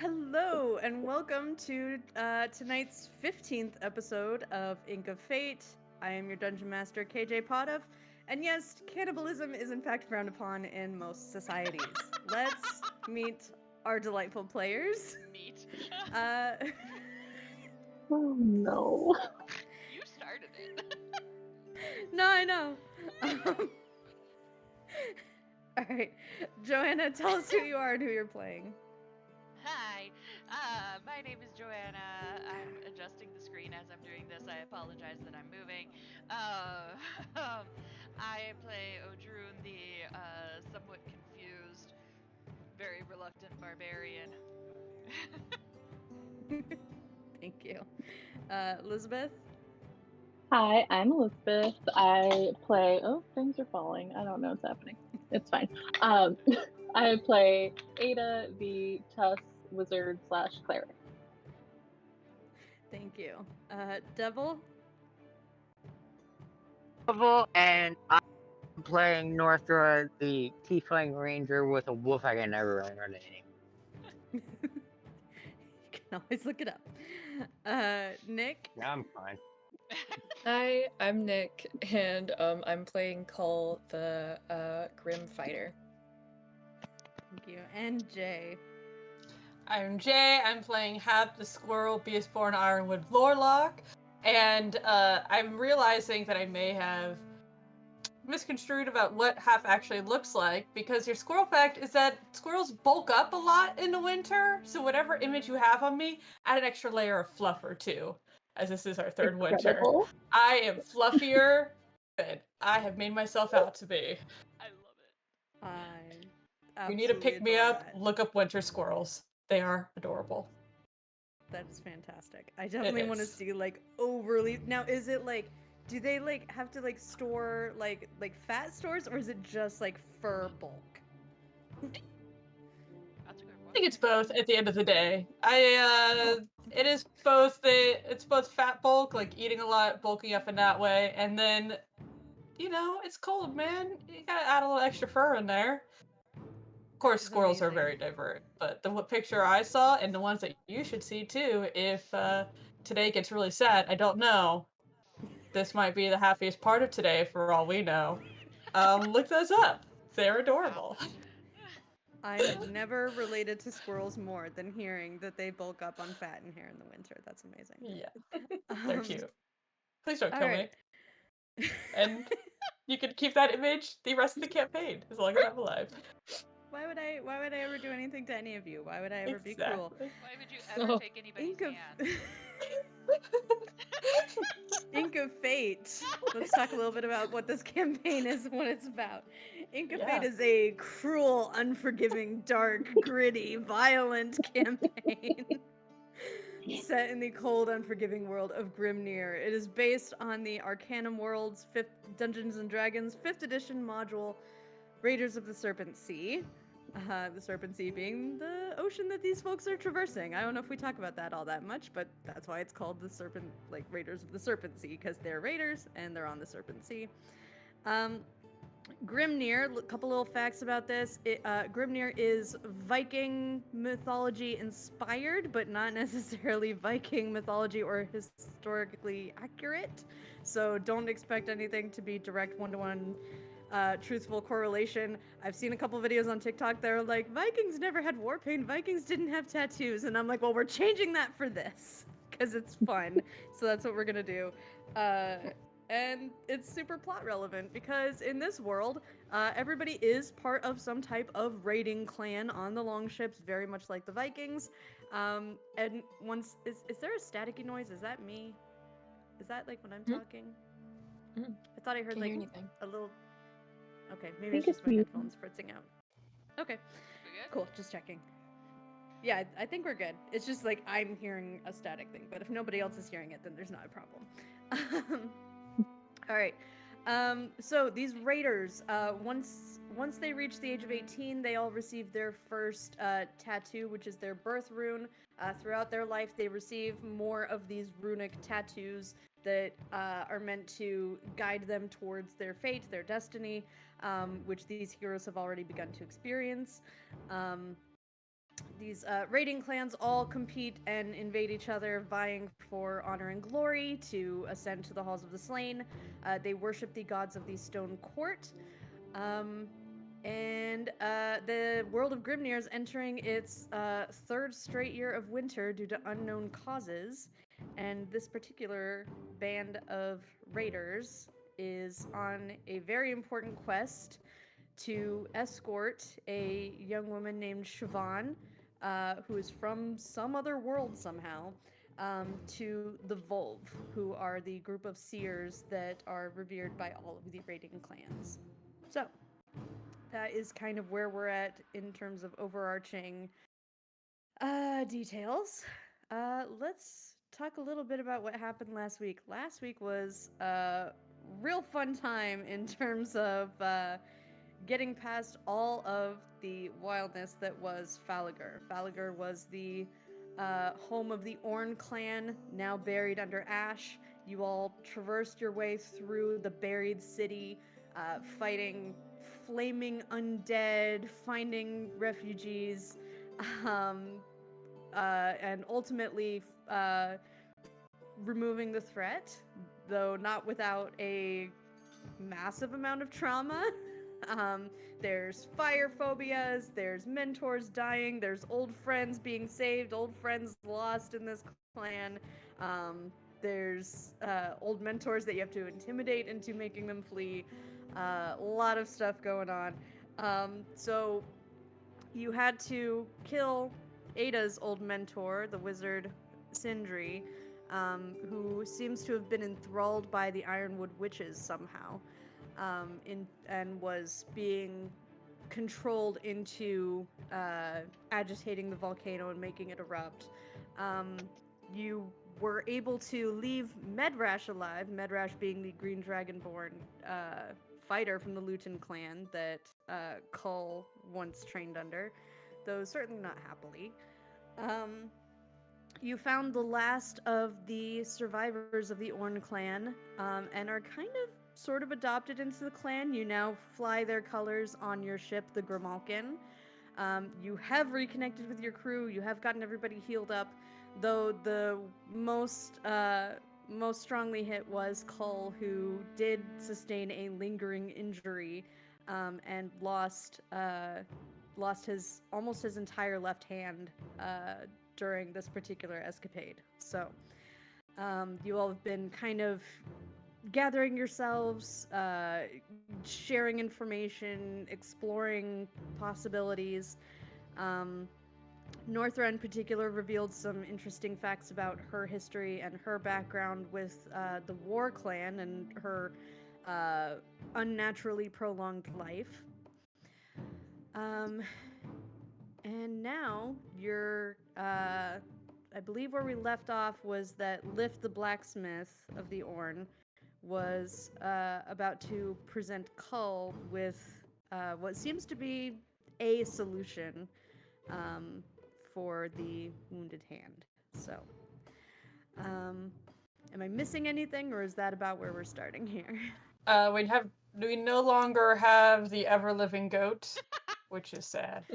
Hello, and welcome to tonight's 15th episode of Ink of Fate. I am your Dungeon Master, KJ Podov, and yes, cannibalism is in fact frowned upon in most societies. Let's meet our delightful players. Meat. Uh, Oh no. You started it. no, I know. All right, Joanna, tell us who you are and who you're playing. Hi, my name is Joanna. I'm adjusting the screen as I'm doing this. I apologize that I'm moving. I play Odrun, the somewhat confused, very reluctant barbarian. Thank you. Elizabeth? Hi, I'm Elizabeth. I play. Oh, things are falling. I don't know what's happening. It's fine. I play Ada, the Tuss wizard / cleric. Thank you. Devil? And I'm playing Northra, the Tiefling Ranger with a wolf I can never remember the name. You can always look it up. Nick? Yeah, I'm fine. Hi, I'm Nick, and I'm playing Cull, the Grim Fighter. Thank you. And Jay? I'm Jay. I'm playing Hap the Squirrel, Beastborn Ironwood Lorelock, and I'm realizing that I may have misconstrued about what Hap actually looks like, because your squirrel fact is that squirrels bulk up a lot in the winter, so whatever image you have on me, add an extra layer of fluff or two, as this is our third winter. Incredible. I am fluffier than I have made myself out to be. I love it. I If you need to pick me adore up, that. look up winter squirrels. They are adorable. That is fantastic. I definitely want to is. see like overly. Now, is it like? Do they like have to like store like fat stores, or is it just like fur bulk? That's a good one. I think it's both at the end of the day. It is both it's both fat bulk, like eating a lot, bulking up in that way, and then, it's cold, man. You gotta add a little extra fur in there. Of course, That's squirrels are amazing. very diverse, but the picture I saw, and the ones that you should see too, if today gets really sad, I don't know. This might be the happiest part of today, for all we know. Look those up. They're adorable. Wow. I have never related to squirrels more than hearing that they bulk up on fat and hair in the winter. That's amazing. Yeah, they're cute. Please don't All kill right. me. And you can keep that image the rest of the campaign, as long as I'm alive. Why would I ever do anything to any of you? Why would I ever be cruel? Exactly. Why would you ever take anybody's Ink of hand? Ink of Fate. Let's talk a little bit about what this campaign is and what it's about. Ink of Fate Yeah. is a cruel, unforgiving, dark, gritty, violent campaign set in the cold, unforgiving world of Grimnir. It is based on the Arcanum Worlds 5th Dungeons and Dragons 5th edition module, Raiders of the Serpent Sea. The Serpent Sea being the ocean that these folks are traversing. I don't know if we talk about that all that much, but that's why it's called the Serpent, like Raiders of the Serpent Sea, because they're raiders and they're on the Serpent Sea. Grimnir, a couple little facts about this. Grimnir is Viking mythology inspired, but not necessarily Viking mythology or historically accurate. So don't expect anything to be direct one-to-one truthful correlation. I've seen a couple videos on TikTok that are like, Vikings never had war paint, Vikings didn't have tattoos. And I'm like, well, we're changing that for this because it's fun. So that's what we're going to do. And it's super plot relevant because in this world, everybody is part of some type of raiding clan on the longships, very much like the Vikings. And once, is there a staticky noise? Is that me? Is that like when I'm talking? I thought I heard Can't like hear anything. a little. Okay, maybe think it's just it's my me. headphones fritzing out. Okay, We good? cool, just checking. Yeah, I think we're good. It's just like I'm hearing a static thing, but if nobody else is hearing it, then there's not a problem. All right. So these raiders, once they reach the age of 18, they all receive their first tattoo, which is their birth rune. Throughout their life, they receive more of these runic tattoos that are meant to guide them towards their fate, their destiny, which these heroes have already begun to experience. these raiding clans all compete and invade each other, vying for honor and glory to ascend to the halls of the slain. They worship the gods of the stone court. And the world of Grimnir is entering its third straight year of winter due to unknown causes. And this particular band of raiders is on a very important quest to escort a young woman named Siobhan, who is from some other world somehow, to the Volv, who are the group of seers that are revered by all of the raiding clans. So, that is kind of where we're at in terms of overarching details. Let's talk a little bit about what happened last week. Last week was a real fun time in terms of getting past all of the wildness that was Falagur. Falagur was the home of the Orn clan, now buried under ash. You all traversed your way through the buried city, fighting flaming undead, finding refugees, and ultimately removing the threat, though not without a massive amount of trauma. There's fire phobias, there's mentors dying, there's old friends being saved, old friends lost in this clan. There's old mentors that you have to intimidate into making them flee. A lot of stuff going on. So you had to kill Ada's old mentor, the wizard Sindri, who seems to have been enthralled by the Ironwood witches somehow. And was being controlled into agitating the volcano and making it erupt. You were able to leave Medrash alive, Medrash being the green dragonborn fighter from the Luton clan that Kull once trained under, though certainly not happily. You found the last of the survivors of the Orn clan, and are kind of sort of adopted into the clan. You now fly their colors on your ship, the Grimalkin. You have reconnected with your crew. You have gotten everybody healed up, though the most strongly hit was Kull, who did sustain a lingering injury, and lost his almost his entire left hand during this particular escapade. So you all have been kind of gathering yourselves, sharing information, exploring possibilities. Northra in particular revealed some interesting facts about her history and her background with the Whar clan and her unnaturally prolonged life. And now you're, I believe where we left off was that Lift the blacksmith of the Orn was about to present Kull with what seems to be a solution for the wounded hand. So, am I missing anything, or is that about where we're starting here? We no longer have the ever-living goat, which is sad.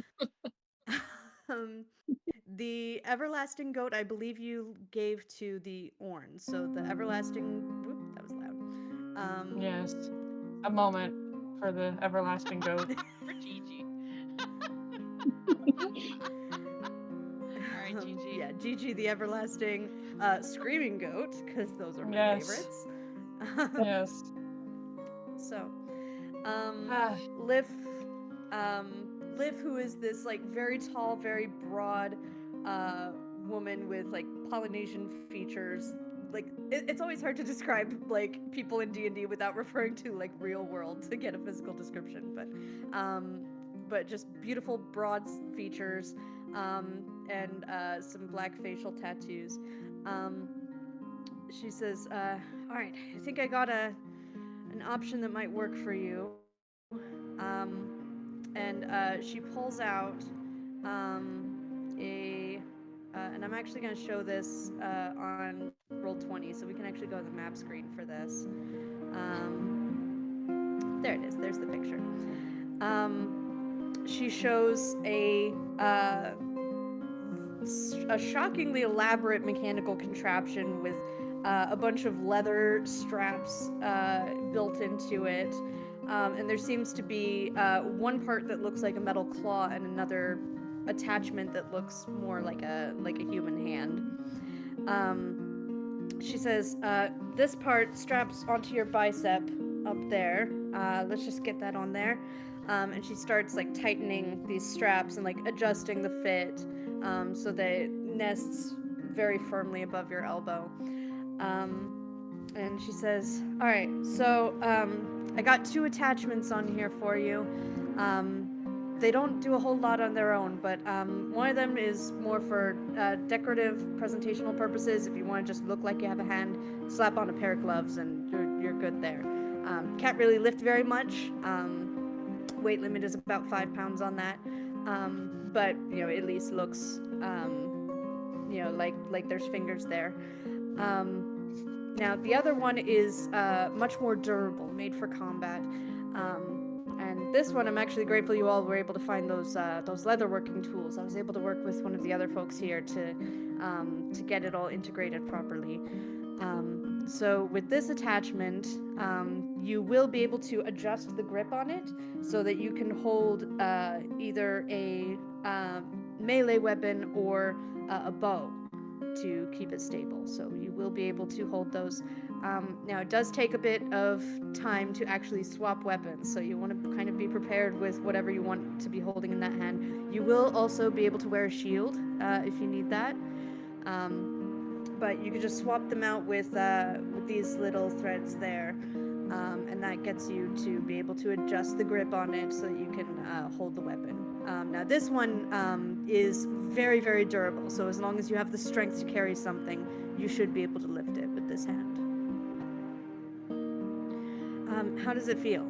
The everlasting goat, I believe you gave to the Orn. So the everlasting. Whoop, that was loud. Yes. A moment for the everlasting goat. For Gigi. Alright, Gigi. Yeah, Gigi the everlasting screaming goat, because those are my Yes. favorites. Yes. So, Liv, who is this like very tall, very broad woman with like Polynesian features. Like it's always hard to describe like people in D&D without referring to like real world to get a physical description, but just beautiful broad features, and some black facial tattoos. She says, "All right, I think I got an option that might work for you." And she pulls out and I'm actually going to show this on Roll20, so we can actually go to the map screen for this. There it is. There's the picture. She shows a a shockingly elaborate mechanical contraption with a bunch of leather straps built into it. And there seems to be one part that looks like a metal claw and another attachment that looks more like a human hand. She says, this part straps onto your bicep up there. Let's just get that on there. And she starts like tightening these straps and like adjusting the fit so that it nests very firmly above your elbow. And she says, all right, so I got 2 attachments on here for you. They don't do a whole lot on their own, but one of them is more for decorative presentational purposes. If you want to just look like you have a hand, slap on a pair of gloves and you're good there. Can't really lift very much. Weight limit is about 5 pounds on that. But, you know, at least looks, you know, like there's fingers there. Now, the other one is much more durable, made for combat. And this one, I'm actually grateful you all were able to find those leatherworking tools. I was able to work with one of the other folks here to get it all integrated properly. So with this attachment, you will be able to adjust the grip on it so that you can hold either a melee weapon or a bow to keep it stable. So you will be able to hold those. Now it does take a bit of time to actually swap weapons, so you want to kind of be prepared with whatever you want to be holding in that hand. You will also be able to wear a shield if you need that. But you can just swap them out with these little threads there, and that gets you to be able to adjust the grip on it so that you can hold the weapon. Now this one is very, very durable, so as long as you have the strength to carry something, you should be able to lift it with this hand. How does it feel?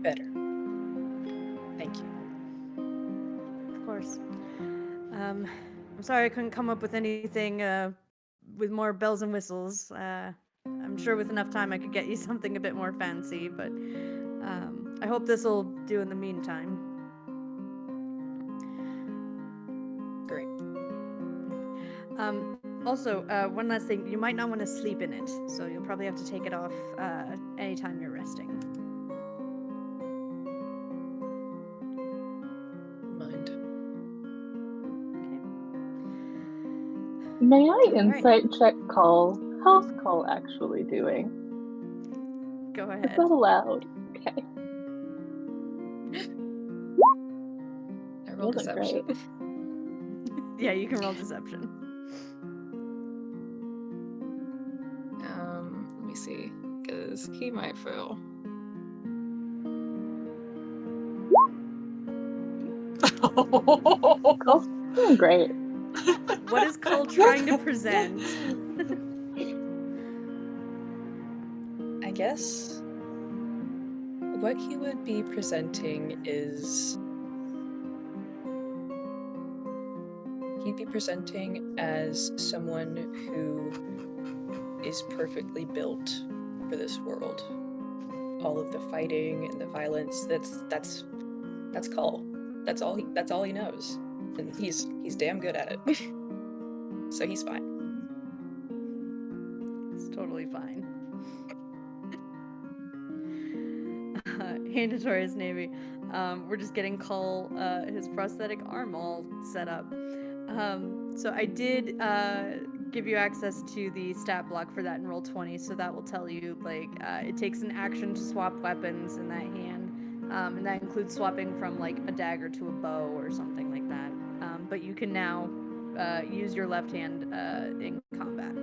Better. Thank you. Of course. I'm sorry I couldn't come up with anything with more bells and whistles. I'm sure with enough time I could get you something a bit more fancy, but I hope this will do in the meantime. Great. Also, one last thing, you might not want to sleep in it, so you'll probably have to take it off anytime you're resting. Mind. May I All right. insight check Call? How's Call actually doing? Go Is ahead. that allowed? Okay. I roll Wasn't deception. great. Yeah, you can roll deception. Let me see, because he might fail. Call's doing great. What is Cole trying to present? I guess what he would be presenting is he'd be presenting as someone who is perfectly built for this world. All of the fighting and the violence, that's Cole. That's all he knows. And he's damn good at it. So he's fine. It's totally fine. Handatory Navy. We're just getting Cole his prosthetic arm all set up. So I did give you access to the stat block for that in roll 20, so that will tell you like it takes an action to swap weapons in that hand, and that includes swapping from like a dagger to a bow or something like that. But you can now use your left hand in combat.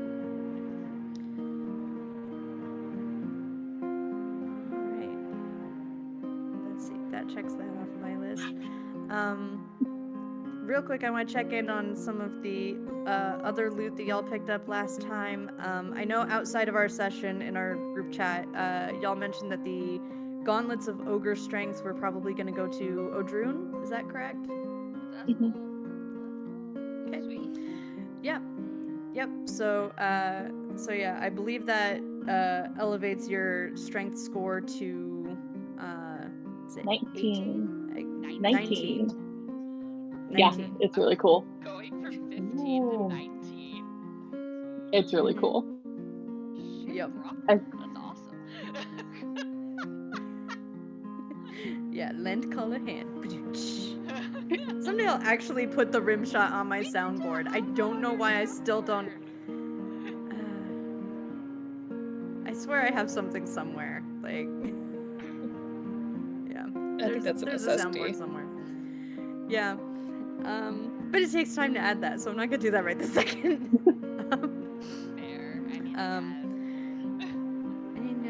That checks that off my list. Real quick, I want to check in on some of the other loot that y'all picked up last time. I know outside of our session in our group chat, y'all mentioned that the gauntlets of ogre strength were probably going to go to Odrune. Is that correct? That's cool. Okay. Sweet. Yeah. Yep. So yeah, I believe that elevates your strength score to is it 19. 18? Like, 19. 19. Yeah, it's really cool. Going from 15 Ooh. to 19. It's really Mhm. cool. Yep. I- That's awesome. Yeah, lend color hand. Someday I'll actually put the rim shot on my We need to soundboard. I have don't know another why I still don't. soundboard. I swear I have something somewhere. Like, yeah. I think that's a there's necessity. soundboard somewhere. Yeah. But it takes time to add that, so I'm not gonna do that right this second. Fair. I mean,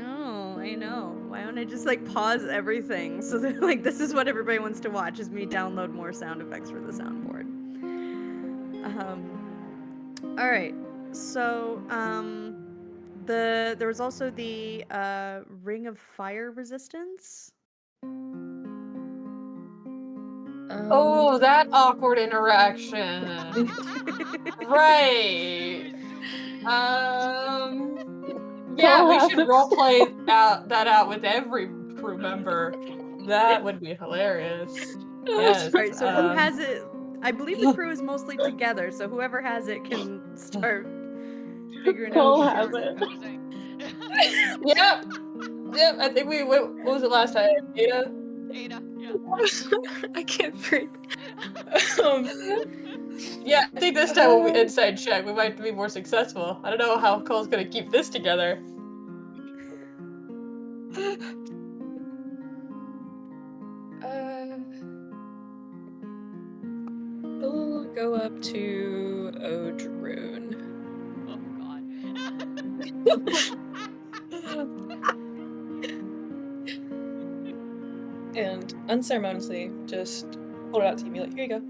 I know. Why don't I just like pause everything so that like this is what everybody wants to watch is me download more sound effects for the soundboard. All right. So there was also the Ring of Fire resistance. Oh, that awkward interaction. Right. Yeah, we should roleplay that out with every crew member. That would be hilarious. Yes. All right, so who has it? I believe the crew is mostly together, so whoever has it can start figuring Cole out. has it. Yep. Yep. I think what was it last time? Ada? Ada, yeah. I can't breathe. Yeah, I think this time when we inside check, we might be more successful. I don't know how Cole's gonna keep this together. We'll go up to Odrune. Oh god. And unceremoniously just hold it out to you and be like, here you go.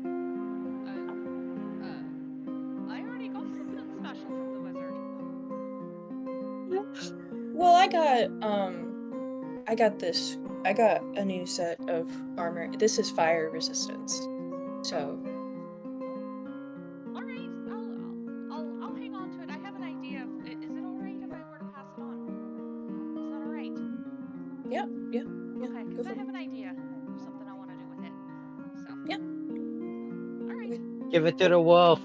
I already got something special from the wizard. Well, I got a new set of armor. This is fire resistance. So Alright, I'll hang on to it. I have an idea. Is it alright if I were to pass it on? Is that alright? yeah. Okay, Go because for I it. have an idea of something I want to do with it. So. Yeah. Alright. Give it to the wolf.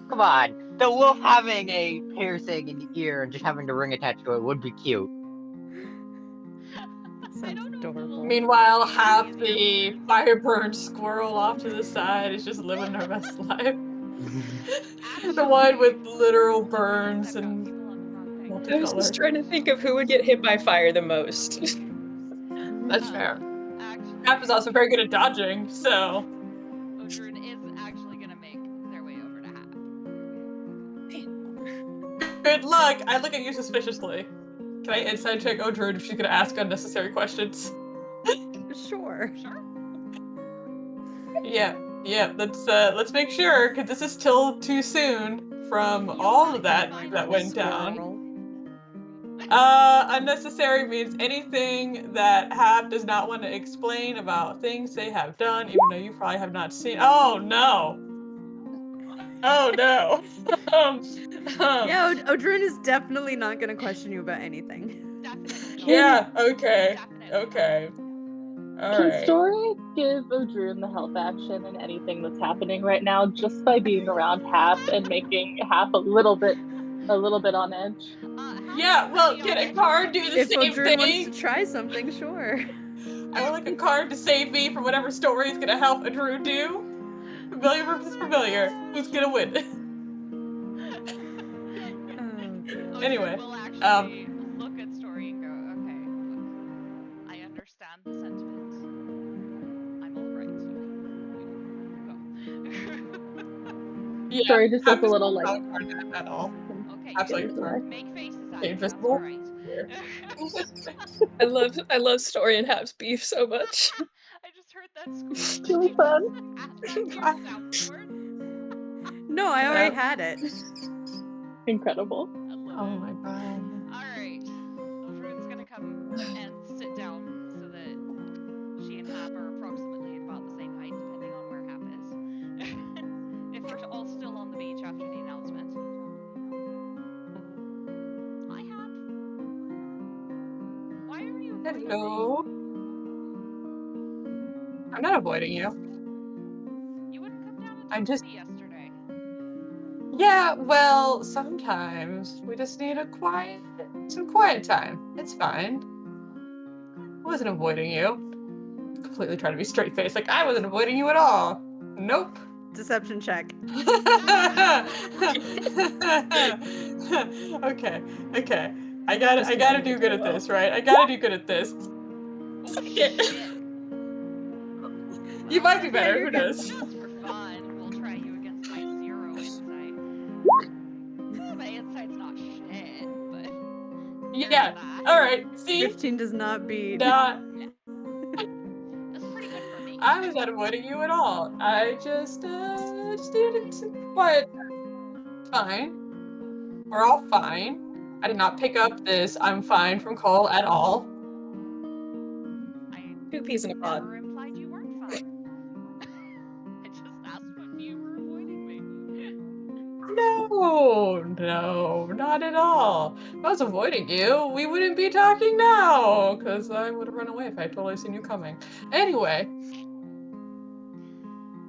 Come on. The wolf having a piercing in the ear and just having the ring attached to it would be cute. Sounds don't know if the adorable. wolf- Meanwhile, half the fire-burned squirrel off to the side is just living her best life. The one with literal burns and I was multicolor. just trying to think of who would get hit by fire the most. That's fair. Actually, Hap is also very good at dodging, so. Odrun is actually gonna make their way over to Hap. Good luck! I look at you suspiciously. Can I inside check Odrun if she's gonna ask unnecessary questions? Sure. Yeah, let's make sure, because this is still too soon from all of that went down. Squirrel. Unnecessary means anything that Hap does not want to explain about things they have done, even though you probably have not seen. Oh no! Oh no! Yeah, Odrun is definitely not gonna question you about anything. Definitely not. Yeah. Okay. Definitely Okay. All Can right. Story give Odrun the help action in anything that's happening right now just by being around Hap and making Hap a little bit on edge? Yeah. Well, can a card do the If same Odrun wants thing? to try something, sure. I would like a card to save me from whatever story is gonna help Odrun do. Familiar versus familiar. Who's gonna win? Oh, Anyway, Will actually look at Story and go, okay, look, I understand the sentiment. I'm alright. You yeah. Story just Hap looks a is little not like card at all. go. Okay, Absolutely. make faces at me, that's Invisible? alright. I love Story and Hap's beef so much. I just heard that squeak. really fun. Your soundboard. No, I already had it. Incredible. I love Oh it. my god. Alright. Odrun's gonna come and sit down so that she and Hap are approximately about the same height, depending on where Hap is. If we're all still on the beach after the announcement. Hi, Hap. Why are you avoiding me? Hello. I'm not avoiding you. You wouldn't come down and I'm talk just- to me yesterday. Yeah, well, sometimes we just need some quiet time. It's fine. I wasn't avoiding you. Completely trying to be straight faced, like I wasn't avoiding you at all. Nope. Deception check. Okay. I Just gotta do good at this, right? I gotta do good at this. Oh Second. shit! You Well, might be better. you're Who good. knows? just for fun, we'll try you against my 0 insight. My insight's not shit, but there's Yeah. that. All right. See, 15 does not beat. not. That's pretty good for me. I was not avoiding you at all. I just needed some quiet. Fine. We're all fine. I did not pick up this "I'm fine" from Cole at all. I 2 peas in a pod. never implied you weren't fine. I just asked if you were avoiding me. No, not at all. If I was avoiding you, we wouldn't be talking now, because I would have run away if I had totally seen you coming. Anyway.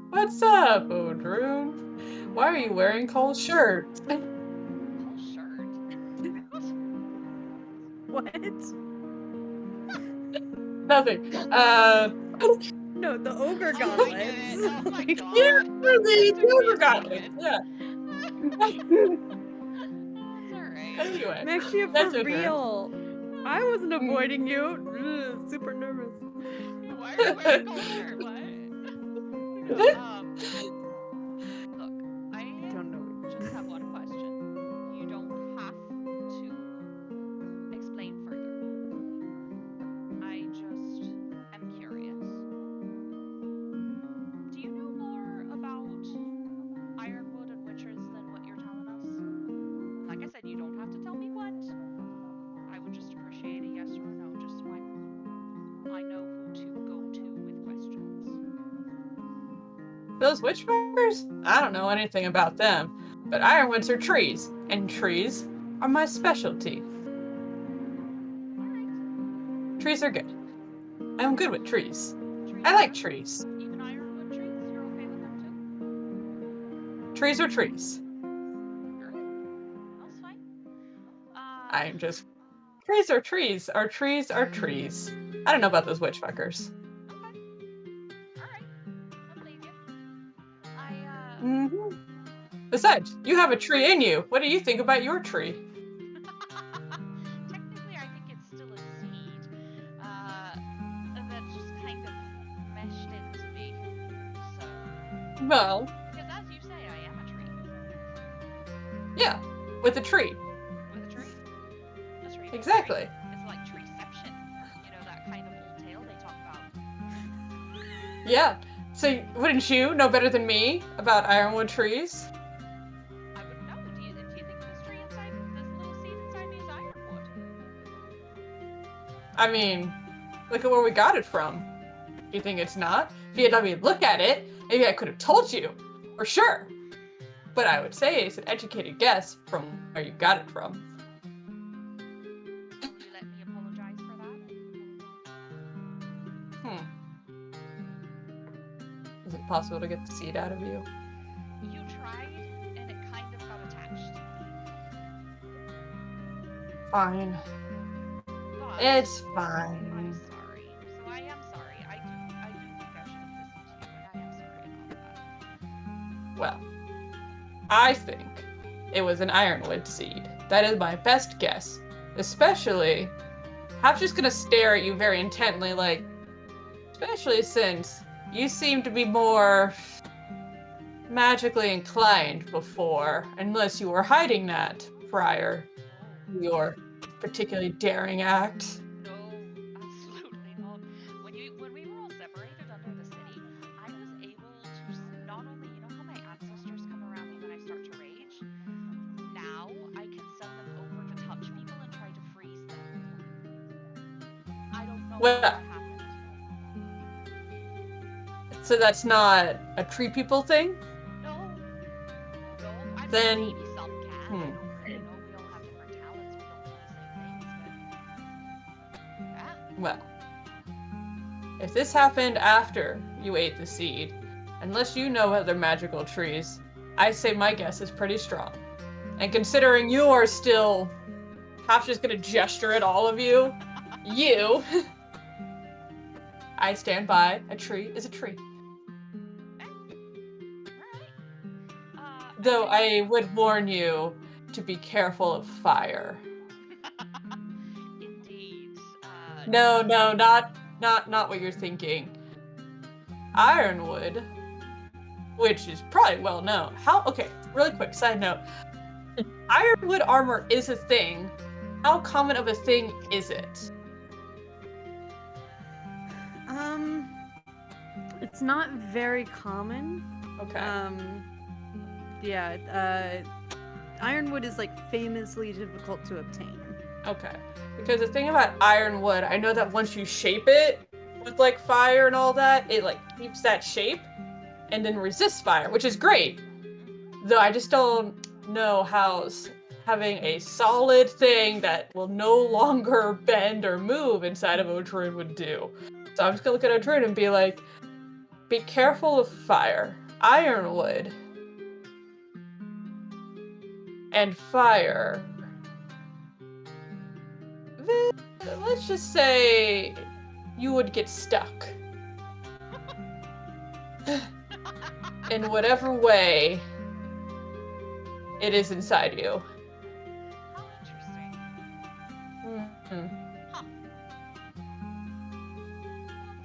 What's up, Odrune? Why are you wearing Cole's shirt? Whole shirt. What? Nothing. No, the ogre Oh, I gauntlets. get it. Oh my Like, god. Yeah, That the took me a ogre gauntlets, second. yeah. That's alright. Anyway, Maxia, that's for okay. real. I wasn't avoiding you. Ugh, super nervous. Why are you wearing gold shirt? What? Look, I Don't know. just have one question. You don't have to explain further. I just am curious. Do you know more about Ironwood and Witchers than what you're telling us? Like I said, you don't have to tell me what. I would just appreciate a yes or a no, just so I know who to go to with questions. Those witchfuckers? I don't know anything about them, but ironwoods are trees, and trees are my specialty. Trees are good. I'm good with trees. Trees I are like good. trees. Even Ironwood trees, you're okay with them Trees are trees. too? Alright. That's fine. I'm just. Trees are trees. Our trees are trees. I don't know about those witchfuckers. Okay. Alright. I believe you. Mm-hmm. Besides, you have a tree in you. What do you think about your tree? Technically, I think it's still a seed. That's just kind of meshed into me. So, Well, because as you say, I am a tree. yeah, with a tree. With a tree. A tree with a Exactly. tree. It's like treeception. You know, that kind of old tale they talk about. Yeah. So wouldn't you know better than me about ironwood trees? I wouldn't know. Do you think this tree inside, this little seed inside me is ironwood? I mean, look at where we got it from. Do you think it's not? If you had let me look at it, maybe I could have told you, for sure. But I would say it's an educated guess from where you got it from. Would you let me apologize for that? Is it possible to get the seed out of you? You tried, and it kind of got attached. Fine. But It's I'm fine. sorry. So I am sorry. I do think I should have listened to you, and I am sorry about that. Well, I think it was an ironwood seed. That is my best guess. Especially, I'm just gonna stare at you very intently, like, especially since you seem to be more magically inclined before, unless you were hiding that prior to your particularly daring act. No, absolutely not. When we were all separated under the city, I was able to not only, you know how my ancestors come around me when I start to rage? Now I can send them over to touch people and try to freeze them. I don't know Well- how that happened. So that's not a tree people thing? No. I mean, Then- maybe some can. hmm. I don't, you know, we all have different talents. We don't do the same things, but yeah. Well, if this happened after you ate the seed, unless you know other magical trees, I say my guess is pretty strong. And considering you are still half just gonna gesture at all of you, I stand by. A tree is a tree. Though I would warn you to be careful of fire. Indeed. No, not what you're thinking. Ironwood, which is probably well known. Okay, really quick side note. Ironwood armor is a thing. How common of a thing is it? It's not very common. Okay. Ironwood is like famously difficult to obtain. Okay. Because the thing about ironwood, I know that once you shape it with like fire and all that, it like keeps that shape and then resists fire, which is great. Though I just don't know how having a solid thing that will no longer bend or move inside of Odrun would do. So I'm just gonna look at Odrun and be like, be careful of fire. Ironwood and fire. Let's just say you would get stuck. In whatever way it is inside you. How interesting. Mm-hmm. Huh.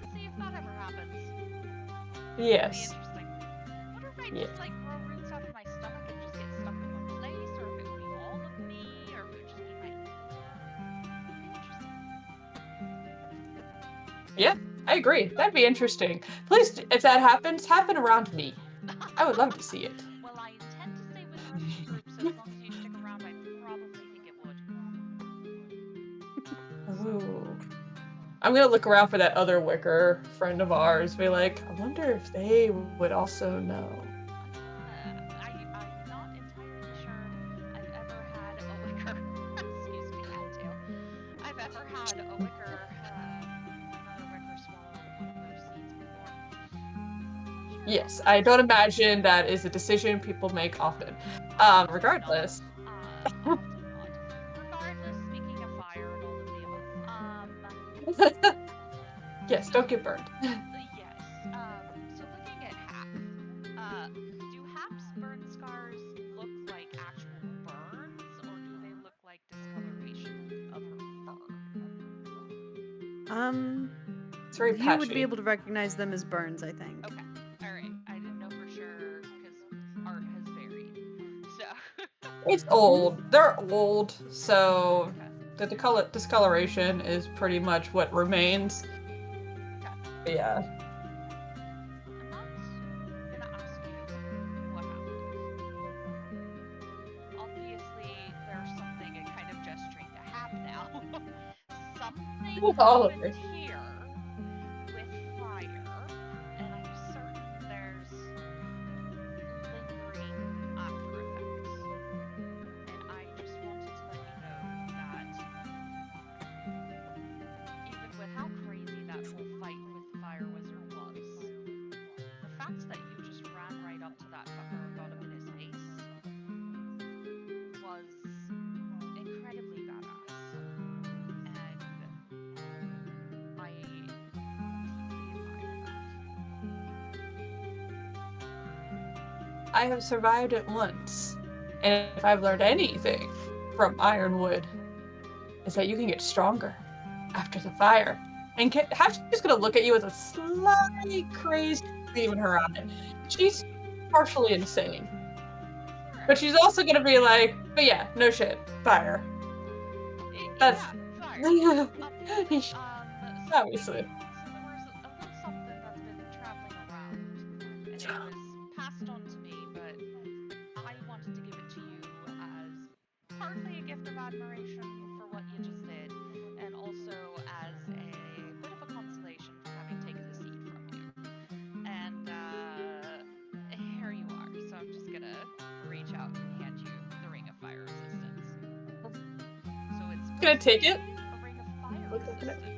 We'll see if that ever happens. Yes. That'd be interesting. I wonder if I Yes. just like grow roots out of my stomach and just get stuck in one place, or if it would be all of me, or if it would just be my. Interesting. Yeah, I agree. That'd be interesting. Please, if that happen around me. I would love to see it. Well, I intend to stay with the rest of the group, so as long as you stick around, I probably think it would. Ooh. I'm gonna look around for that other wicker friend of ours. Be like, I wonder if they would also know. I'm not entirely sure I've ever had a wicker. Excuse me, Adtail. I've ever had a wicker, another wicker swallow one of those seeds before. Sure. Yes, I don't imagine that is a decision people make often. Regardless. Often not. Regardless, speaking of fire and all of the above, Yes, don't get burned. yes. So looking at Hap, do Hap's burn scars look like actual burns, or do they look like discoloration of her fur? It's very You patchy. would be able to recognize them as burns, I think. Okay, all right. I didn't know for sure because art has varied. So. It's old. They're old, so the discoloration is pretty much what remains. Okay. Yeah. I'm not gonna ask you what happened. Obviously, there's something kind of gesturing to happen now. Something All of happened it. here with fire, and I'm certain there's lingering after effects. And I just wanted to let you know that even with how crazy that whole fight with the Fire Wizard was, the fact that you just ran right up to that fucker and got him in his face was incredibly badass. And I deeply admire that. I have survived it once, and if I've learned anything from Ironwood, is that you can get stronger after the fire. And Half's just gonna look at you with a slightly crazed gleam in her eye. She's partially insane, but she's also gonna be like, but yeah, no shit, fire. That's fire. obviously. So there was a little something that's been traveling around, and it was passed on to me, but I wanted to give it to you as partly a gift of admiration for what you just did, and also as a bit of a consolation for having taken the seed from you. And here you are. So I'm just gonna reach out and hand you the Ring of Fire Resistance. So it's Gonna take it. a Ring of Fire Look at it. Resistance.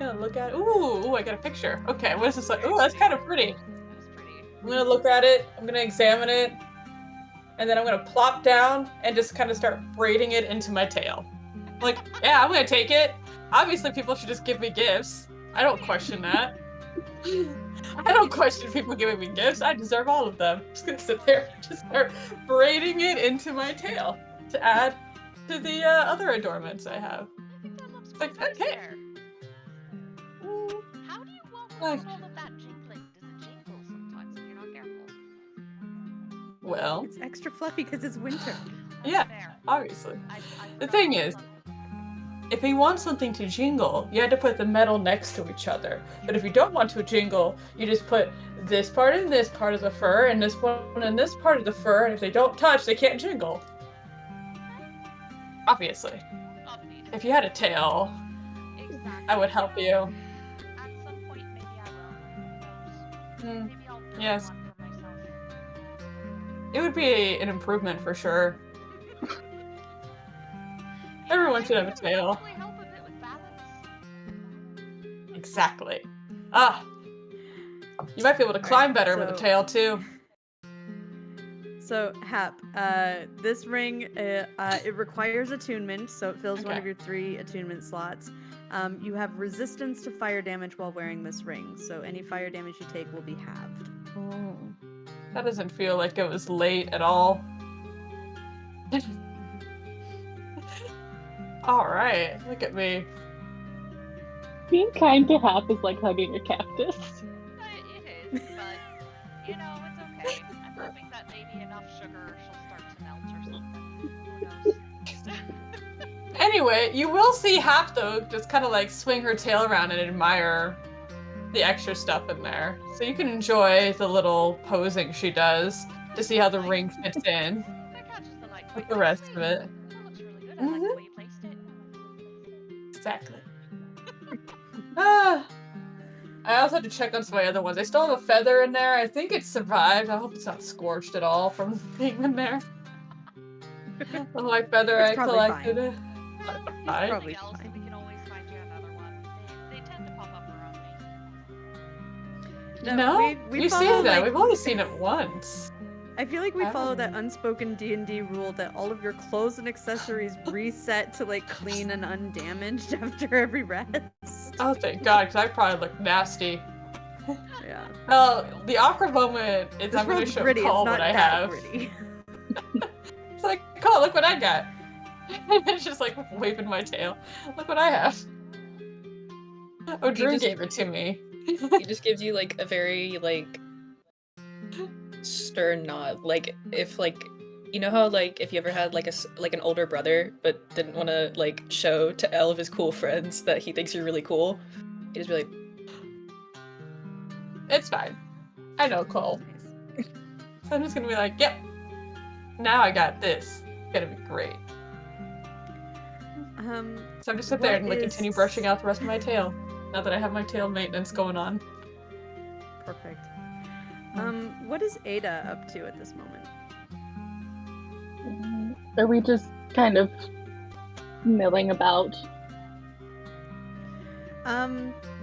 gonna look at it. Ooh, I got a picture. Okay, what is this like? Ooh, that's kind of pretty. That was pretty. I'm gonna look at it, I'm gonna examine it, and then I'm gonna plop down and just kind of start braiding it into my tail. Like, yeah, I'm gonna take it. Obviously, people should just give me gifts. I don't question that. I don't question people giving me gifts. I deserve all of them. I'm just gonna sit there and just start braiding it into my tail to add to the other adornments I have. I think that looks Like, pretty okay. fair. Mm, How do you walk Like- around all of that jingling? Does it jingle sometimes if you're not careful? Well, It's extra fluffy because it's winter. That's yeah, fair. obviously. I The forgot thing about is, fluffy. if you want something to jingle, you had to put the metal next to each other. But if you don't want to jingle, you just put this part in this part of the fur and this one in this part of the fur, and if they don't touch, they can't jingle. Obviously. Obvious. If you had a tail, Exactly. I would help you. At some point, maybe I will. Who knows? Mm, Maybe I'll build yes. one for myself. It would be an improvement for sure. Yeah, Everyone should maybe have a it would tail. probably help a bit with balance. Exactly. Ah. You might be able to climb better with a so- tail too. So, Hap, this ring, it requires attunement, so it fills one Okay. of your 3 attunement slots. You have resistance to fire damage while wearing this ring, so any fire damage you take will be halved. That doesn't feel like it was late at all. Alright, look at me. Being kind to Hap is like hugging a cactus. It is, but you know, it's okay. I'm hoping that maybe enough sugar she'll start to melt or something. Who knows? Anyway, you will see Hap though just kind of like swing her tail around and admire the extra stuff in there. So you can enjoy the little posing she does to see how the ring fits in It catches the light. with Wait, the that's rest of great. it. That looks really good. I like the way you placed it. Exactly. Ah. I also had to check on some of my other ones. I still have a feather in there. I think it's survived. I hope it's not scorched at all from being in there. With my feather It's I probably collected. fine. Fine. probably Else, fine. we can always find you another one. They tend to pop up around me. No, we you follow, see that. like- We've only seen it once. I feel like we follow that Oh. unspoken D&D rule that all of your clothes and accessories reset to like clean and undamaged after every rest. Oh, thank God, because I probably look nasty. Yeah. Well, the awkward moment is This I'm going to world's show gritty, Cole it's not what I that have. gritty. It's like, Cole, look what I got. And it's just like waving my tail. Look what I have. Oh, Drew just- gave it to me. He just gives you like a very like stern nod. Like if like you know how like if you ever had like like an older brother but didn't want to like show to all of his cool friends that he thinks you're really cool, he'd just be like, It's fine. I know Cole. Nice. So I'm just gonna be like, yep. Now I got this. It's gonna be great. So I'm just sit there what and like continue brushing out the rest of my tail. Now that I have my tail maintenance going on. Perfect. What is Ada up to at this moment? Are we just kind of milling about?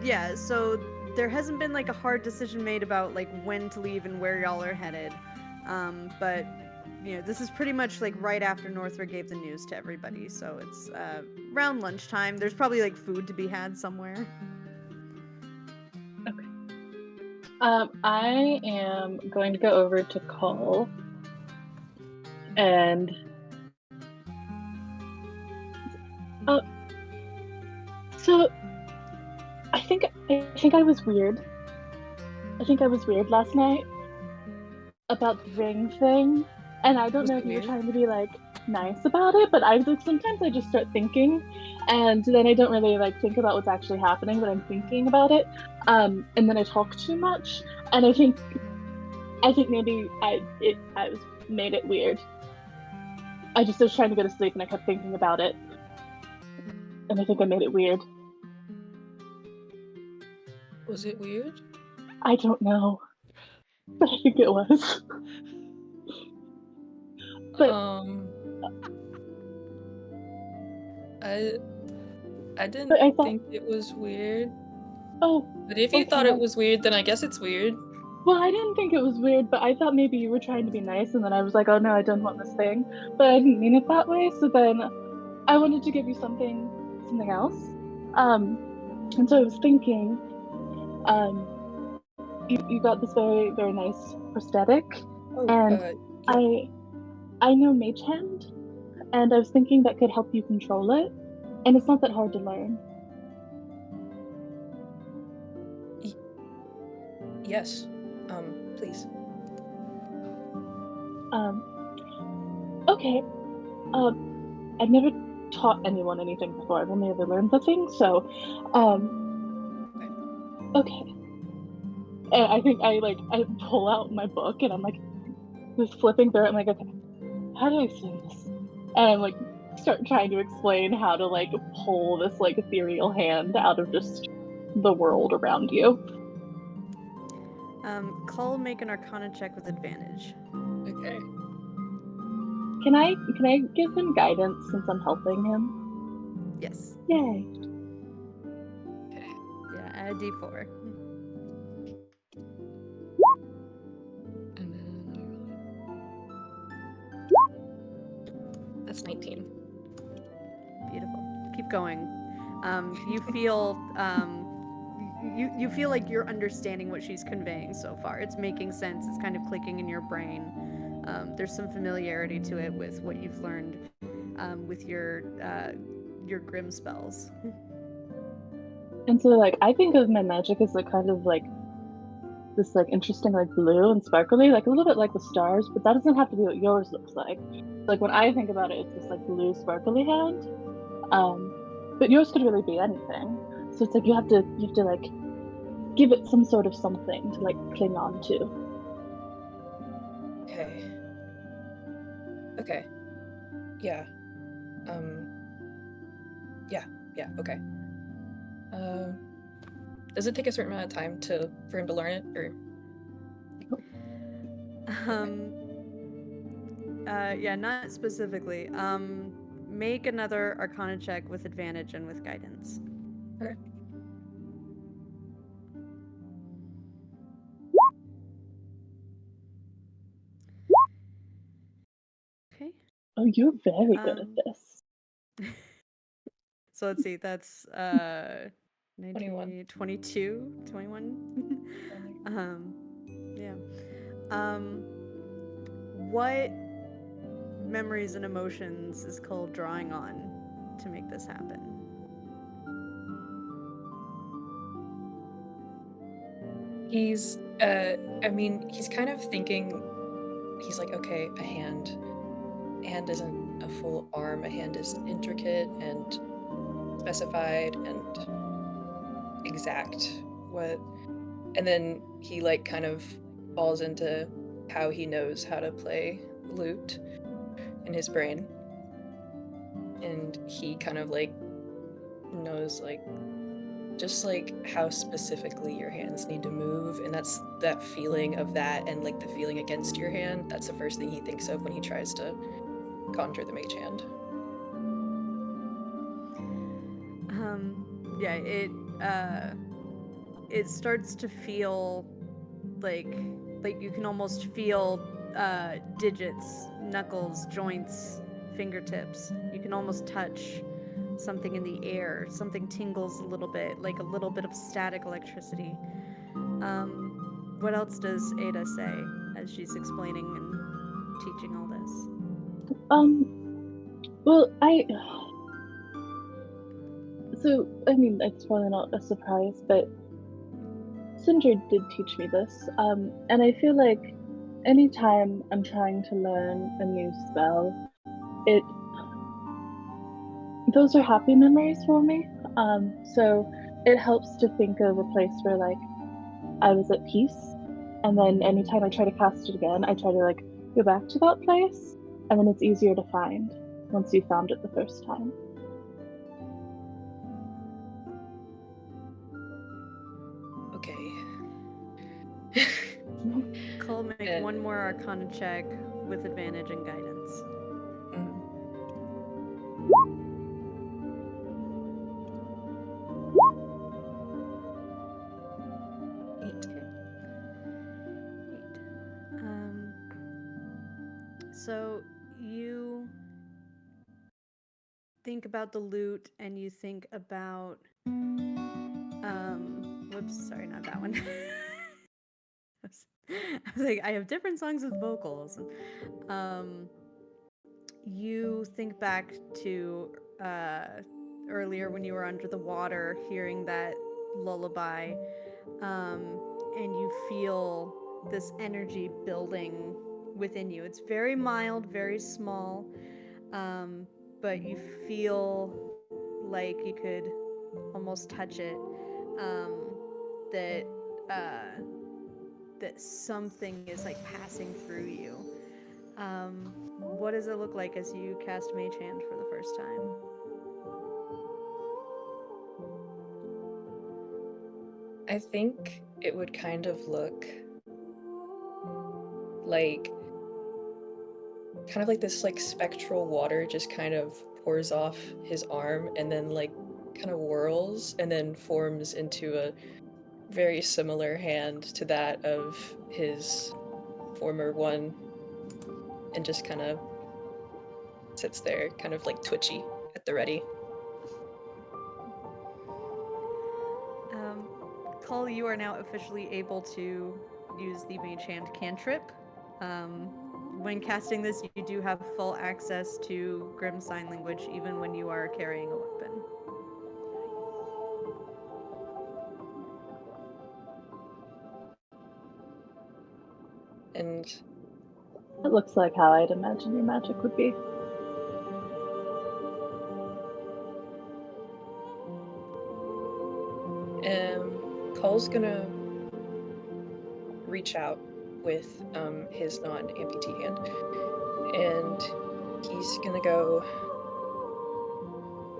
Yeah, so there hasn't been like a hard decision made about like when to leave and where y'all are headed. But you know, this is pretty much like right after Northwood gave the news to everybody, so it's around lunchtime. There's probably like food to be had somewhere. I am going to go over to Cole and so I think I was weird. I think I was weird last night about the ring thing, and I don't Was know it if you were weird? trying to be like nice about it, but I was like sometimes I just start thinking, and then I don't really like think about what's actually happening, but I'm thinking about it, and then I talk too much, and I think maybe I was made it weird. I was trying to go to sleep and I kept thinking about it, and I think I made it weird. was it weird? I don't know, but I think it was. But- I But I didn't thought- think it was weird. Oh, But if you thought okay. it was weird, then I guess it's weird. Well, I didn't think it was weird, but I thought maybe you were trying to be nice, and then I was like, oh no, I don't want this thing. But I didn't mean it that way, so then I wanted to give you something else. And so I was thinking, you got this very, very nice prosthetic, Oh, and yeah. I know Mage Hand, and I was thinking that could help you control it, and it's not that hard to learn. Yes. Please. Okay. I've never taught anyone anything before. I've only ever learned the thing, so, okay. And I think I pull out my book and I'm like just flipping through it. I'm like, okay, how do I say this? And I'm like start trying to explain how to like pull this like ethereal hand out of just the world around you. Cull, make an Arcana check with advantage. Okay. Can I give him guidance since I'm helping him? Yes. Yay. Okay. Yeah, add a d4. And then that's 19. Beautiful. Keep going. You feel you feel like you're understanding what she's conveying so far. It's making sense. It's kind of clicking in your brain. There's some familiarity to it with what you've learned with your grim spells. And so like I think of my magic as like kind of like this like interesting like blue and sparkly, like a little bit like the stars, but that doesn't have to be what yours looks like. Like when I think about it, it's this like blue sparkly hand. But yours could really be anything. So it's like you have to like give it some sort of something to like cling on to. Okay. Okay. Yeah. Yeah, okay. Does it take a certain amount of time for him to learn it, or? Yeah, not specifically. Make another Arcana check with advantage and with guidance. Okay. Okay. Oh, you're very good at this. So let's see, that's 19, 22, 21. Yeah. What memories and emotions is Cole drawing on to make this happen? He's he's kind of thinking, he's like, okay, a hand. A hand isn't a full arm, a hand is intricate and specified and exact. And then he like kind of falls into how he knows how to play lute in his brain. And he kind of like knows like just like how specifically your hands need to move, and that's that feeling of that, and like the feeling against your hand, that's the first thing he thinks of when he tries to conjure the mage hand. Yeah, it starts to feel like you can almost feel digits, knuckles, joints, fingertips. You can almost touch something in the air. Something tingles a little bit, like a little bit of static electricity. What else does Ada say as she's explaining and teaching all this? Well, so I mean, it's probably not a surprise, but Sindri did teach me this. And I feel like anytime I'm trying to learn a new spell, those are happy memories for me. So it helps to think of a place where like I was at peace, and then anytime I try to cast it again, I try to like go back to that place, and then it's easier to find once you found it the first time. Okay. Cole, make one more Arcana check with advantage and guidance. Mm. So you think about the loot and you think about whoops, sorry, not that one. I was like, I have different songs with vocals. You think back to earlier when you were under the water, hearing that lullaby, and you feel this energy building within you. It's very mild, very small, but you feel like you could almost touch it. That that something is like passing through you. What does it look like as you cast Mage Hand for the first time? I think it would kind of look like this like spectral water just kind of pours off his arm and then like kind of whirls and then forms into a very similar hand to that of his former one and just kind of sits there kind of like twitchy at the ready. Cull, you are now officially able to use the Mage Hand cantrip. When casting this, you do have full access to Grimm Sign Language, even when you are carrying a weapon. And It looks like how I'd imagine your magic would be. Cull's gonna reach out with his non-amputee hand, and he's gonna go.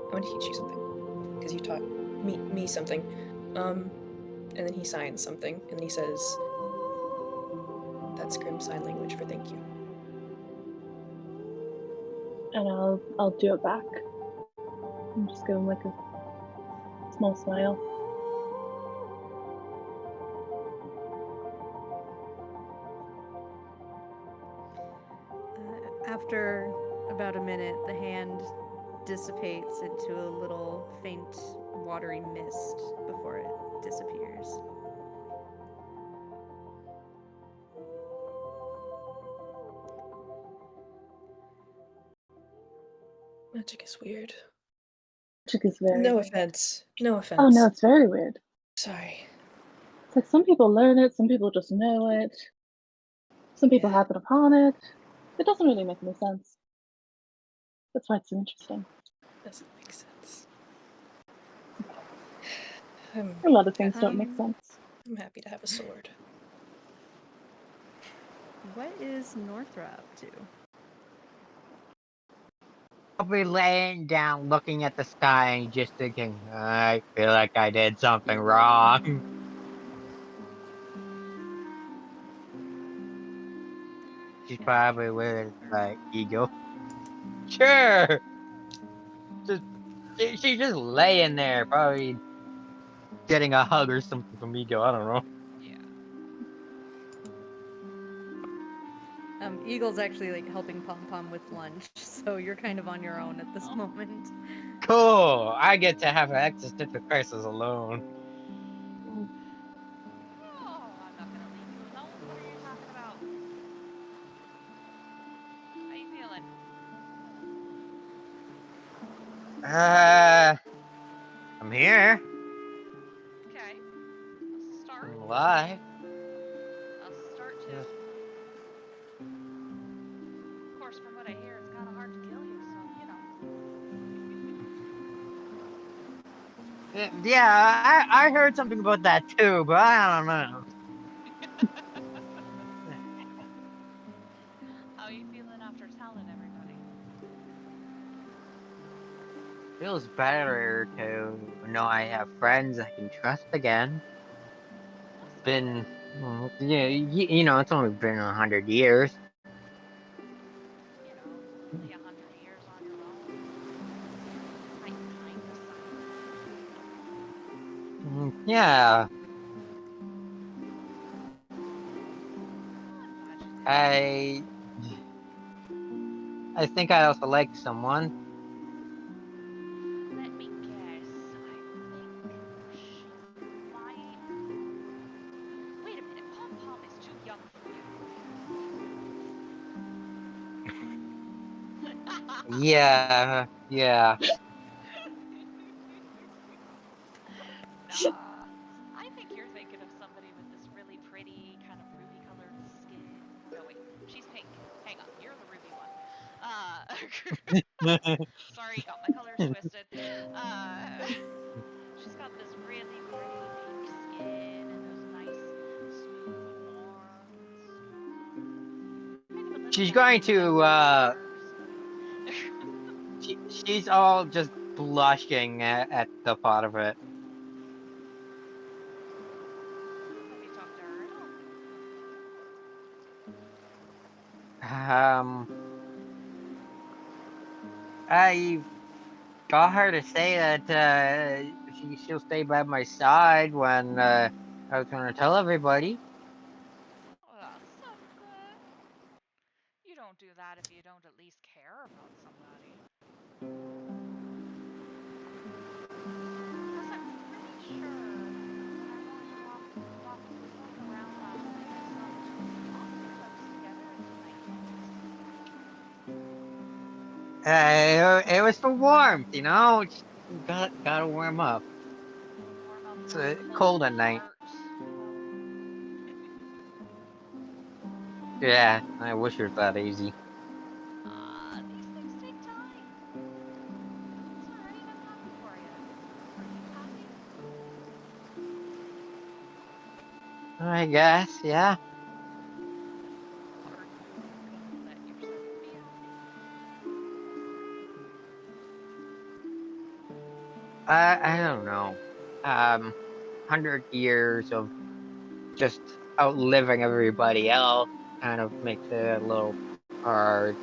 I'm gonna teach you something because you taught me something. And then he signs something, and he says, "That's Grimm Sign Language for thank you." And I'll do it back. I'm just giving like a small smile. After about a minute, the hand dissipates into a little faint watery mist before it disappears. Magic is weird. Magic is very No weird. offense. No offense. Oh no, it's very weird. Sorry. It's like some people learn it, some people just know it, some people happen upon it. It doesn't really make any sense. That's why it's so interesting. Doesn't make sense. A lot of things don't make sense. I'm happy to have a sword. What is Northra up to? I'll be laying down, looking at the sky, and just thinking, I feel like I did something wrong. She's probably with like ego. Sure. She's just laying there, probably getting a hug or something from ego. I don't know. Eagle's actually like helping Pom Pom with lunch, so you're kind of on your own at this moment. Cool. I get to have an existential crisis alone. Oh, I'm not gonna leave you alone. What are you talking about? How you feeling? I'm here. Okay. That's a start. I'm alive. That's a start too. Of course, from what I hear, it's kind of hard to kill you, so you know. Yeah, I heard something about that too, but I don't know. How are you feeling after telling everybody? Feels better to know I have friends I can trust again. It's been, you know, it's only been 100 years. You know, only 100 years on your own. Kind of silent. Yeah. I'm glad you I think I also like someone. Let me guess. I think she might. Wait a minute. Pom Pom is too young for you. Yeah. Nah. I think you're thinking of somebody with this really pretty, kind of ruby colored skin. No, wait. She's pink. Hang on. You're the ruby one. Sorry, got my colors twisted. Uh, she's got this really pretty pink skin and those nice, smooth horns. Kind of a little She's dapper going than to, she's all just blushing at the thought of it. Have you talked to her at all? I got her to say that she'll stay by my side when I was going to tell everybody. Oh, that's so good. You don't do that if you don't at least care about somebody. Because I'm pretty sure when I was walking around last night, I saw that you were awfully close together at tonight. It was for warmth, you know. Just gotta warm up. Warm up It's the cold lovely at night. heart. Well, Yeah, I wish it was that easy. these things take time. It's alright, I'm happy for you. Are you happy? I guess, yeah. Are you gonna let yourself be happy? I don't know. 100 years of just outliving everybody else kind of makes it a little hard.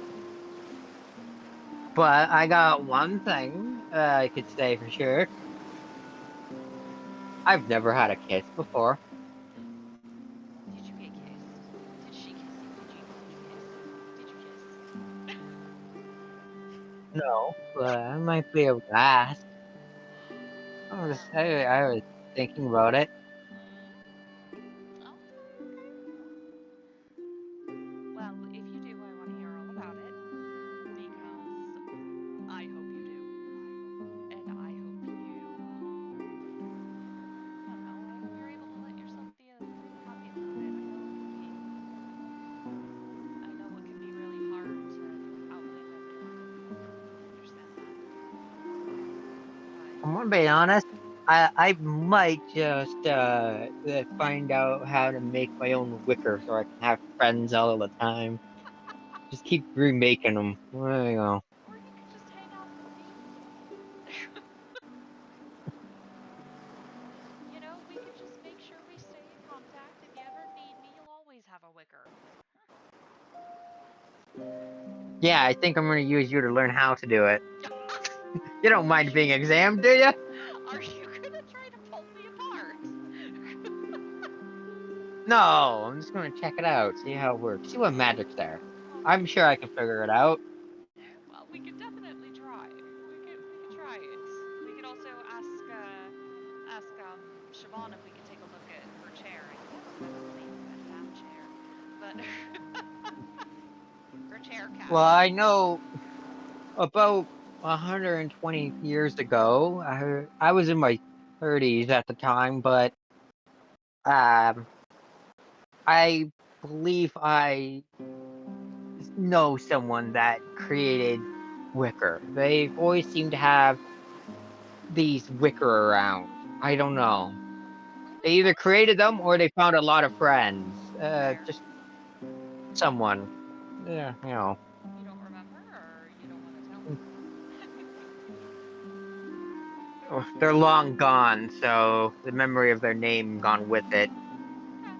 But I got one thing I could say for sure. I've never had a kiss before. Did you get kissed? Did she kiss you? Did you kiss? Did you kiss? No, but I might be able to ask. I was thinking about it. Okay, okay. Well, if you do, I want to hear all about it. Because I hope you do. And I hope you. I don't know. I hope you're able to let yourself be happy a little bit. I know it can be really hard to outlive everyone. I understand that. I'm But gonna be honest. I might just find out how to make my own wicker so I can have friends all the time. Just keep remaking them. There you go. or you could just hang out with me. You know, we could just make sure we stay in contact. If you ever need me, you'll always have a wicker. Yeah, I think I'm gonna use you to learn how to do it. You don't mind being examined, do you? Are you gonna try to pull me apart? No, I'm just gonna check it out, see how it works, see what magic's there. I'm sure I can figure it out. Well, we could definitely try. We could try it. We could also ask Siobhan if we could take a look at her chair. I can't remember the name of that damn chair, but her chair Well, cabinet. I know about 120 years ago, I was in my 30s at the time, but um, I believe I know someone that created wicker. They always seem to have these wicker around. I don't know. They either created them or they found a lot of friends. Fair. Just someone. Yeah, you know. You don't remember, or you don't want to tell me? They're long gone, so the memory of their name gone with it. Okay.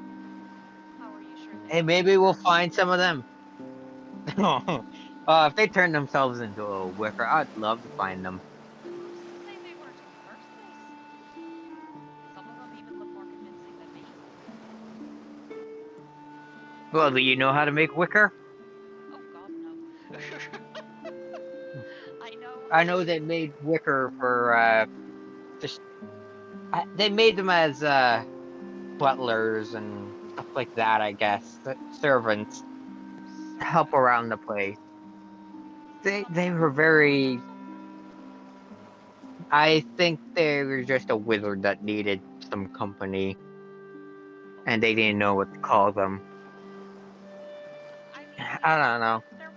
How are you sure they Hey, weren't maybe we'll wickers? find some of them. If they turn themselves into a wicker, I'd love to find them. Who's to say they weren't in the first place? Some of them even look more convincing than me. Well, do you know how to make wicker? Oh God, no. I know they made wicker for just they made them as butlers and stuff like that. I guess servants to help around the place. They were very. I think they were just a wizard that needed some company, and they didn't know what to call them. I mean, I don't know. there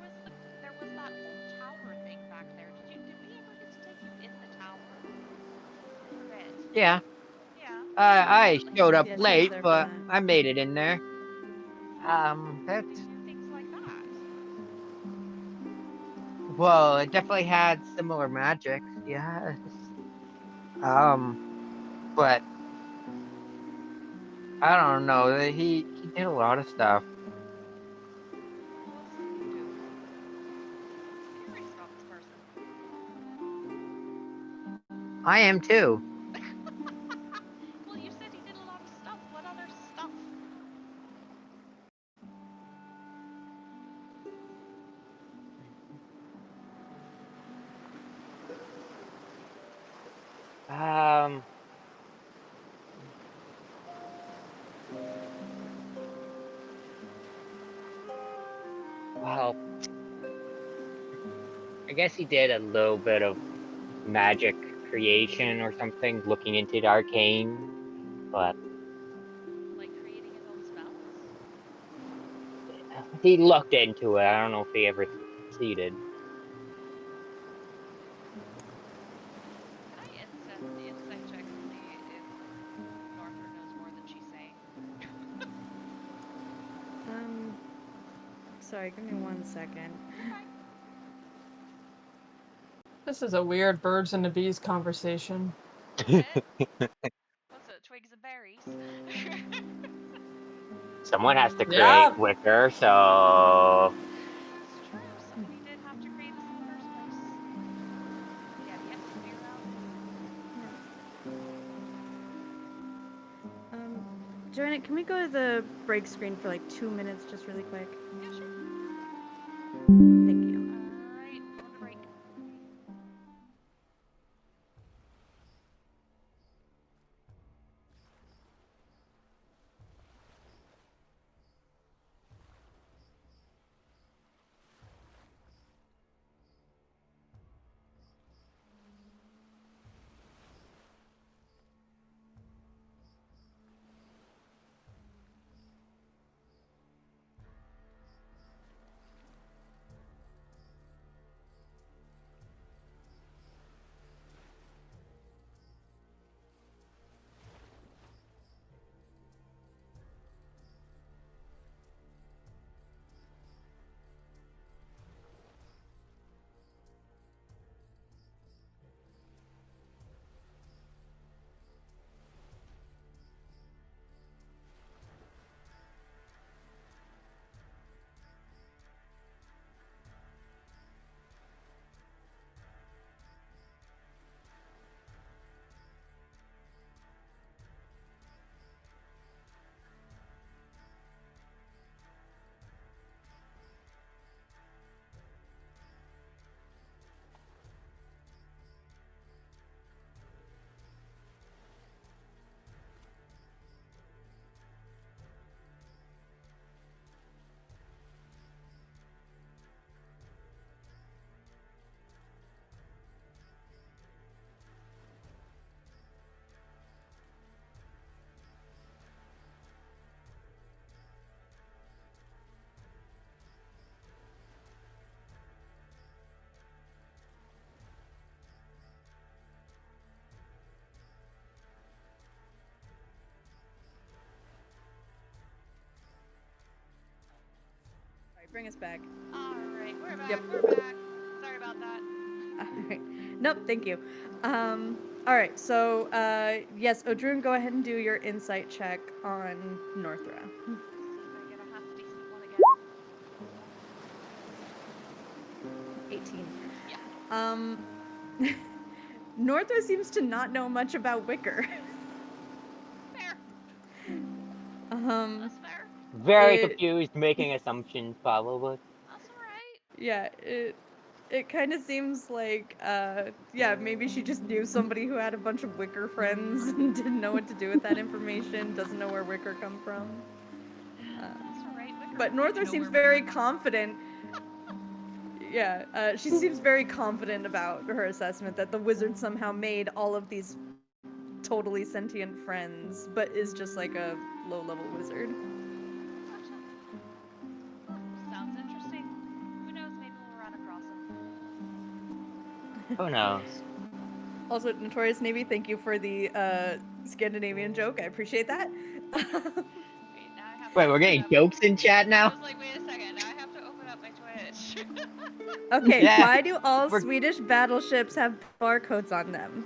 was that whole tower thing back there. Did we ever get to take you in the tower for a bit? Yeah, Yeah. I showed up Yeah, she was late, there for but that. I made it in there. Did That's you do things like that? well, it definitely had similar magic. Yes. Um, but I don't know. He did a lot of stuff. What else did he do? Curious about this person. I am too. Well, you said he did a lot of stuff. What other stuff? Um, well, I guess he did a little bit of magic creation or something, looking into the arcane, but Like creating his own spells? he looked into it. I don't know if he ever succeeded. Can I insight check and see if Norther knows more than she's saying? Sorry, give me 1 second. Okay. This is a weird birds and the bees conversation. What's it? Twigs and berries? Someone has to create Yeah. wicker, so It's true. Somebody did have to create this in the first place. Yeah, do you have some beer out? Joanna, can we go to the break screen for like 2 minutes, just really quick? Yeah, sure. Thank you. Alright, going to break. Sorry, bring us back. Alright, we're back. Yep. We're back. Sorry about that. Alright. Nope, thank you. Alright, so yes, Odrun, go ahead and do your insight check on Northra. See if I get a half decent one again. 18. Yeah. Northra seems to not know much about Wicker. Fair. Um, That's fair. very It- confused, making assumptions, probably. That's alright. yeah, It kind of seems like, yeah, maybe she just knew somebody who had a bunch of Wicker friends and didn't know what to do with that information, doesn't know where Wicker come from. That's alright. But Norther seems very confident. Yeah, she seems very confident about her assessment that the wizard somehow made all of these totally sentient friends, but is just like a low-level wizard. Gotcha. Sounds interesting. Who knows? Maybe we'll run across him. Who knows? Also, Notorious Navy, thank you for the Scandinavian joke. I appreciate that. Wait, now I have to Wait, we're open getting up- jokes in chat I now? was like, wait a second. Now I have to open up my Twitch. Okay, Yeah, why do all we're- Swedish battleships have barcodes on them?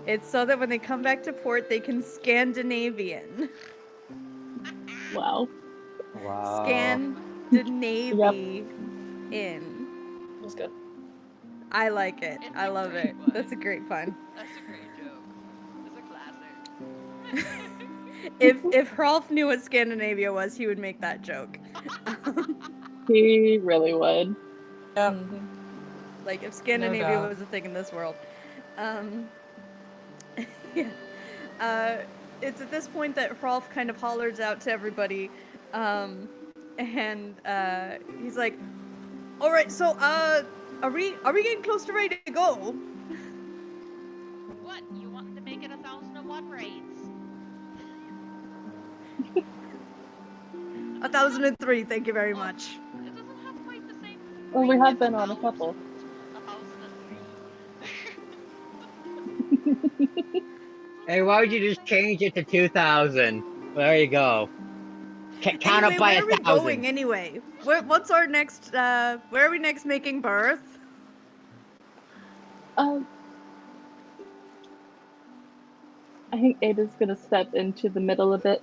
It's so that when they come back to port, they can Scandinavian. Wow. Wow. Scandinavian. That's good. I like it. It's I a love great it. one. That's a great pun. That's a great joke. It's a classic. If Hrolf knew what Scandinavia was, he would make that joke. He really would. Yep. Like if Scandinavia doubt. was a thing in this world. Yeah. It's at this point that Hrolf kind of hollers out to everybody, and he's like, "All right, so are we getting close to ready to go?" What? You want to make it 1,001 raids? 1003, thank you very much. It doesn't have quite the same. Well, we ring have as been on a couple. 1,003. Hey, why would you just change it to 2000? There you go. Count Anyway, up by where are we 1,000. going anyway? What's our next, where are we next making birth? I think Ada's gonna step into the middle a bit.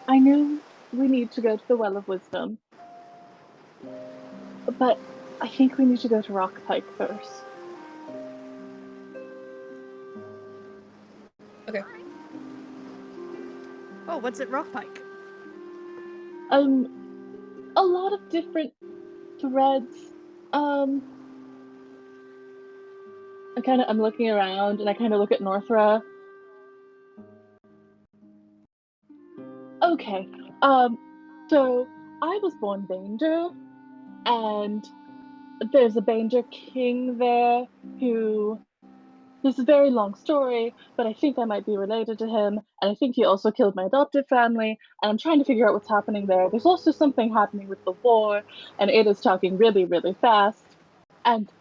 I knew we need to go to the Well of Wisdom, but I think we need to go to Rockpike first. Okay. Oh, what's at Rockpike? A lot of different threads. I'm looking around and I kind of look at Northra. Okay, so I was born Baendur, and there's a Baendur king there who. This is a very long story, but I think I might be related to him, and I think he also killed my adopted family, and I'm trying to figure out what's happening there. There's also something happening with the war, and Ada's talking really, really fast, and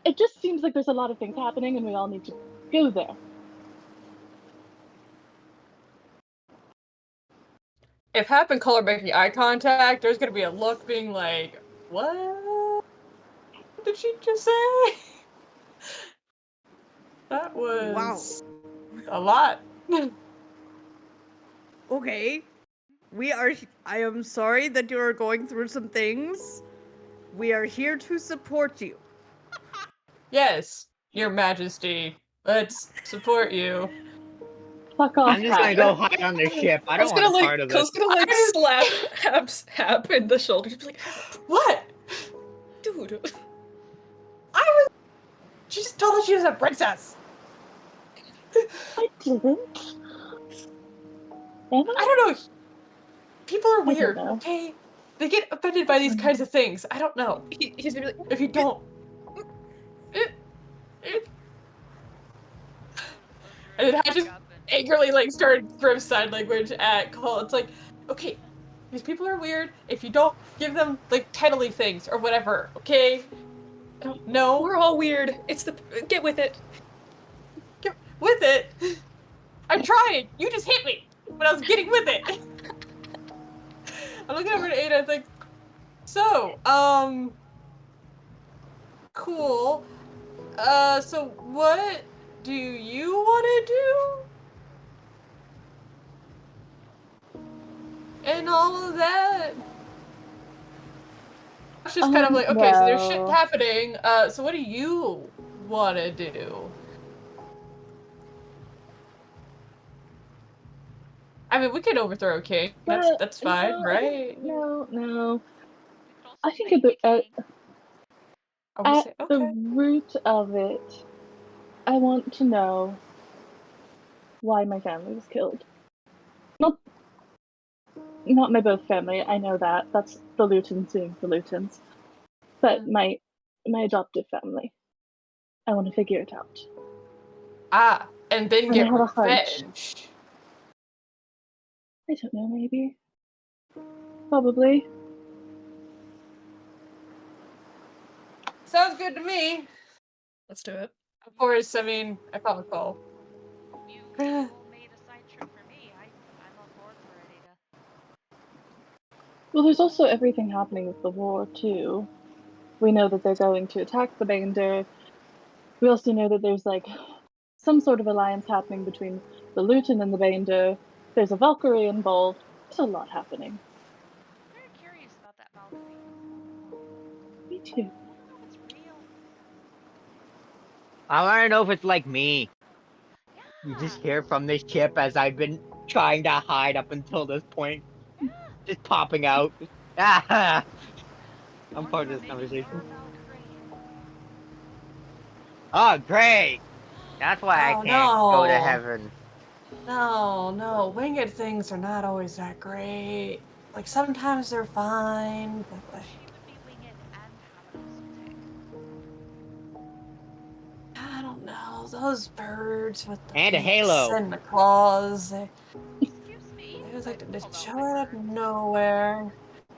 it just seems like there's a lot of things happening, and we all need to go there. If Hap and Cole are making eye contact, there's gonna be a look being like, what did she just say? That was a lot. Okay. I am sorry that you are going through some things. We are here to support you. Yes, Your Majesty. Let's support you. Fuck off, I'm just gonna Hap. go hide on the ship. I don't want a part of this. Cole's gonna like slap Hap in the shoulder. Just be like, What? dude. She just told us she was a princess. I didn't. Am I? I don't know. People are I don't weird, know. okay? They get offended by these kinds of things. I don't know. He's gonna be like, If you don't. And then I just angrily like started grim sign language at Cole. It's like, okay, these people are weird. If you don't give them like titly things or whatever, okay? I don't know. we're all weird. Get with it. Get with it. I'm trying. You just hit me when I was getting with it. I'm looking over to Ada. It's like, so, cool. So what do you want to do? And all of that. It's just kind of like, okay, so there's shit Well. happening. So what do you want to do? I mean, we can overthrow a king. That's fine, right? No. We could also I fight think the at the king. Oh, we At say the okay. root of it, I want to know why my family was killed. Not not my birth family, I know that. That's the Lutons being the Lutons. But my adoptive family. I want to figure it out. Ah, and then And I get have a hunch. revenge. I don't know, maybe. Probably. Sounds good to me. Let's do it. Of course, I mean, I follow Cole. You made a side trip for me. I'm on board for it, Ada. Well, there's also everything happening with the war, too. We know that they're going to attack the Baendur. We also know that there's, like, some sort of alliance happening between the Luton and the Baendur. There's a Valkyrie involved. There's a lot happening. I'm very curious about that Valkyrie. Me too. I want to know if it's real. I want to know if it's like me. You Yeah. just hear from this ship as I've been trying to hide up until this point, Yeah. just popping out. Ah, I'm Or part of this maybe you're conversation. a Valkyrie. Oh, great! That's why I Oh can't go to no. heaven. No, winged things are not always that great. Like sometimes they're fine, but like She would be winged and have an awesome tick. I don't know, those birds with the And a beaks halo. and the claws, Excuse me. they was like to Pulled just out show my it out of bird. nowhere.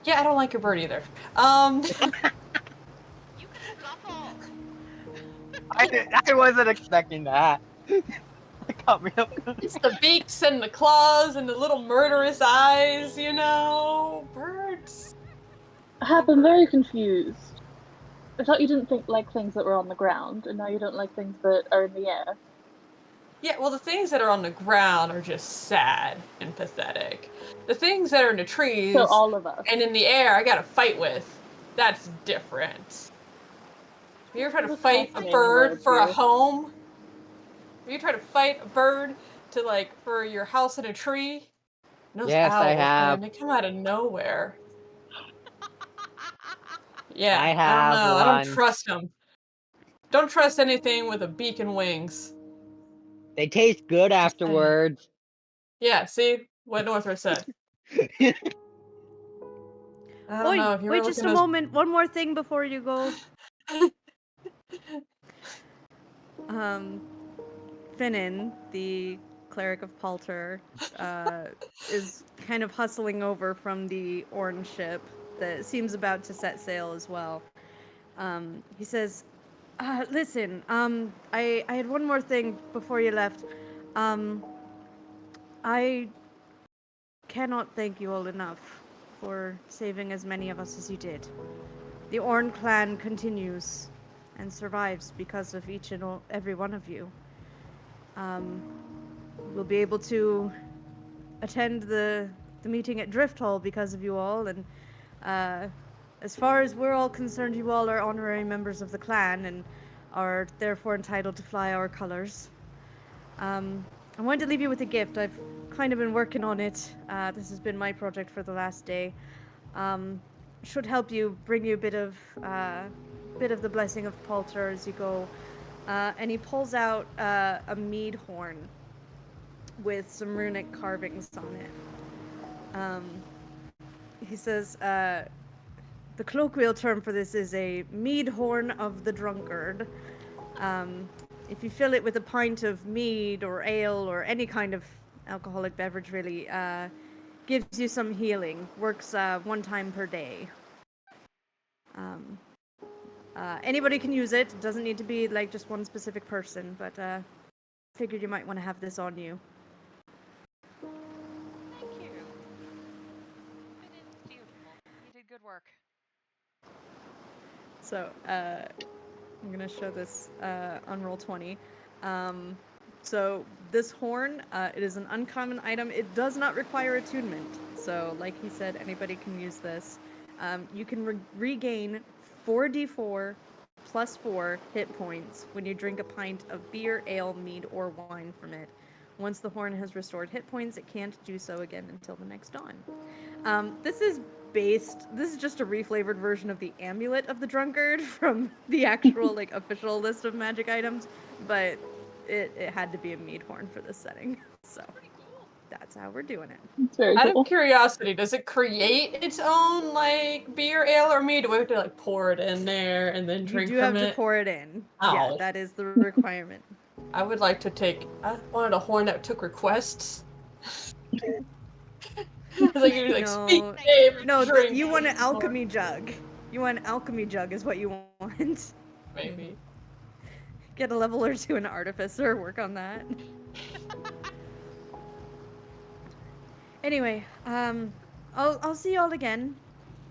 Yeah, I don't like your bird either. You can scuffle. I wasn't expecting that. That caught me up. It's the beaks and the claws and the little murderous eyes, you know? Birds. I'm very confused. I thought you didn't like things that were on the ground, and now you don't like things that are in the air. Yeah, well, the things that are on the ground are just sad and pathetic. The things that are in the trees So all of us. and in the air, I gotta fight with. That's different. Have you ever tried to What's fight a happening, bird for a worldview? home? Have you tried to fight a bird to like for your house in a tree? And those Yes, I owls, have. man, they come out of nowhere. Yeah, I I don't have know. I don't one. trust them. Don't trust anything with a beak and wings. They taste good Just saying. afterwards. Yeah, see what Northwood said. I don't know Oi, if you were wait just looking a those. moment. One more thing before you go. Finnan, the cleric of Palter, is kind of hustling over from the orange ship that seems about to set sail as well. He says, listen, I had one more thing before you left. I cannot thank you all enough for saving as many of us as you did. The Orn clan continues and survives because of each and every one of you. We'll be able to attend the meeting at Drift Hall because of you all, and as far as we're all concerned, you all are honorary members of the clan and are therefore entitled to fly our colors. I wanted to leave you with a gift. I've kind of been working on it. This has been my project for the last day. Should help you, bring you a bit of the blessing of Palter as you go. And he pulls out a mead horn with some runic carvings on it. He says, the colloquial term for this is a mead horn of the drunkard. If you fill it with a pint of mead or ale or any kind of alcoholic beverage, really, gives you some healing. Works 1 time per day. Anybody can use it. It doesn't need to be like just one specific person, but figured you might want to have this on you. Thank you. Finnan's beautiful. You did good work. So, I'm gonna show this on Roll20. So this horn, it is an uncommon item. It does not require attunement. So, like he said, anybody can use this. You can regain 4d4 plus 4 hit points when you drink a pint of beer, ale, mead, or wine from it. Once the horn has restored hit points, it can't do so again until the next dawn. This is based. This is just a reflavored version of the amulet of the drunkard from the actual like official list of magic items, but it had to be a mead horn for this setting. So Pretty cool. that's how we're doing it. It's very Out cool. of curiosity, does it create its own like beer, ale, or mead? Do we have to like pour it in there and then You drink do from have it? to pour it in. Yeah, Ow. that is the requirement. I would like to take. I wanted a horn that took requests. Like you like speak No, name, no, drink. you want an horn. alchemy jug. You want an alchemy jug is what you want. Maybe. Get a level or two in artificer, work on that. Anyway, I'll see y'all again.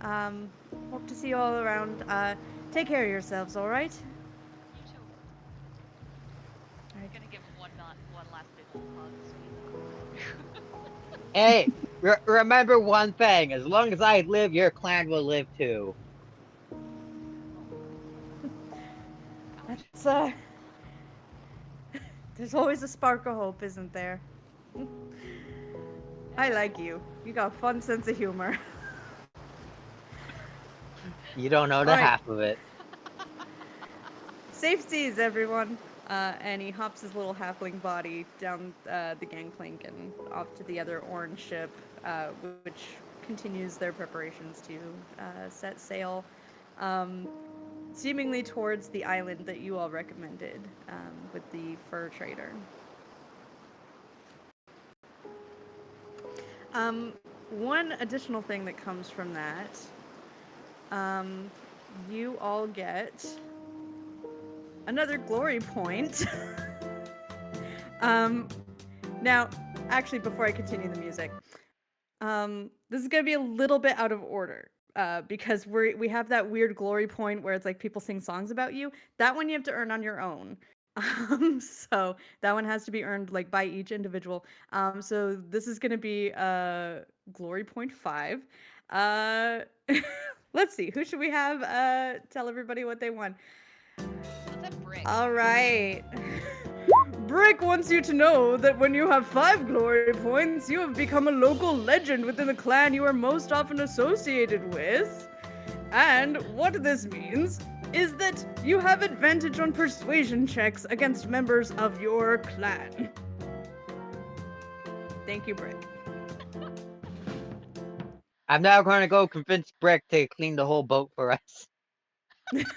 Hope to see you all around. Take care of yourselves, all right? You too. Alright. Gonna give one last big old hug, sweetie. Hey, remember one thing: as long as I live, your clan will live too. That's there's always a spark of hope, isn't there? I like you. You got a fun sense of humor. You don't know the Alright. half of it. Safe seas, everyone. And he hops his little halfling body down the gangplank and off to the other orange ship, which continues their preparations to set sail, seemingly towards the island that you all recommended with the fur trader. One additional thing that comes from that, you all get another glory point. Now, actually, before I continue the music, this is gonna be a little bit out of order, because we have that weird glory point where it's like people sing songs about you. That one you have to earn on your own. So that one has to be earned like by each individual. So this is gonna be glory point 5. Let's see, who should we have tell everybody what they won? What's that brick? All right. Brick wants you to know that when you have 5 glory points, you have become a local legend within the clan you are most often associated with. And what this means is that you have advantage on persuasion checks against members of your clan. Thank you, Brick. I'm now going to go convince Brick to clean the whole boat for us. I want to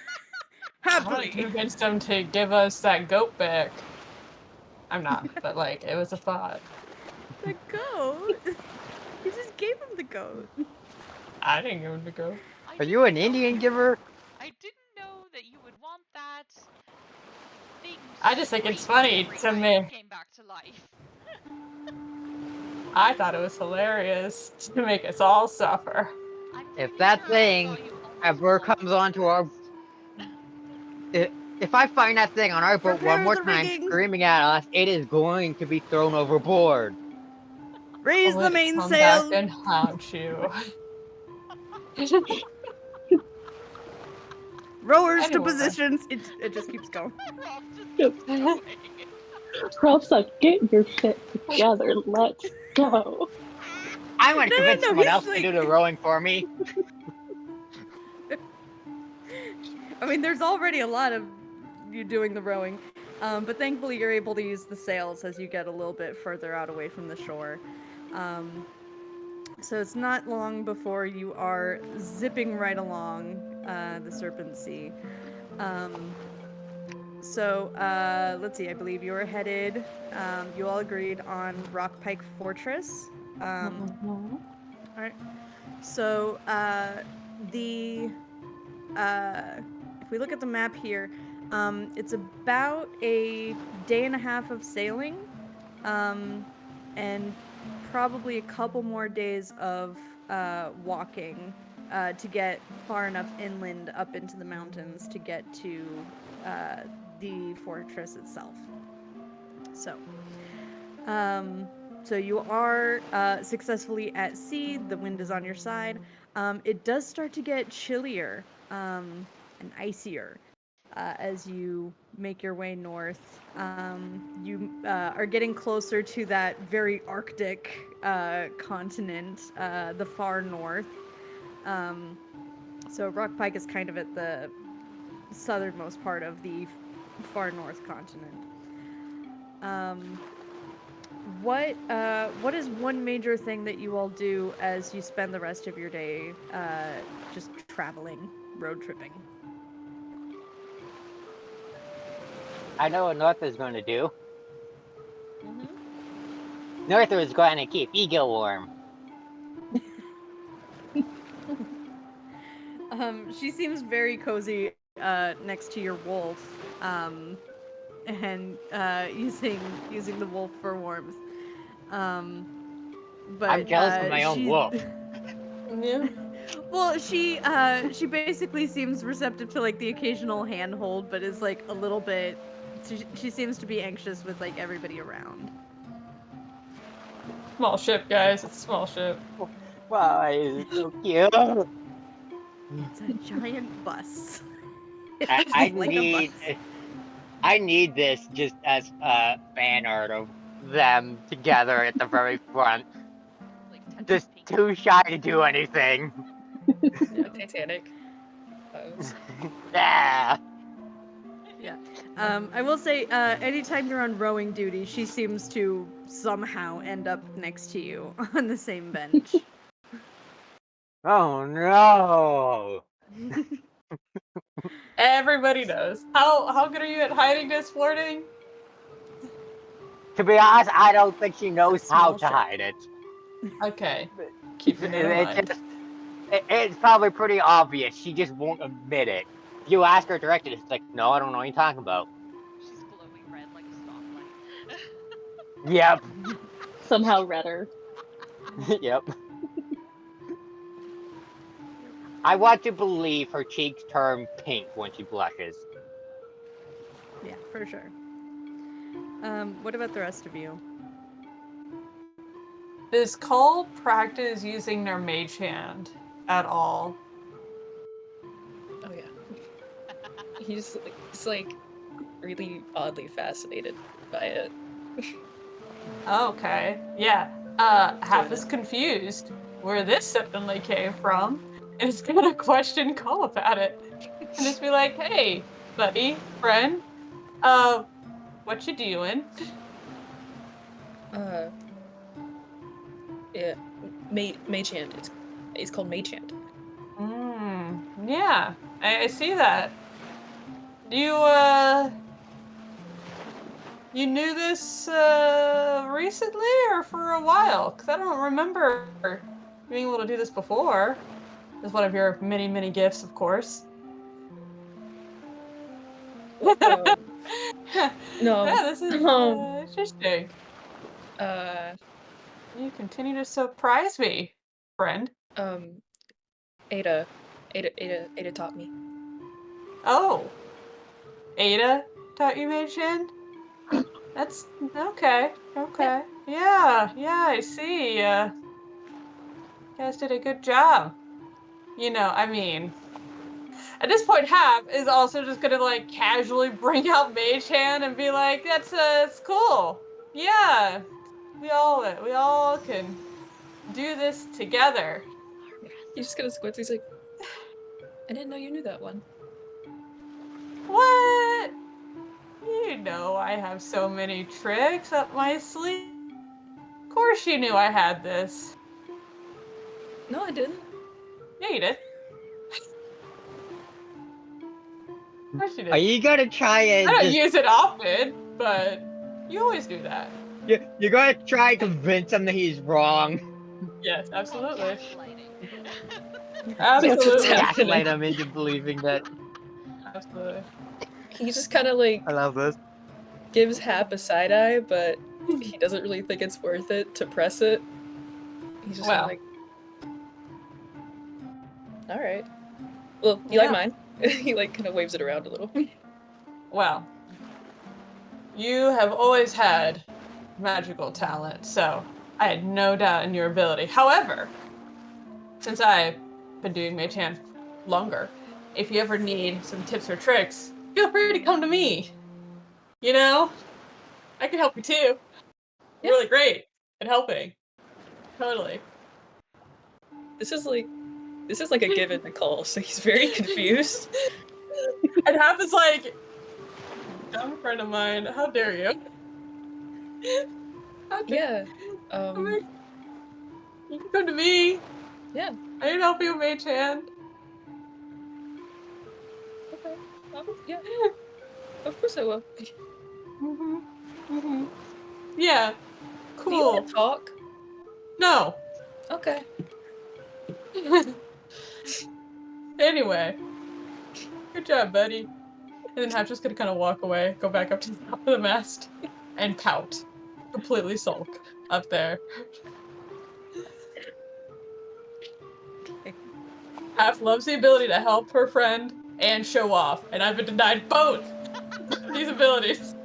Happily. convince them to give us that goat back. I'm not, but like it was a thought. The goat? You just gave him the goat. I didn't give him the goat. Are you an Indian giver? I didn't know that you would want that thing. I just think it's scream funny every to time me. it came back to life. I thought it was hilarious to make us all suffer. I'm If pretty that sure I thing saw you almost ever comes onto our... If I find that thing on our boat one Prepare more the time rigging. screaming at us, it is going to be thrown overboard. Raise the Let it come back mainsail. and haunt you. Rowers to Anyway. positions. It just keeps going. Rob just keeps going. Rob's like, get your shit together. Let's go. I want to No, convince no, someone he's else to like- do the rowing for me. I mean, there's already a lot of you doing the rowing, but thankfully you're able to use the sails as you get a little bit further out away from the shore. So it's not long before you are zipping right along the Serpent Sea. Let's see, I believe you were headed, you all agreed on Rockpike Fortress. Alright. So, if we look at the map here, it's about a day and a half of sailing, and probably a couple more days of walking to get far enough inland up into the mountains to get to the fortress itself. So you are successfully at sea. The wind is on your side. It does start to get chillier and icier as you make your way north. You are getting closer to that very Arctic continent, the far north. So Rockpike is kind of at the southernmost part of the far north continent. What is one major thing that you all do as you spend the rest of your day just traveling, road tripping? I know what North is going to do. Mm-hmm. North is going to keep Eagle warm. She seems very cozy next to your wolf, and using the wolf for warmth. But I'm jealous of my own wolf. Yeah. Well, she basically seems receptive to like the occasional handhold, but is like a little bit. She seems to be anxious with like everybody around. Small ship, guys. It's a small ship. Why is it so cute? It's a giant bus. I, It's I like a need bus. I need this just as fan art of them together at the very front. Like touching Just pink. too shy to do anything. Yeah, Titanic vibes. Yeah. Yeah. I will say, anytime you're on rowing duty, she seems to somehow end up next to you on the same bench. Oh no. Everybody knows. How good are you at hiding this flirting? To be honest, I don't think she knows how small to ship. hide it. Okay. Keeping that in mind. It's probably pretty obvious. She just won't admit it. If you ask her directly, it's like, no, I don't know what you're talking about. She's glowing red like a stoplight. Yep. Somehow redder. Yep. I want to believe her cheeks turn pink when she blushes. Yeah, for sure. What about the rest of you? Does Cole practice using their mage hand at all? Oh yeah. He's like really oddly fascinated by it. Okay. Yeah. Half is confused where this suddenly came from. And it's gonna question Cole about it. And just be like, hey, buddy, friend, what you doing? Uh, yeah, mage hand. It's called mage hand. Yeah, I see that. You knew this, recently or for a while? Because I don't remember being able to do this before. It's one of your many, many gifts, of course. No, Yeah, this is, interesting. uh, You continue to surprise me, friend. um, Ada taught me. Oh, Ada taught you Mage Hand? That's okay. Okay. Yeah, yeah, I see. You guys did a good job. I mean, at this point, Hap is also just gonna like casually bring out Mage Hand and be like, it's cool. Yeah, we all can do this together. He's just gonna squint. He's like, I didn't know you knew that one. What? You know I have so many tricks up my sleeve. Of course you knew I had this. No, I didn't. Yeah, you did. Of course you Are did. you gonna try I and don't just use it often, but you always do that. you're gonna try and convince him that he's wrong? Yes, It's called absolutely. gaslighting. That's what's Absolutely. happening. Gaslight him into believing that. Absolutely. He just kind of like I love this. gives Hap a side eye, but he doesn't really think it's worth it to press it. He's just kind of Well, like, all right. Well, you like yeah. mine? He like kind of waves it around a little. Well, you have always had magical talent, so I had no doubt in your ability. However, since I've been doing Mage Hand longer, if you ever need some tips or tricks, feel free to come to me. I can help you too. I'm Yeah. really great at helping. Totally. This is like This is like a give and a call, so he's very confused. And Hap is like, dumb friend of mine, how dare you? How dare Yeah. I'm like, you can come to me. Yeah. I can help you, Mage Hand. Okay. Yeah. Of course I will. Yeah, Do you cool. want to talk? No. Okay. Anyway, good job, buddy. And then Hap's just gonna kind of walk away, go back up to the top of the mast, and pout. Completely sulk up there. Hap loves the ability to help her friend and show off, and I've been denied both these abilities.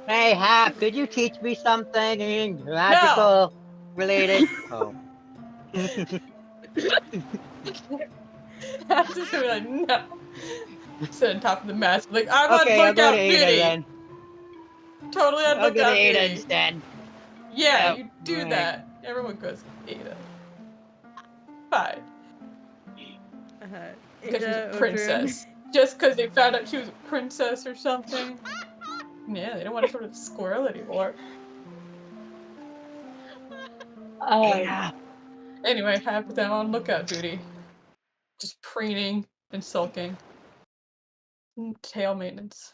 Hey, Hap, could you teach me something magical related? Oh. Hap's just gonna be like, no. Sit on top of the mast, like, I'm on Okay, I'll go to lookout Ada duty. then. Totally on I'll go to lookout Ada duty. instead. Yeah, Oh, you do right. that. Everyone goes, Ada. Fine. Because she's a Ada, Odrin. princess. Just because they found out she was a princess or something. Yeah, they don't want to go to the squirrel anymore. Ada. Anyway, Hap them on lookout duty. Just preening and sulking. Tail maintenance.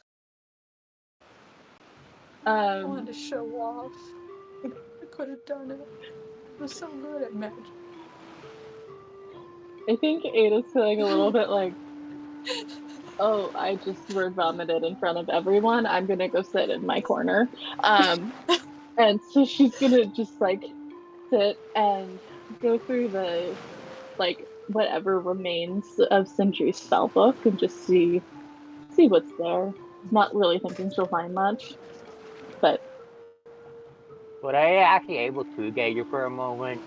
I wanted to show off. I could have done it. I was so good at magic. I think Ada's feeling a little bit like, oh, I just word vomited in front of everyone. I'm gonna go sit in my corner. And so she's gonna just like sit and go through the like whatever remains of Sentry's spell book and just see what's there. Not really thinking she'll find much, but Was I actually able to get you for a moment?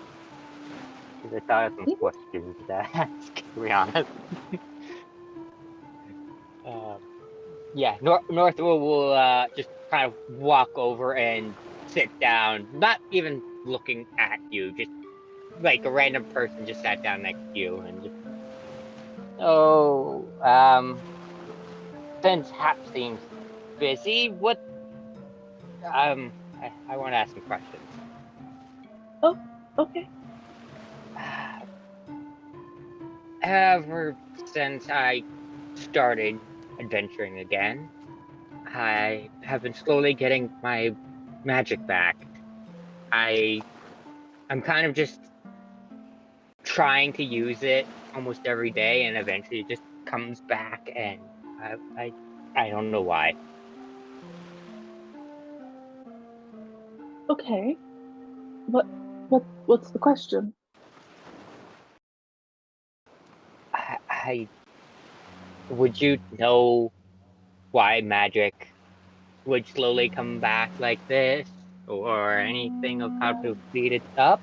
Because I thought of some questions to ask, to be honest. Yeah, Northwood will just kind of walk over and sit down, not even looking at you, just like a random person just sat down next to you and just. Oh, since Hap seems busy, what? I want to ask some questions. oh, okay. Ever since I started adventuring again, I have been slowly getting my magic back. I'm kind of just trying to use it almost every day, and eventually it just comes back, and I don't know why. Okay. What's the question? I would you know why magic would slowly come back like this, or anything of how to speed it up?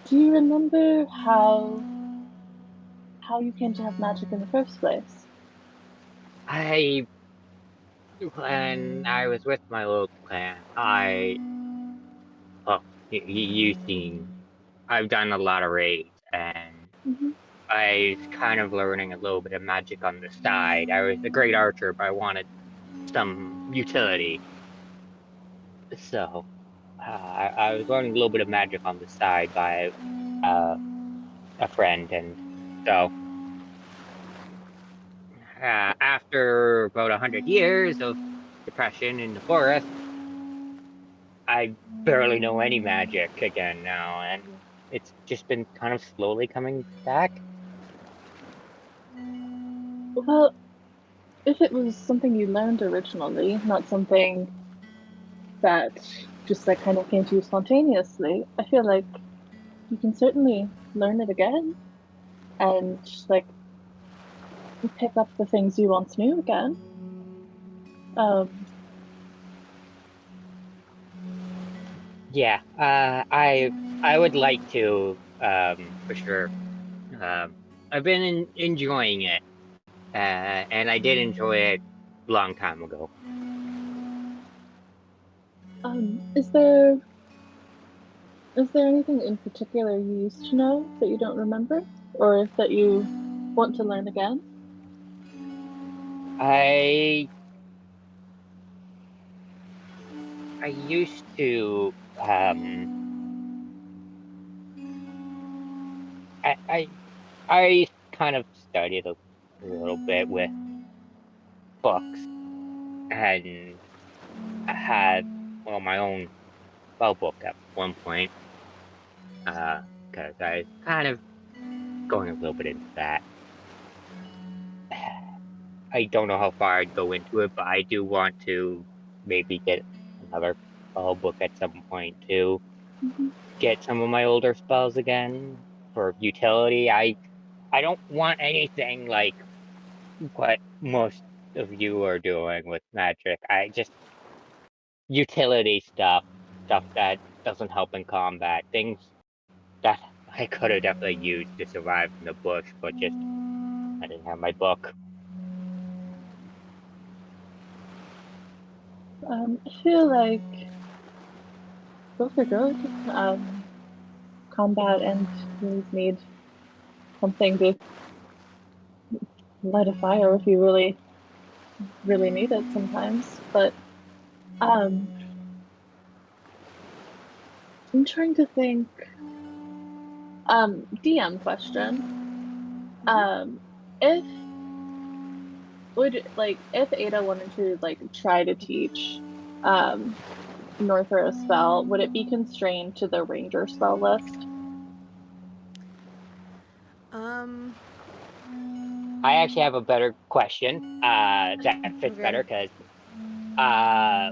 Do you remember how you came to have magic in the first place? When I was with my little clan, well, you've seen, I've done a lot of raids, and Mm-hmm. I was kind of learning a little bit of magic on the side. I was a great archer, but I wanted some utility. So, I was learning a little bit of magic on the side by a friend, and so after about 100 years of depression in the forest, I barely know any magic again now, and it's just been kind of slowly coming back. Well, if it was something you learned originally, not something that just like kind of came to you spontaneously, I feel like you can certainly learn it again and like pick up the things you once knew again. Yeah, I would like to, for sure. I've been enjoying it, and I did enjoy it a long time ago. Is there anything in particular you used to know that you don't remember, or that you want to learn again? I used to I kind of studied a little bit with books, and I had my own spell book at one point. Because I kind of going a little bit into that. I don't know how far I'd go into it, but I do want to maybe get another spell book at some point to Mhm. get some of my older spells again for utility. I don't want anything like what most of you are doing with magic. I just utility stuff that doesn't help in combat, things that I could have definitely used to survive in the bush, but just I didn't have my book. I feel like both are good. Combat and heroes need something to light a fire if you really, really need it sometimes. But um, I'm trying to think. DM question. Um, if if Ada wanted to like try to teach Norther a spell, would it be constrained to the ranger spell list? Um, I actually have a better question. That fits okay. better because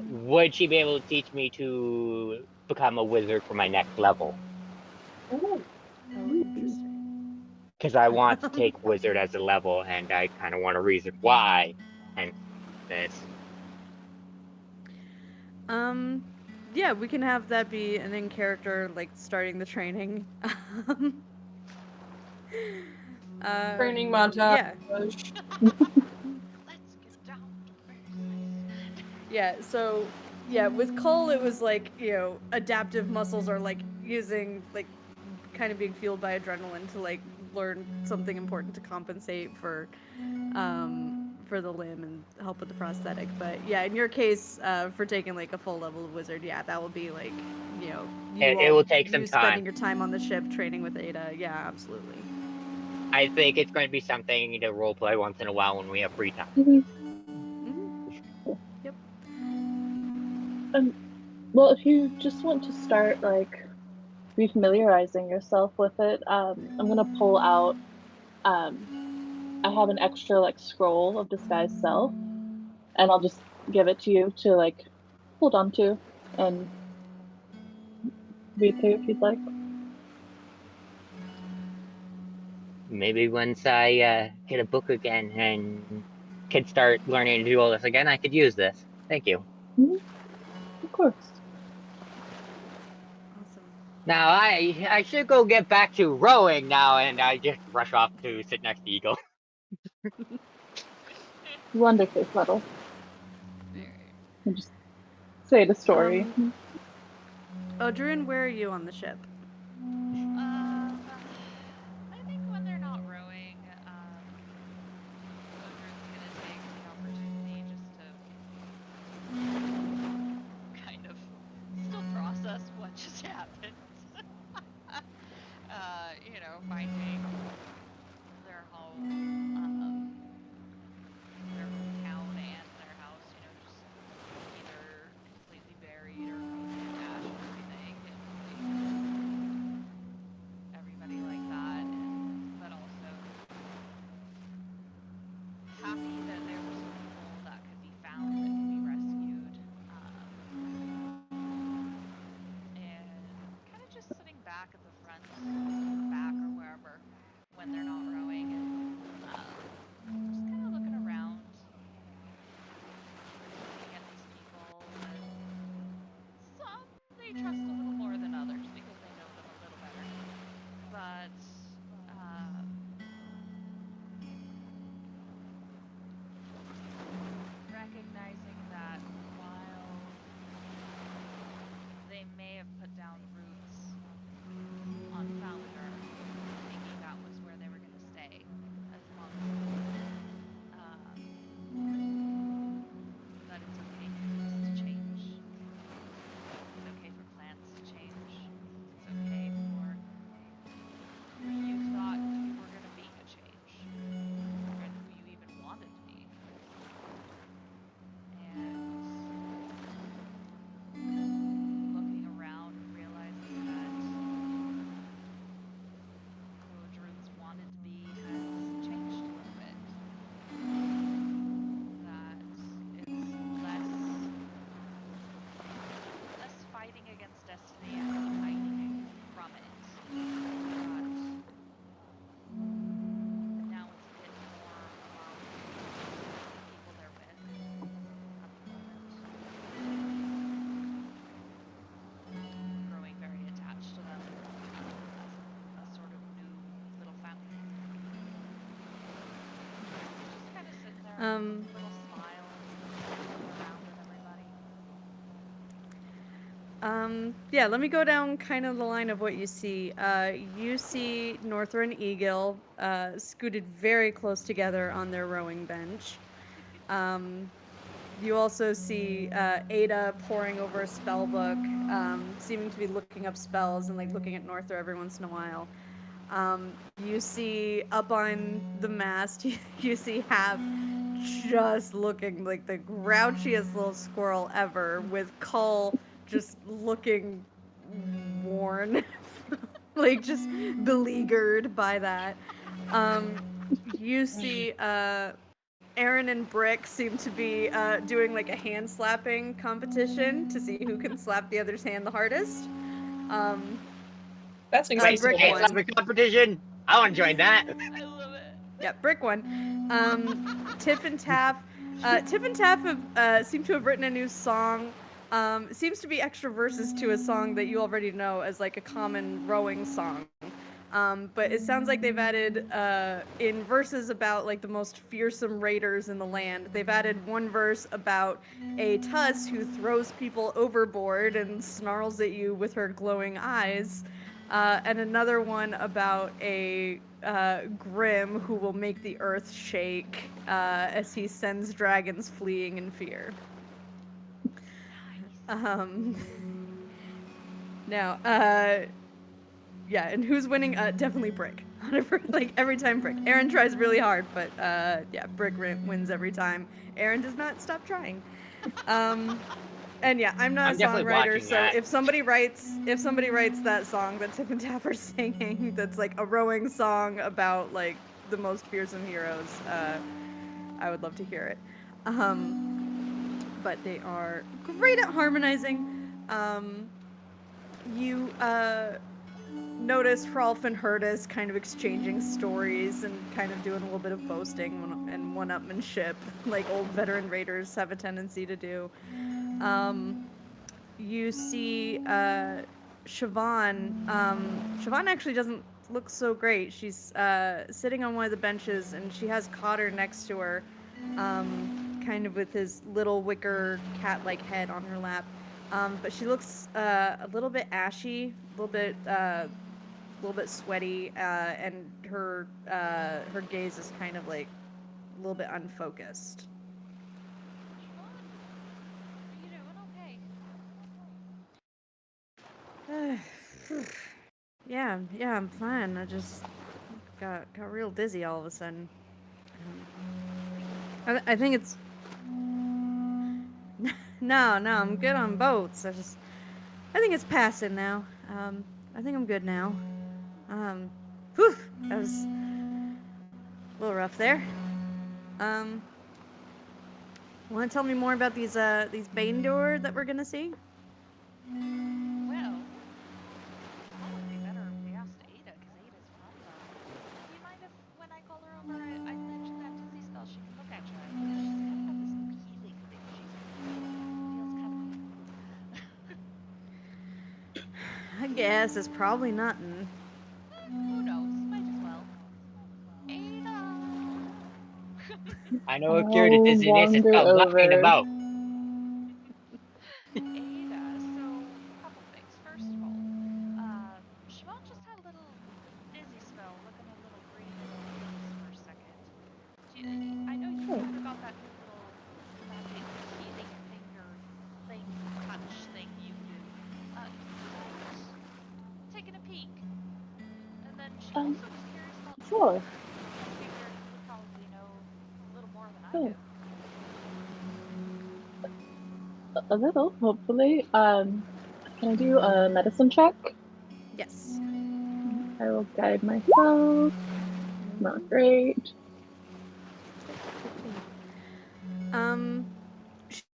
would she be able to teach me to become a wizard for my next level? Oh, Oh, interesting. Because I want to take wizard as a level, and I kind of want a reason why. And this, Um, yeah, we can have that be an in character, like starting the training. Um, Training montage. yeah, Let's get down to business. yeah. So, yeah, with Cole, it was like adaptive muscles are like using like kind of being fueled by adrenaline to like learn something important to compensate for the limb and help with the prosthetic. But yeah, in your case, for taking like a full level of wizard, yeah, that will be like it, it will take some you time. spending your time on the ship training with Ada. Yeah, absolutely. I think it's going to be something to roleplay once in a while when we have free time. mhm. Mm-hmm. Yep. Um, well, if you just want to start like refamiliarizing yourself with it, I'm gonna pull out. Um, I have an extra like scroll of disguise self, and I'll just give it to you to like hold on to and read through if you'd like. Maybe once I get a book again and can start learning to do all this again, I could use this. Thank you. Mhm, of course. Awesome. Now I should go get back to rowing now, and I just rush off to sit next to Eagle. You undertake level. Very. You just say the story. Um, Odrin, where are you on the ship? I think when they're not rowing, Odrin's gonna take the opportunity just to kind of still process what just happened. Finding their home, their hometown and their house, just either completely buried or frozen in ash and everything, and losing everybody like that, but also happy that there were some people that could be found that could be rescued, and kind of just sitting back at the front or the back or wherever, Little smile around with everybody. Yeah, let me go down kind of the line of what you see. You see Northra and Eagle scooted very close together on their rowing bench. You also see Ada poring over a spell book, seeming to be looking up spells and like looking at Northra every once in a while. You see up on the mast, you see Hab just looking like the grouchiest little squirrel ever, with Cull just looking worn, like just beleaguered by that. You see Aaron and Brick seem to be doing like a hand slapping competition to see who can slap the other's hand the hardest. That's an Wait, expensive Brick Hey, one. let's have a competition. I want to join that. I love it. Yeah, Brick one. Tiff and Taff. Tiff and Taff have seem to have written a new song. It seems to be extra verses to a song that you already know as like a common rowing song. But it sounds like they've added in verses about like the most fearsome raiders in the land. They've added one verse about a Tuss who throws people overboard and snarls at you with her glowing eyes, and another one about a Grim who will make the earth shake as he sends dragons fleeing in fear. Now, yeah, and who's winning? Definitely Brick. Like every time Brick. Aaron tries really hard, but yeah, Brick wins every time. Aaron does not stop trying. And yeah, I'm not I'm a definitely songwriter, watching so that. if somebody writes that song that Tiff and Taff are singing, that's like a rowing song about like the most fearsome heroes, I would love to hear it. But they are great at harmonizing. You notice Hrolf and Hurtis kind of exchanging stories and kind of doing a little bit of boasting and one-upmanship, like old veteran raiders have a tendency to do. You see Siobhan. Siobhan actually doesn't look so great. She's sitting on one of the benches, and she has Cotter next to her, kind of with his little wicker cat-like head on her lap. But she looks a little bit ashy, a little bit sweaty, and her gaze is kind of like a little bit unfocused. Are you doing okay? Yeah, I'm fine. I just got real dizzy all of a sudden. I think it's no, I'm good on boats. I think it's passing now. I think I'm good now. Whew, that was a little rough there. Want to tell me more about these Baendur that we're gonna see? Well, probably better if we asked Ada, because Ada's from there. Do you mind if, when I call her over, I mention that dizzy spell she can look at you? You know, she's kind of got this new healing thing she's been doing. Feels kind of cool. I guess it's probably nothing. Who knows? Might as well. Ada! I know a I'll cure to dizziness. It's wander called rocking the over. boat. Ada, so couple things. First of all, Siobhan just had a little dizzy spell, looking a little green in the face for a second. I know you've Oh. kind of got that new little magic healing finger thing, touch thing you do. Do you mind taking a peek? And then she also was curious about the Sure. water. I figured you would probably know a little more than I Sure. do. A little, hopefully. Can I do a medicine check? Yes. I will guide myself. Not great.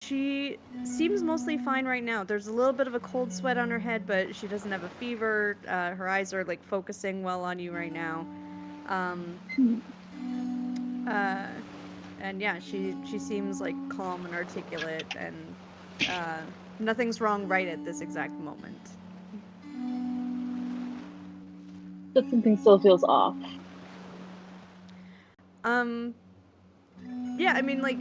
She seems mostly fine right now. There's a little bit of a cold sweat on her head, but she doesn't have a fever. Her eyes are like focusing well on you right now. And yeah, she seems like calm and articulate, and nothing's wrong right at this exact moment. But something still feels off. Yeah, I mean, like,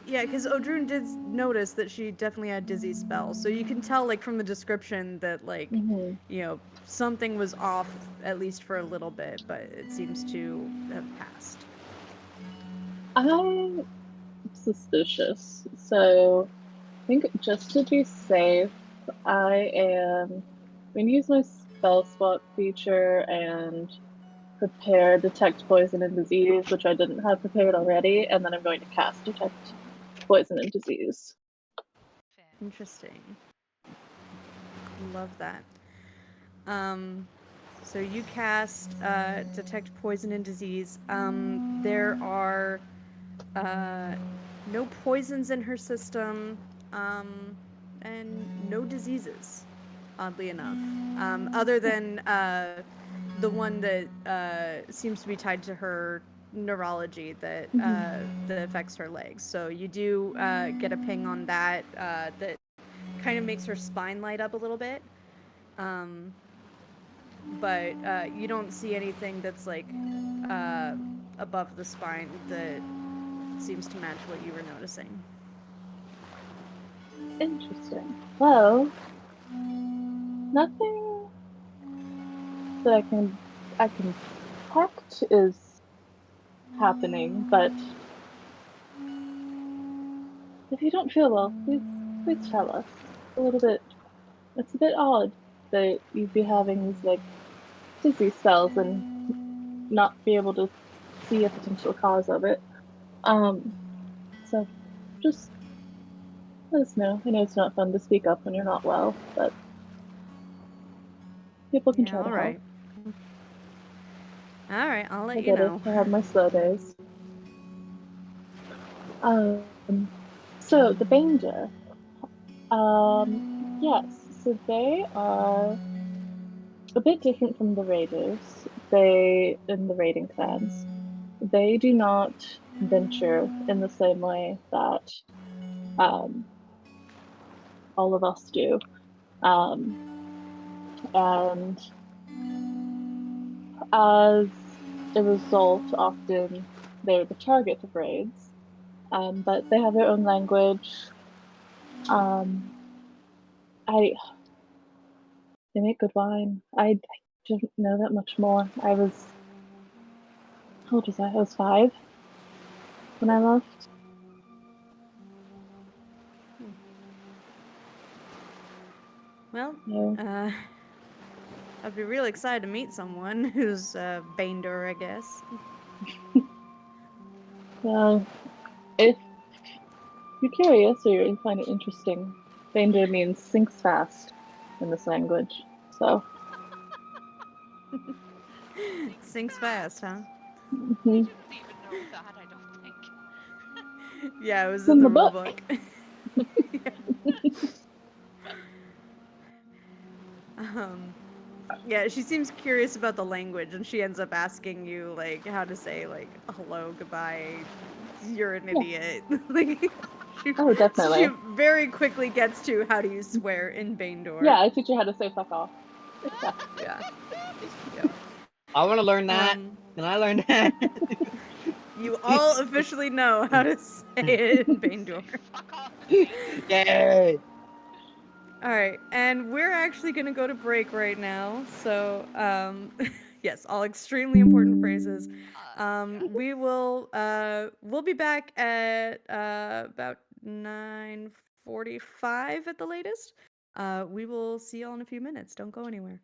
yeah, because Odrun did notice that she definitely had dizzy spells, so you can tell, like, from the description that, like, Mm-hmm. you know, something was off at least for a little bit, but it seems to have passed. I'm suspicious, so I think just to be safe, I am going to use my spell spot feature and prepare detect poison and disease, which I didn't have prepared already, and then I'm going to cast detect poison and disease. Fair. Interesting. Love that. So you cast detect poison and disease. There are no poisons in her system, and no diseases, oddly enough. Other than the one that seems to be tied to her neurology that affects her legs. So you do get a ping on that that kind of makes her spine light up a little bit. But you don't see anything that's like above the spine that seems to match what you were noticing. Interesting. Well, nothing that I can detect is happening, but if you don't feel well, please tell us. A little bit. It's a bit odd that you'd be having these like dizzy spells and not be able to see a potential cause of it. So just let us know. I know it's not fun to speak up when you're not well, but people can try Yeah, to all help. right. All right, I'll I let you get it. know. I have my slow days. So the Baendur. Yes. So they are a bit different from the Raiders. They in the raiding clans. They do not venture in the same way that um, all of us do. Um, and as a result, often they're the target of raids. But they have their own language. Um, I They make good wine. I don't know that much more. How old was I? I was 5 when I left. Well, So, I'd be real excited to meet someone who's Baendur, I guess. well, if you're curious or you find it interesting, Baendur means sinks fast in this language. So, Sinks fast, huh? I mhm. didn't even know that, I don't think. Yeah, it was It's in in the the rule book. book. um, yeah, she seems curious about the language, and she ends up asking you like how to say like hello, goodbye, you're an Yeah. idiot. Like she, Oh, she definitely. very quickly gets to how do you swear in Baendur. Yeah, I teach you how to say fuck off. Yeah. Yeah. Yep. I want to learn that. Um, Can I learn that? you all officially know how to say it in Baendur. Fuck off. Yay! All right, and we're actually going to go to break right now. So, yes, all extremely important phrases. Yeah. We'll be back at about 9:45 at the latest. We will see y'all in a few minutes. Don't go anywhere.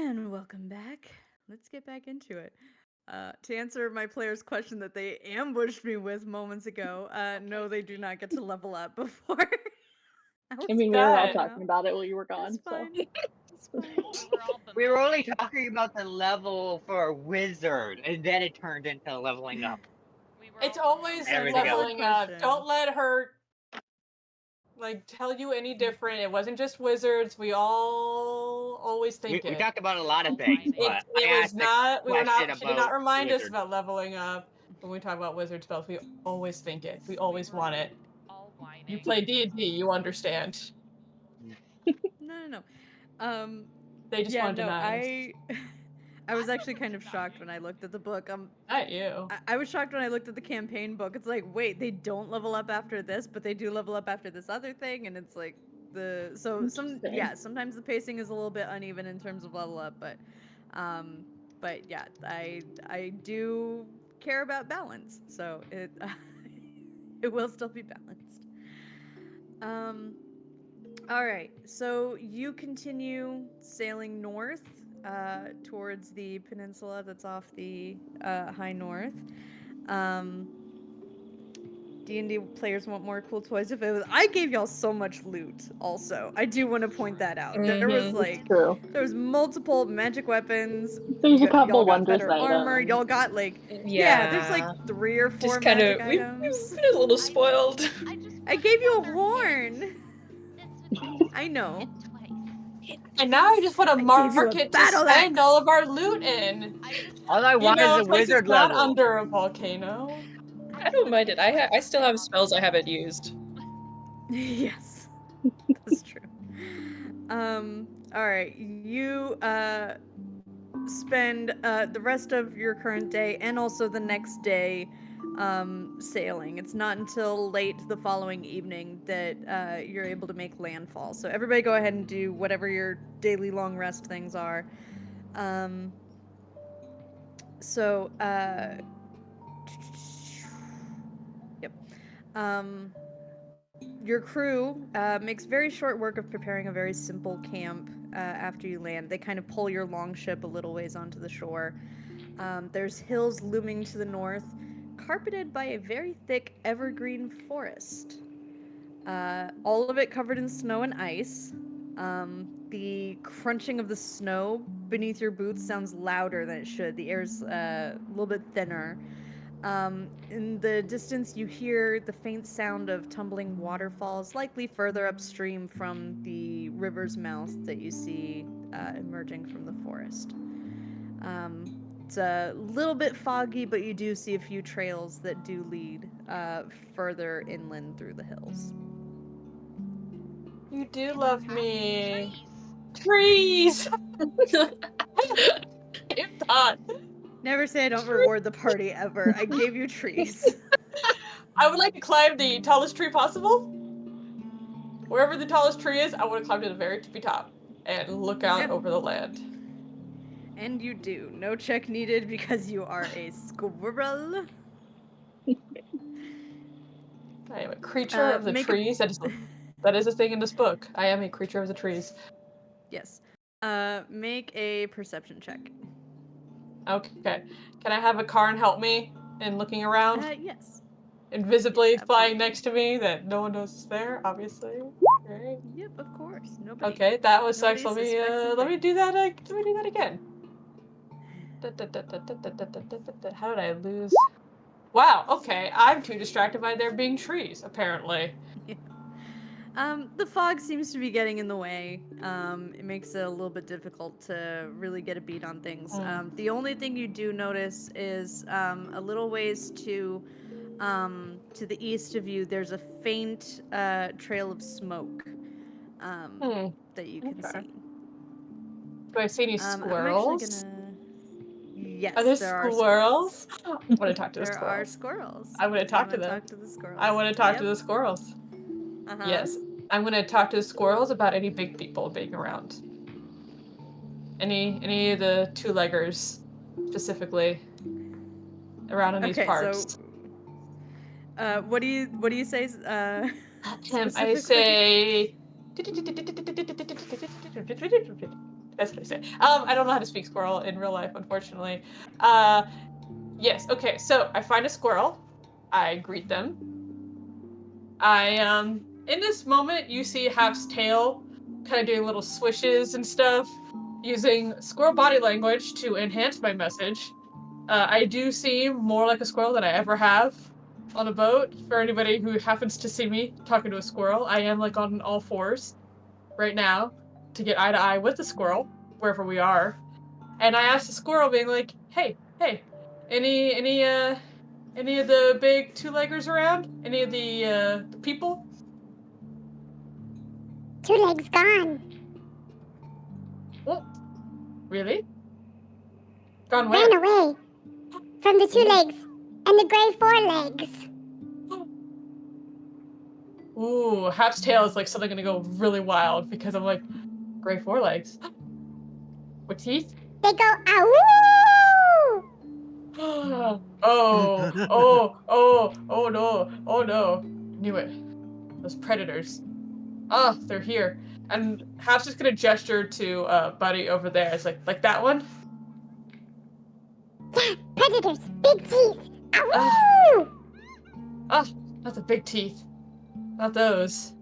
And welcome back. Let's get back into it. To answer my player's question that they ambushed me with moments ago, no, they do not get to level up before. I mean, we were all Good. talking about it while you were That's gone, so. fine. That's fine. We were all We were only bemoaning. talking about the level for a wizard, and then it turned into leveling up. We were It's all always bemoaning. Everything else. leveling up. Question. Don't let her like tell you any different. It wasn't just wizards. We all always think We it. talked about a lot of All things, whining. but It I was asked a not. We were question not. She did about not remind us wizards. about leveling up when we talk about wizard spells. We always think it. We always want it. All whining. You play D&D, you understand. No. They just Yeah, want to no, deny us. I was actually kind of shocked when I looked at the book. Not you. I was shocked when I looked at the campaign book. It's like, wait, they don't level up after this, but they do level up after this other thing, and it's like Interesting. sometimes the pacing is a little bit uneven in terms of level up, but yeah, I do care about balance, so it it will still be balanced. All right, so you continue sailing north towards the peninsula that's off the high north. D&D players want more cool toys. If it was, I gave y'all so much loot. Also, I do want to point that out. There was Mhm. like, True. there was multiple magic weapons. There's a couple Y'all got wondrous better armor. items. Y'all got like, Yeah. there's like 3 or 4 Just kind magic of we've items. been a little spoiled. I just I put gave it you on a their horn. heads. That's what I know. twice. And now I just want a I gave you a market to battle spend axe. all of our loot in. I just All I You want is know, a a place that's wizard not level. under a volcano. I don't mind it. I still have spells I haven't used. Yes, that's true. All right, you spend the rest of your current day and also the next day sailing. It's not until late the following evening that you're able to make landfall. So everybody go ahead and do whatever your daily long rest things are. So yep. Your crew makes very short work of preparing a very simple camp after you land. They kind of pull your longship a little ways onto the shore. There's hills looming to the north, carpeted by a very thick evergreen forest. All of it covered in snow and ice. The crunching of the snow beneath your boots sounds louder than it should. The air's a little bit thinner. In the distance, you hear the faint sound of tumbling waterfalls, likely further upstream from the river's mouth that you see emerging from the forest. It's a little bit foggy, but you do see a few trails that do lead further inland through the hills. You do love me. Trees. Trees! If not, Never say I don't reward the party ever. I gave you trees. I would like to climb the tallest tree possible. Wherever the tallest tree is, I want to climb to the very tippy top and look out Yeah. over the land. And you do. No check needed because you are a squirrel. I am a creature of the trees. That is a thing in this book. I am a creature of the trees. Yes. Make a perception check. Okay. Can I have a Karn help me in looking around? Yes. Invisibly Yes, flying absolutely. next to me that no one knows is there, obviously. Right. Yep, of course. Nobody. Okay, that was Nobody sucks. Let me suspects a let me thing. do that. Let me do that again. How did I lose? Wow. Okay, I'm too distracted by there being trees. Apparently. Yeah. The fog seems to be getting in the way. It makes it a little bit difficult to really get a beat on things. The only thing you do notice is a little ways to the east of you. There's a faint trail of smoke that you can Okay. see. Do I see any I'm squirrels? actually gonna. Yes, Are there there are squirrels? I want to talk to the There are squirrels. squirrels. I want to talk to them. Talk to the squirrels. I want to talk to Yep. the squirrels. Uh-huh. Yes. I'm going to talk to the squirrels about any big people being around. Any of the two-leggers, specifically, around in these parts. So, what do you say? Tim, I Specifically? say. That's what I say. I don't know how to speak squirrel in real life, unfortunately. Yes. Okay. So I find a squirrel. I greet them. In this moment, you see Half's tail kind of doing little swishes and stuff, using squirrel body language to enhance my message. I do seem more like a squirrel than I ever have on a boat. For anybody who happens to see me talking to a squirrel, I am like on all fours right now to get eye to eye with the squirrel wherever we are. And I asked the squirrel, being like, "Hey, any of the big two-leggers around? Any of the people?" Two legs gone. Oh, really? Gone Ran where? away from the two Ooh. legs and the gray four legs. Ooh, Hap's tail is like suddenly gonna go really wild because I'm like, gray forelegs. With teeth? They go ow! Oh no, oh no. Knew it. Those predators. Oh, they're here. And Hap's just gonna gesture to Buddy over there. It's like that one? Yeah, predators, big teeth. Ow! Oh, not the big teeth. Not those.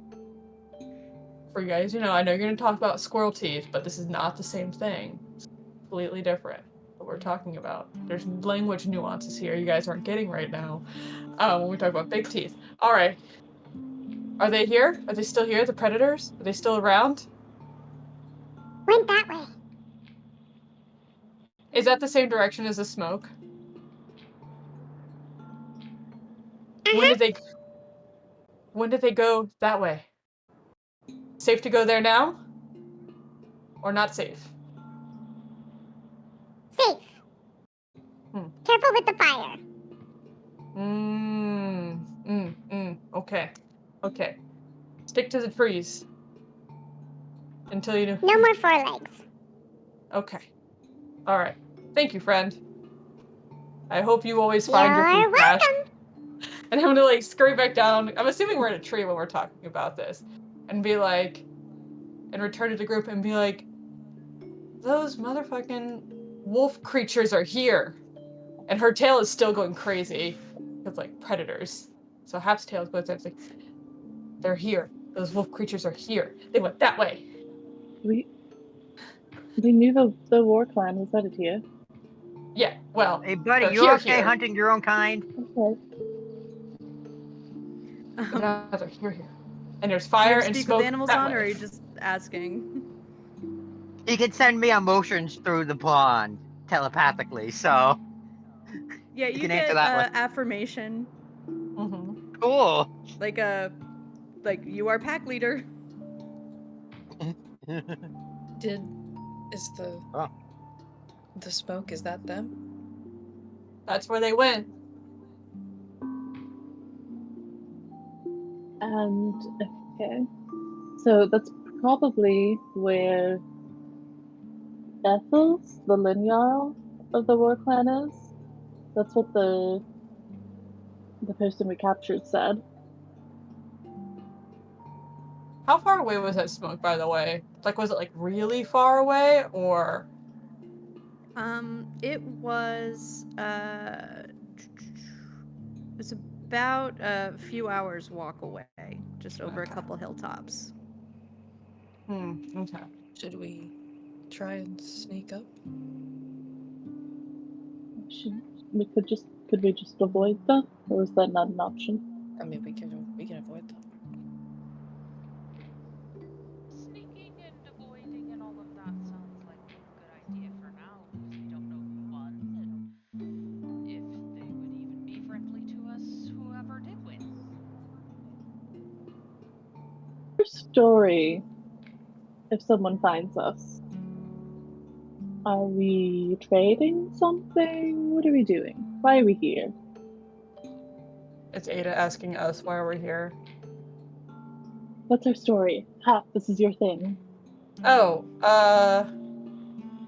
For you guys, I know you're gonna talk about squirrel teeth, but this is not the same thing. It's completely different. What we're talking about. There's language nuances here you guys aren't getting right now. When we talk about big teeth. Alright. Are they here? Are they still here, the predators? Are they still around? Went that way. Is that the same direction as the smoke? When did they go that way? Safe to go there now? Or not safe? Safe. Careful with the fire. Okay. Stick to the trees. Until you know. No more four legs. Okay. Alright. Thank you, friend. I hope you always find your You're food cache. welcome. And I'm gonna scurry back down. I'm assuming we're in a tree when we're talking about this. And be like, and return to the group and be like, those motherfucking wolf creatures are here. And her tail is still going crazy. It's like predators. So Hap's tail goes there. It's like, they're here. Those wolf creatures are here. They went that way. We knew the war clan was headed here. Yeah, well, Hey, buddy, they're you okay here. hunting your own kind? Okay. But now they're here. And there's fire Do you and speak smoke with animals that on, or way. are you just asking? You can send me emotions through the pond telepathically, so Yeah, you you can answer get that one. affirmation, Mm-hmm. Cool. like you are pack leader. Is the Oh. the smoke, is that them? That's where they went. And okay. So that's probably where Ethel's, the lineal of the war clan, is. That's what the person we captured said. How far away was that smoke, by the way? Was it really far away, or? It was it's about a few hours walk away, just over a couple hilltops. Okay. Should we try and sneak up? Could we just avoid them, or is that not an option? I mean, we can avoid them. Sneaking and avoiding and all of that sounds like a good idea for now, because we don't know who won and if they would even be friendly to us, whoever did win. Your story. If someone finds us, are we trading something? What are we doing? Why are we here? It's Ada asking us why we're here. What's our story? Ha, this is your thing. Oh,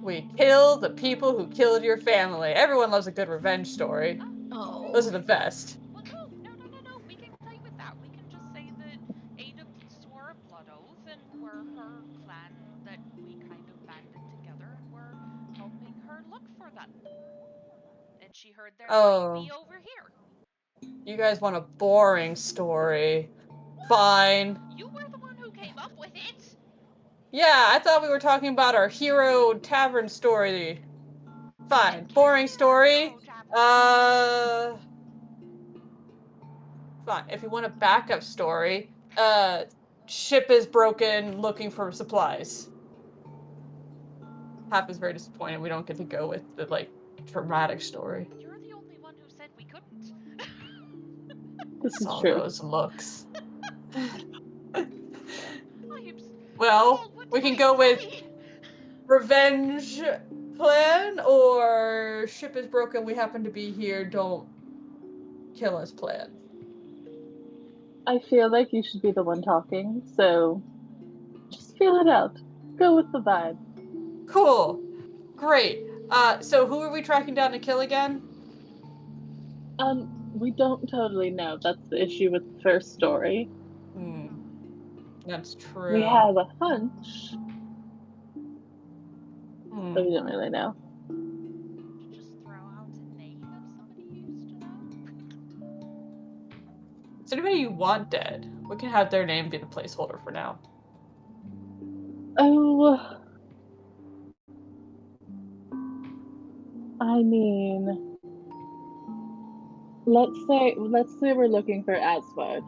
we killed the people who killed your family. Everyone loves a good revenge story. Oh. Those are the best. Well, no. We can play with that. We can just say that Ada swore a blood oath and we're her clan that we kind of banded together look for them. And she heard there Oh. might be over here. You guys want a boring story. Fine. You were the one who came up with it. Yeah, I thought we were talking about our hero tavern story. Fine. It Boring can be our story. hero tavern. Fine. If you want a backup story, ship is broken, looking for supplies. Hap is very disappointed we don't get to go with the, like, dramatic story. You're the only one who said we couldn't. This is Saw true. those looks. Well, Well, we can go with revenge plan or ship is broken, we happen to be here, don't kill us plan. I feel like you should be the one talking, so just feel it out. Go with the vibe. Cool. Great. So who are we tracking down to kill again? We don't totally know. That's the issue with the first story. That's true. We have a hunch, but we don't really know. Just throw out a name of somebody you used to know. Is anybody you want dead? We can have their name be the placeholder for now. Oh, I mean, let's say we're looking for Asvard.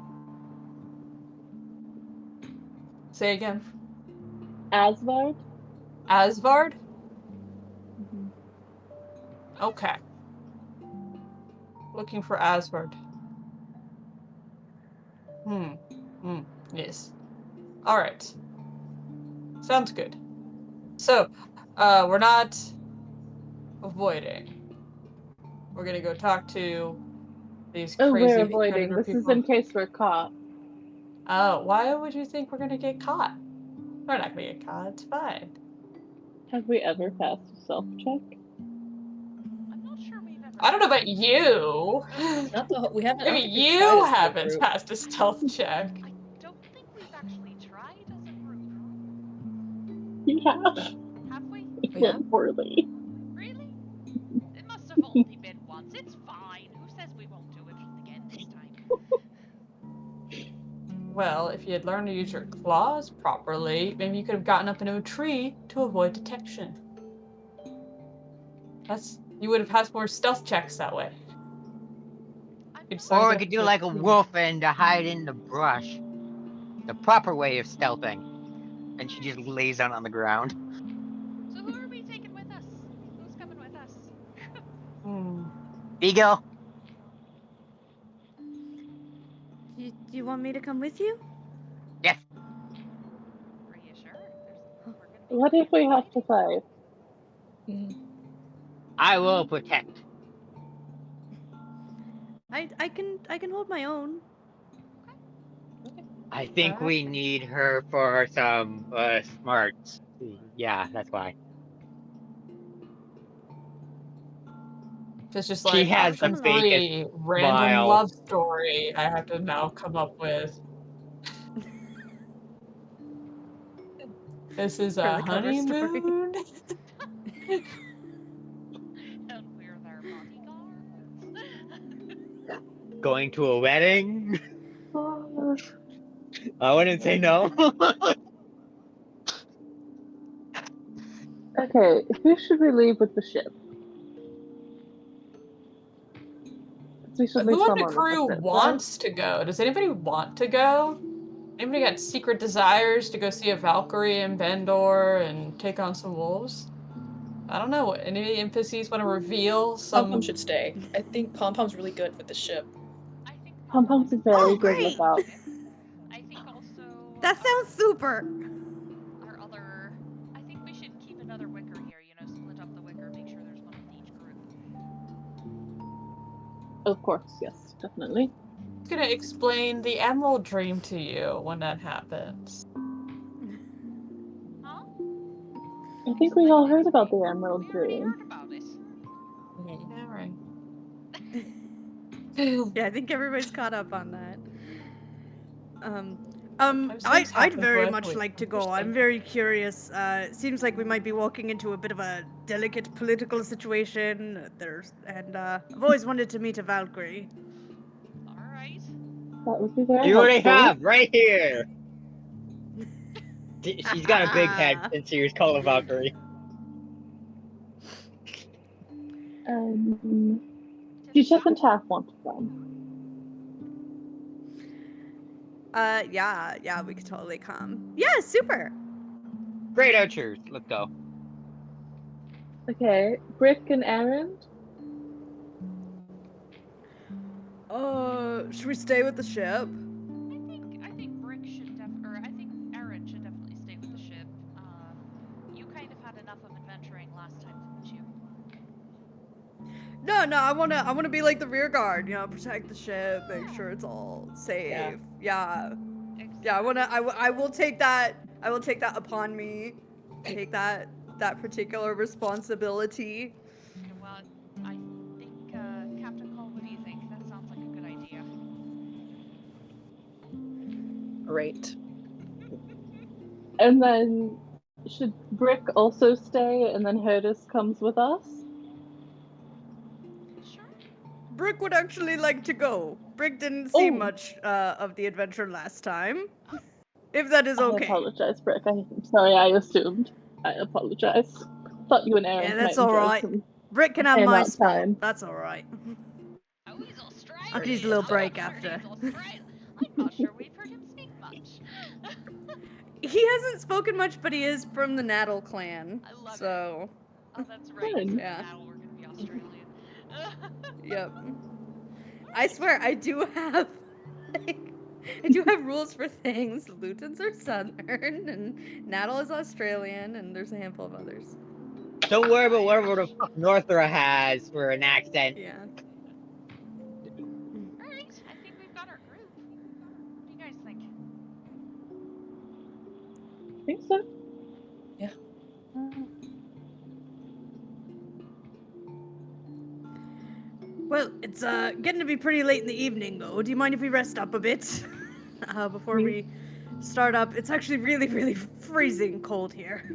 Say again. Asvard? Asvard? Mm-hmm. Okay. Looking for Asvard. Yes. Alright. Sounds good. So, we're not avoiding. We're gonna go talk to these Oh, crazy we're avoiding. predator This people. is in case we're caught. Oh, why would you think we're gonna get caught? We're not gonna get caught, it's fine. Have we ever passed a self check? I'm not sure we've ever. I don't know about you. Not the whole, we haven't. I Maybe don't think we've tried you as a haven't group. passed a stealth check. I don't think we've actually tried as a group. We have. Have we? It We went have? poorly. Really? It must have only been once. It's fine. Who says we won't do it again this time? Well, if you had learned to use your claws properly, maybe you could have gotten up into a tree to avoid detection. You would have passed more stealth checks that way. Or we could do like a wolf and hide in the brush. The proper way of stealthing. And she just lays down on the ground. So who are we taking with us? Who's coming with us? Beagle? Do you want me to come with you? Yes. Are you sure? We're gonna be What if we have to fight? I will protect. I can hold my own. I think we need her for some smarts. Yeah, that's why. It's just She like has the option fakest 3, random smile. love story I have to now come up with. This is For a the cover story. honeymoon. And we're their bodyguards. Going to a wedding? I wouldn't say no. Okay, who should we leave with the ship? We should leave Who on the someone with crew the ship, wants to go? Does anybody want to go? Anybody got secret desires to go see a Valkyrie and Baendur and take on some wolves? I don't know. Any NPCs want to reveal some? Pom Pom should stay. I think Pom Pom's really good with the ship. I think Pom Pom's very good great. without. I think also That sounds super. our other. I think we should keep another wicker here. You know, split up the wicker. Make sure there's one with each group. Of course, yes, definitely. I'm gonna explain the Emerald Dream to you when that happens. Huh? I think we all heard about the Emerald We already Dream. heard about it. Yeah, right. Yeah, I think everybody's caught up on that. Sometimes things I'd happen very for much us. like to go. I'm Interesting. very curious. It seems like we might be walking into a bit of a delicate political situation. I've always wanted to meet a Valkyrie. All right. That would be very You already helpful. have right here. She's got a big head since she was called a Valkyrie. She doesn't have one to them. Yeah, we could totally come. Yeah, super. Great archers. Let's go. Okay, Brick and Aaron. Should we stay with the ship? I think Brick should I think Aaron should definitely stay with the ship. You kind of had enough of adventuring last time, didn't you? No, I wanna be like the rear guard. You know, protect the ship, make sure it's all safe. Yeah. I will take that. I will take that upon me. Take that particular responsibility. Yeah, well, I think, Captain Cole, what do you think? That sounds like a good idea. Great. And then should Brick also stay and then Herdis comes with us? Sure. Brick would actually like to go. Brick didn't see Oh. much of the adventure last time. If that is I okay. apologize, Brick. I'm sorry, I assumed. I apologize. Thought you and Aaron Yeah, might that's enjoy alright. some Brick can have hang my out spot. time. That's alright. Oh, he's Australian. I could use a little I'm break not sure after. he's Australian. I'm not sure we've heard him speak much. He hasn't spoken much, but he is from the Naddle clan. I love so. Oh, that's right. Good. Yeah. Now we're gonna be Australian. Yep. I swear, I do have. I do have rules for things. Lutons are Southern, and Naddle is Australian, and there's a handful of others. Don't worry about whatever the fuck Northra has for an accent. Yeah. Alright, I think we've got our group. What do you guys think? I think so. Yeah. Well, it's getting to be pretty late in the evening, though. Do you mind if we rest up a bit before we start up? It's actually really, really freezing cold here.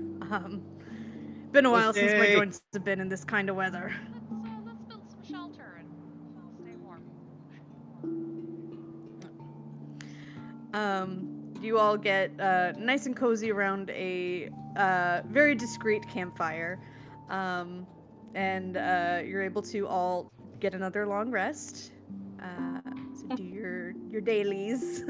Been a while since my Okay. joints have been in this kind of weather. Let's build some shelter and stay warm. You all get nice and cozy around a very discreet campfire, and you're able to all get another long rest. So do your dailies.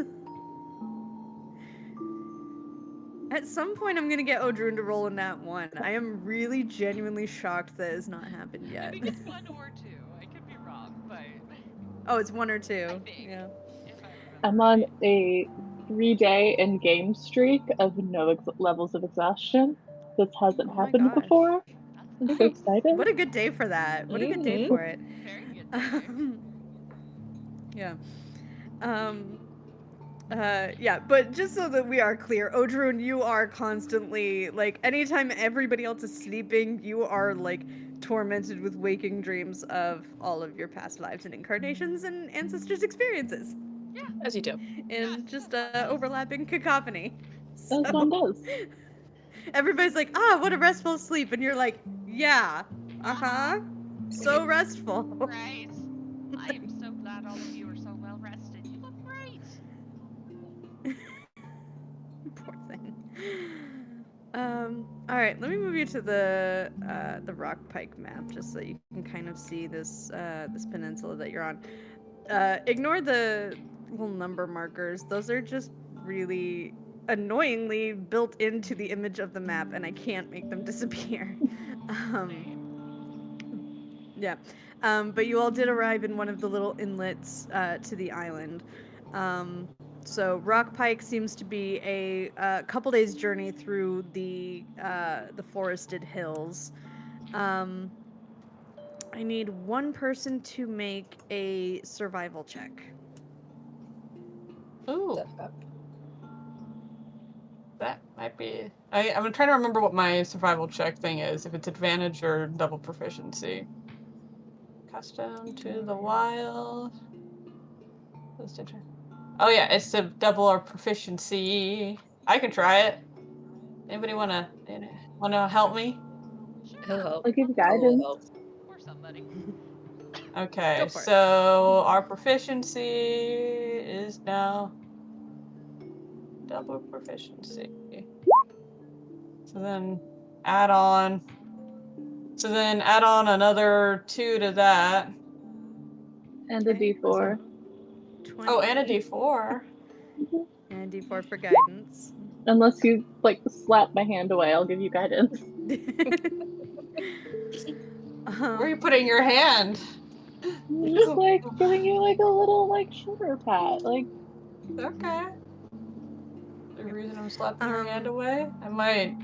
At some point, I'm gonna get Odrun to roll a nat 1. I am really genuinely shocked that has not happened I yet. think it's 1 or 2. I could be wrong, but Oh, it's 1 or 2. I think. Yeah. If I remember I'm on right. a 3-day in-game streak of no levels of exhaustion. This hasn't Oh my happened gosh. before. I'm so excited. What a good day for that. What a good day for it. Very good day. Yeah. Yeah, but just so that we are clear, Odrun, you are constantly, like, anytime everybody else is sleeping, you are, like, tormented with waking dreams of all of your past lives and incarnations and ancestors' experiences. Yeah. As you do. In Yes, just one does. overlapping cacophony. As one does. Everybody's like, what a restful sleep. And you're like, yeah, uh-huh. So restful. Right. I am so glad all of you are so well rested. You look great. Poor thing. All right, let me move you to the Rockpike map just so you can kind of see this this peninsula that you're on. Ignore the little number markers. Those are just really annoyingly built into the image of the map, and I can't make them disappear. Yeah. But you all did arrive in one of the little inlets to the island. So Rockpike seems to be a couple days journey through the forested hills. I need one person to make a survival check. Ooh, that might be. I'm trying to remember what my survival check thing is. If it's advantage or double proficiency. Custom to the wild. Oh yeah, it's to double our proficiency. I can try it. Anybody wanna help me? He'll help. I'll give Cole will guidance. help. Or somebody. Okay, Go for it. so our proficiency is now double proficiency. So then add on another 2 to that. And a Okay, D4. 20. Oh, and a D4. And D4 for guidance. Unless you like slap my hand away, I'll give you guidance. Where are you putting your hand? Just like giving you like a little like shoulder pat. Like Okay. The reason I'm slapping your hand Um, away? I might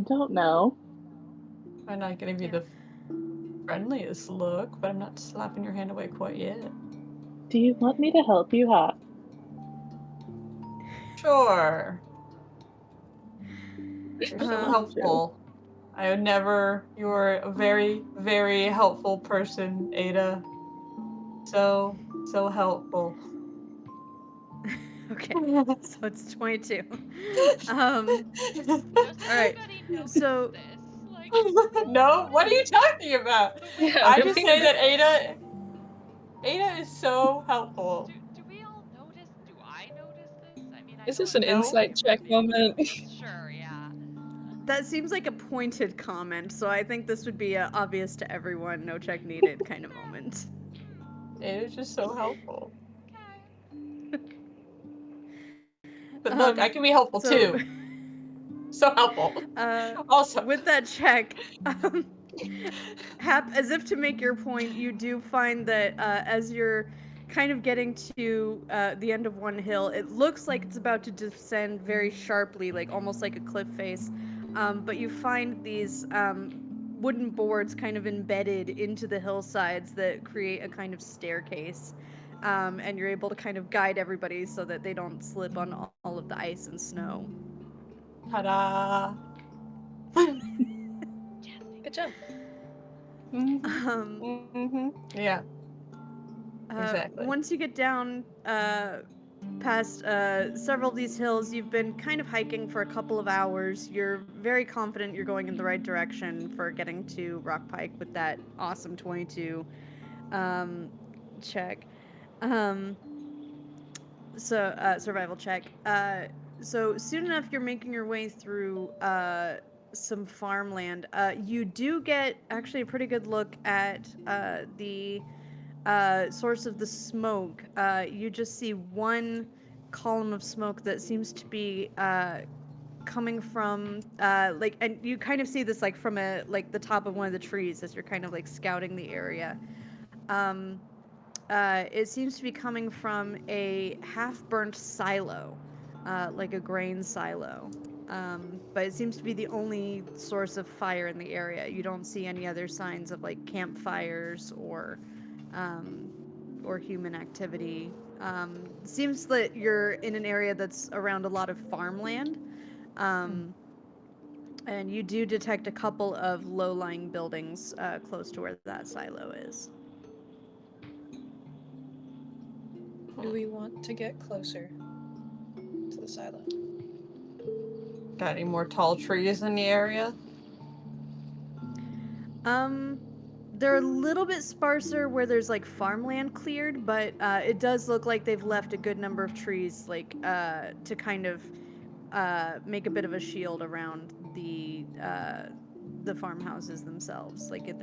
don't know. not gonna be Yeah. the friendliest look, but I'm not slapping your hand away quite yet. Do you want me to help you, Hop? Sure. You're so Uh, helpful. I would never. You're a very, very helpful person, Ada. So helpful. okay, Does so it's 22. Does All right, anybody notice so this? Like, no? What are you talking about? the way Yeah, I do just we say that Ada is so helpful. do we all notice? Do I notice this? I mean, I Is know this I'm an No. probably insight check moment? Sure, yeah. that seems like a pointed comment, so I think this would be a obvious to everyone, no check needed kind of moment. Ada's just so helpful. Okay. But look, I can be helpful So, too. So helpful. Also, with that check, Hap, as if to make your point, you do find that as you're kind of getting to the end of one hill, it looks like it's about to descend very sharply, like almost like a cliff face. But you find these wooden boards kind of embedded into the hillsides that create a kind of staircase. And you're able to kind of guide everybody so that they don't slip on all of the ice and snow. ta-da. Good job. Yeah. Exactly. Once you get down past several of these hills, you've been kind of hiking for a couple of hours. You're very confident you're going in the right direction for getting to Rockpike with that awesome 22 check. Survival check. So soon enough, you're making your way through some farmland. You do get actually a pretty good look at the source of the smoke. You just see one column of smoke that seems to be coming from and you kind of see this like from the top of one of the trees as you're kind of like scouting the area. Um, it seems to be coming from a half-burnt silo, like a grain silo. But it seems to be the only source of fire in the area. You don't see any other signs of like campfires or human activity. Seems that you're in an area that's around a lot of farmland. And you do detect a couple of low-lying buildings close to where that silo is. Do we want to get closer to the silo? Got any more tall trees in the area? They're a little bit sparser where there's like farmland cleared, but it does look like they've left a good number of trees to kind of make a bit of a shield around the farmhouses themselves. Like it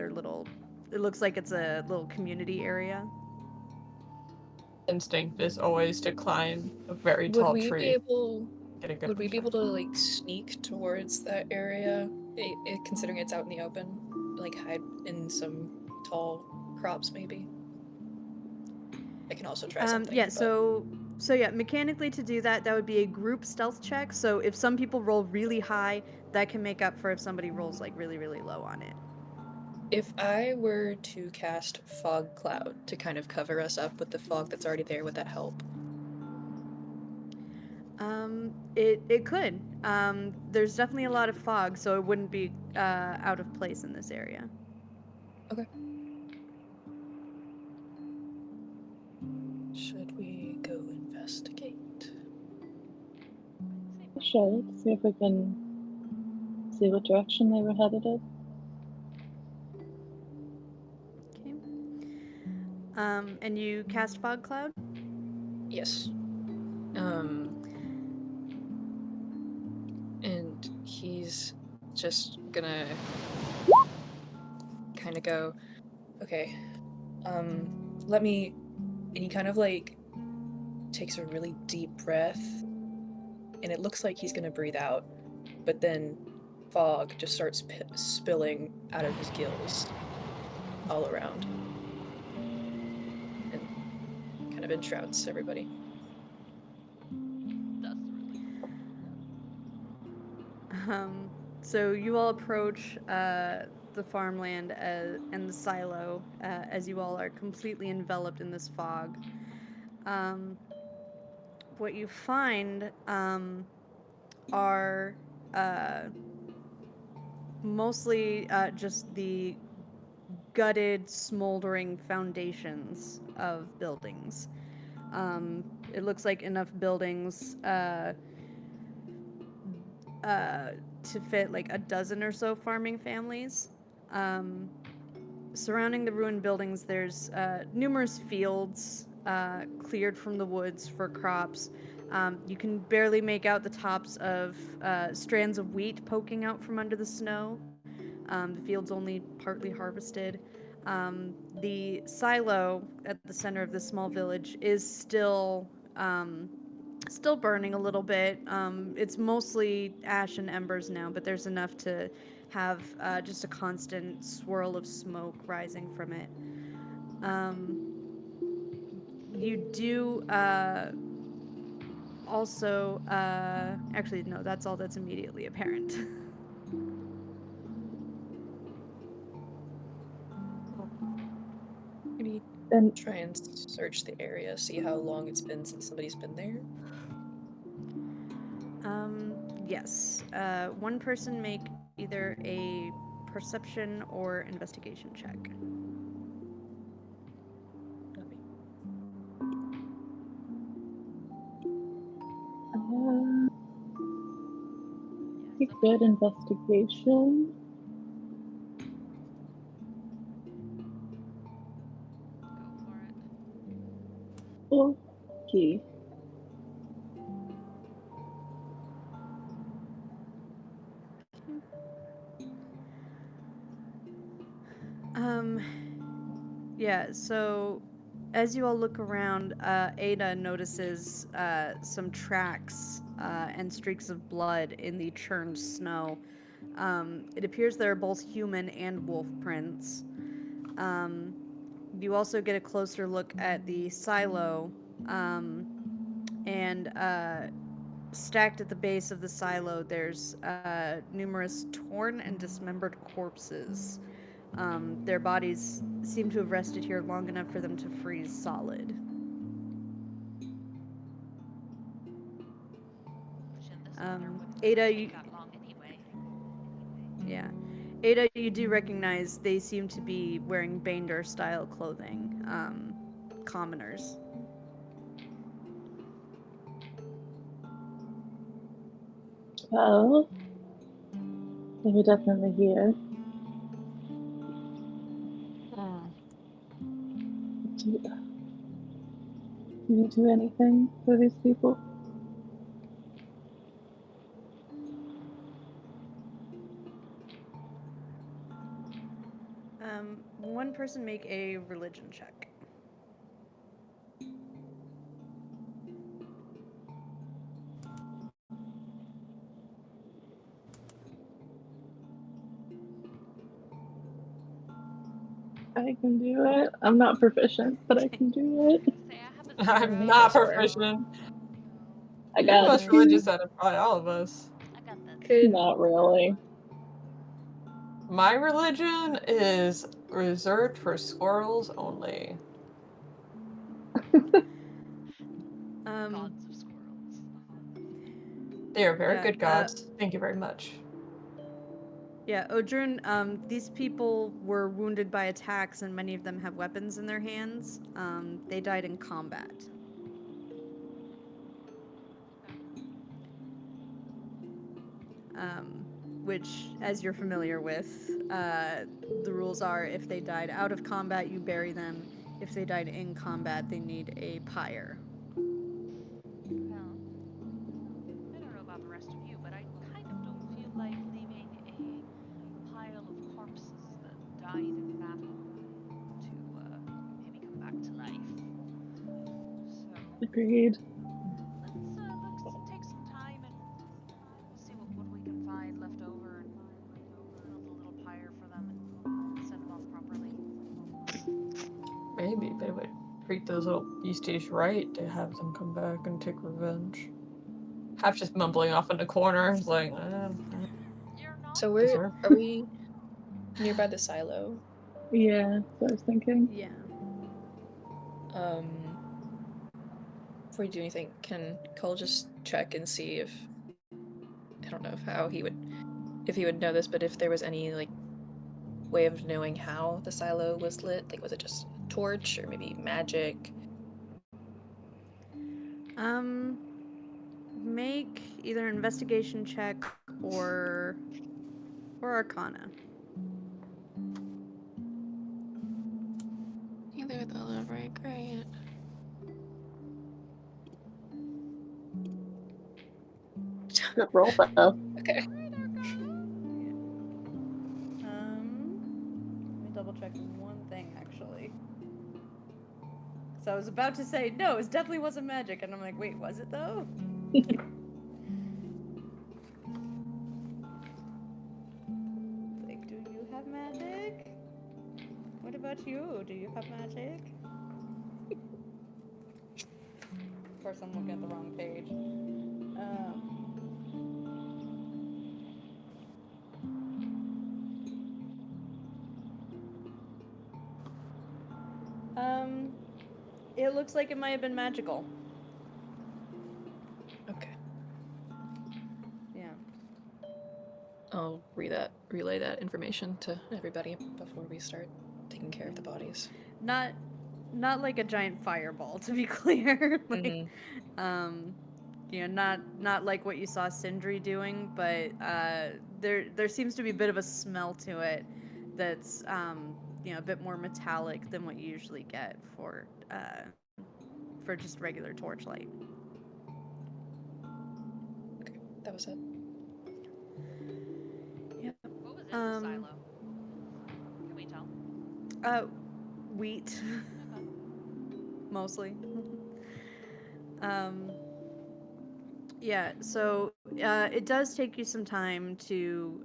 looks like it's a little community area. Instinct is always to climb a very Would tall we tree. be able? Get a good Would we be able to like sneak towards that area, considering it's out in the open? Like hide in some tall crops, maybe. I can also try something. Yeah. but- So yeah, mechanically to do that would be a group stealth check. So if some people roll really high, that can make up for if somebody rolls like really, really low on it. If I were to cast Fog Cloud to kind of cover us up with the fog that's already there, would that help? It could. There's definitely a lot of fog, so it wouldn't be out of place in this area. Okay. Should we go investigate? Sure, let's see if we can see what direction they were headed in. Okay. And you cast fog cloud? Yes. And he's just gonna kind of go, okay, let me, and he kind of like takes a really deep breath, and it looks like he's gonna breathe out, but then fog just starts spilling out of his gills all around and kind of enshrouds everybody. That's the relief. So you all approach the farmland and the silo as you all are completely enveloped in this fog. What you find are mostly just the gutted, smoldering foundations of buildings. It looks like enough buildings to fit like a dozen or so farming families. Surrounding the ruined buildings, there's numerous fields cleared from the woods for crops. You can barely make out the tops of strands of wheat poking out from under the snow. The field's only partly harvested. The silo at the center of this small village is still burning a little bit. It's mostly ash and embers now, but there's enough to have just a constant swirl of smoke rising from it. You do also, actually, no, that's all that's immediately apparent. Maybe And try and search the area, see how long it's been since somebody's been there. Yes. One person make either a perception or investigation check. Not me. a good investigation. Go for it. Okay. Yeah, so as you all look around, Ada notices some tracks and streaks of blood in the churned snow. It appears there are both human and wolf prints. You also get a closer look at the silo, and stacked at the base of the silo, there's numerous torn and dismembered corpses. Their bodies seem to have rested here long enough for them to freeze solid. Which in this weather wouldn't Ada, take you, that long anyway. yeah. Ada, you do recognize they seem to be wearing Baendur style clothing. Commoners. Well, they were definitely here. Do you do anything for these people? One person make a religion check. I can do it. I'm not proficient, but I can do it. Say I have a I'm zero. not That's fair. proficient. I You're the got most two. religious out of probably all of us. I got that. Could Not really. My religion is reserved for squirrels only. Gods of squirrels. They are very Yeah, good gods. Thank you very much. Yeah, Odrun, these people were wounded by attacks and many of them have weapons in their hands. They died in combat. which, as you're familiar with, the rules are if they died out of combat, you bury them. If they died in combat, they need a pyre. Well, I don't know about the rest of you, but I kind of don't feel like leaving a pile of corpses that died in battle to maybe come back to life. So Agreed. let's take some time and see what we can find left over and build a little pyre for them and send them off properly. Maybe, but it would treat those little beasties right to have them come back and take revenge. Half just mumbling off in the corner, like, You're not So Deserve. are we nearby the silo? Yeah, that's what I was thinking. Yeah. Before we do anything, can Cole just check and see if, I don't know if he would know this, but if there was any like way of knowing how the silo was lit? Like, was it just a torch or maybe magic? Make either an investigation check or Arcana. Either of those are very great. Good roll though. Okay. Let me double check one thing actually. So I was about to say no, it definitely wasn't magic, and I'm like, wait, was it though? Like, do you have magic? What about you? Do you have magic? Of course, I'm looking at the wrong page. It looks like it might have been magical. Okay. Yeah. I'll relay that information to everybody before we start taking care of the bodies. Not like a giant fireball, to be clear. Like, not like what you saw Sindri doing, but there seems to be a bit of a smell to it that's a bit more metallic than what you usually get for just regular torchlight. Okay, that was it. Yep. What was in the silo? Can we tell? Wheat. Okay. Mostly. Yeah, so it does take you some time to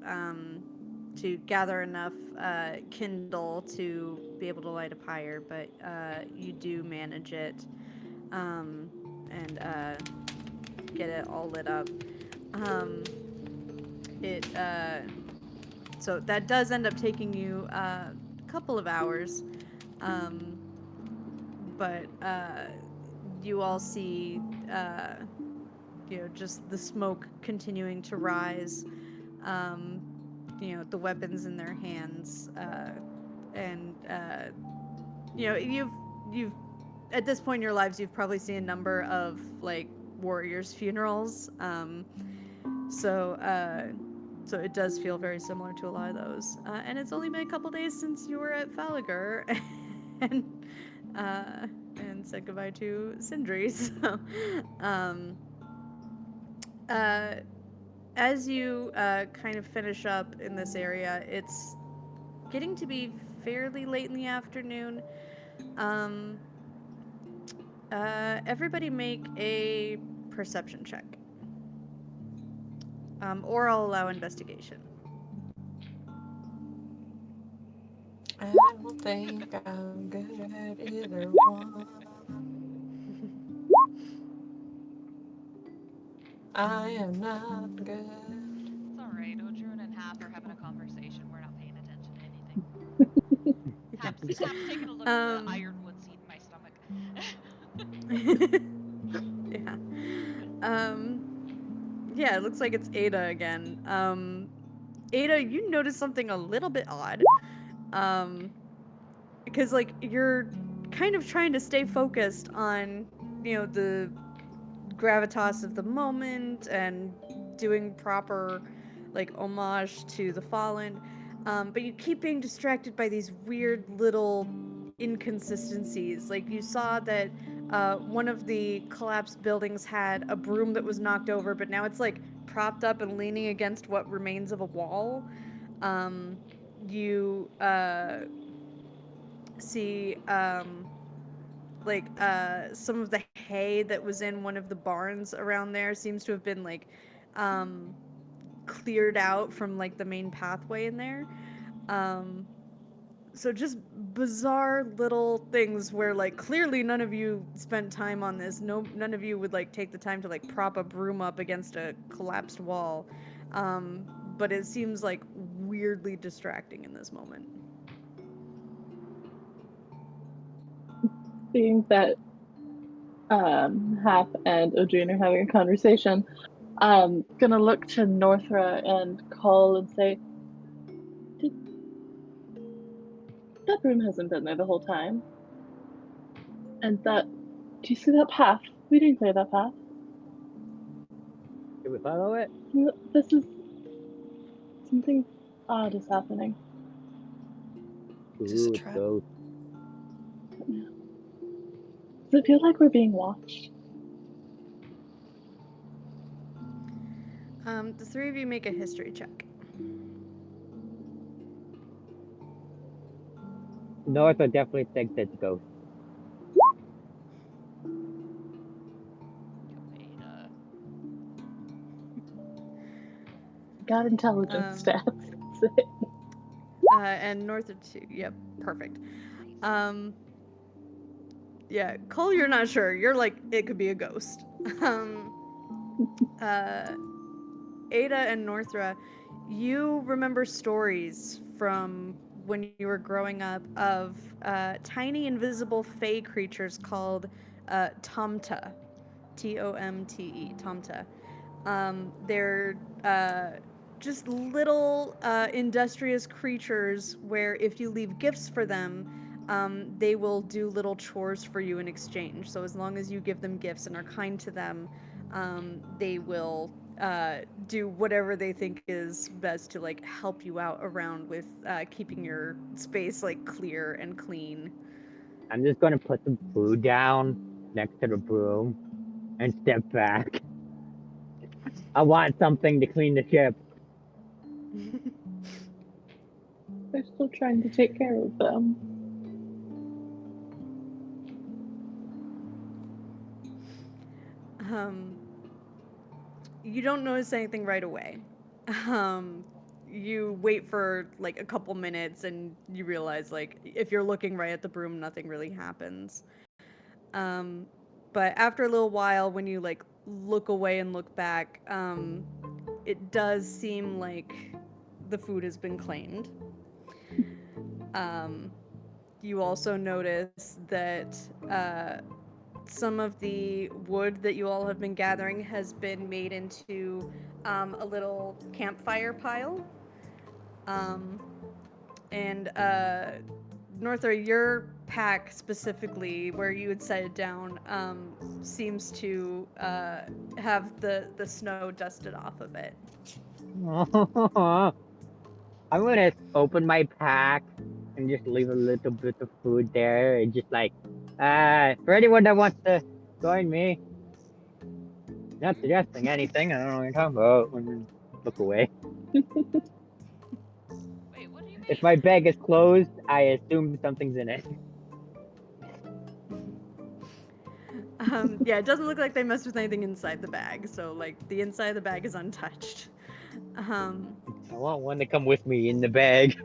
gather enough kindle to be able to light a pyre, but you do manage it and get it all lit up. So that does end up taking you a couple of hours, but you all see just the smoke continuing to rise, the weapons in their hands, and you've at this point in your lives you've probably seen a number of like warriors' funerals, so it does feel very similar to a lot of those, and it's only been a couple days since you were at Falagur and said goodbye to Sindri. So as you kind of finish up in this area, it's getting to be fairly late in the afternoon. Everybody make a perception check. Or I'll allow investigation. I don't think I'm good at either one. I am not good. It's alright. Odrun and Hap are having a conversation. We're not paying attention to anything. Hap's taking a look at the ironwood seed in my stomach. Yeah. Yeah, it looks like it's Ada again. Ada, you notice something a little bit odd. Because like you're kind of trying to stay focused on, the gravitas of the moment and doing proper like homage to the fallen. But you keep being distracted by these weird little inconsistencies. Like you saw that one of the collapsed buildings had a broom that was knocked over, but now it's like propped up and leaning against what remains of a wall. You see some of the hay that was in one of the barns around there seems to have been like cleared out from like the main pathway in there. So just bizarre little things where like clearly none of you spent time on this. None of you would like take the time to like prop a broom up against a collapsed wall. But it seems like weirdly distracting in this moment. Seeing that Hap and Odrine are having a conversation, I'm gonna look to Northra and call and say, that room hasn't been there the whole time. And do you see that path? We didn't clear that path. Did we follow it? This is something odd is happening. Is this a Ooh, trap? ghost. Does it feel like we're being watched? The three of you make a history check. North, I definitely think that's a ghost. Ada. Got intelligence stats. And north of 2. Yep, perfect. Yeah, Cole, you're not sure. You're like, it could be a ghost. Ada and Northra, you remember stories from when you were growing up of tiny invisible fey creatures called Tomta. Tomte, Tomta. They're just little industrious creatures where if you leave gifts for them, they will do little chores for you in exchange. So as long as you give them gifts and are kind to them, they will do whatever they think is best to like help you out around with keeping your space like clear and clean. I'm just gonna put some food down next to the broom and step back. I want something to clean the ship. They're still trying to take care of them. You don't notice anything right away. You wait for like a couple minutes and you realize like if you're looking right at the broom, nothing really happens. But after a little while, when you like look away and look back, it does seem like the food has been claimed. You also notice that some of the wood that you all have been gathering has been made into a little campfire pile. And Northra, your pack specifically, where you would set it down, seems to have the snow dusted off of it. I'm gonna open my pack and just leave a little bit of food there and just like, for anyone that wants to join me. Not suggesting anything, I don't know what you're talking about. And look away. Wait, what do you mean? If my bag is closed, I assume something's in it. Yeah, it doesn't look like they messed with anything inside the bag, so like the inside of the bag is untouched. I want one to come with me in the bag.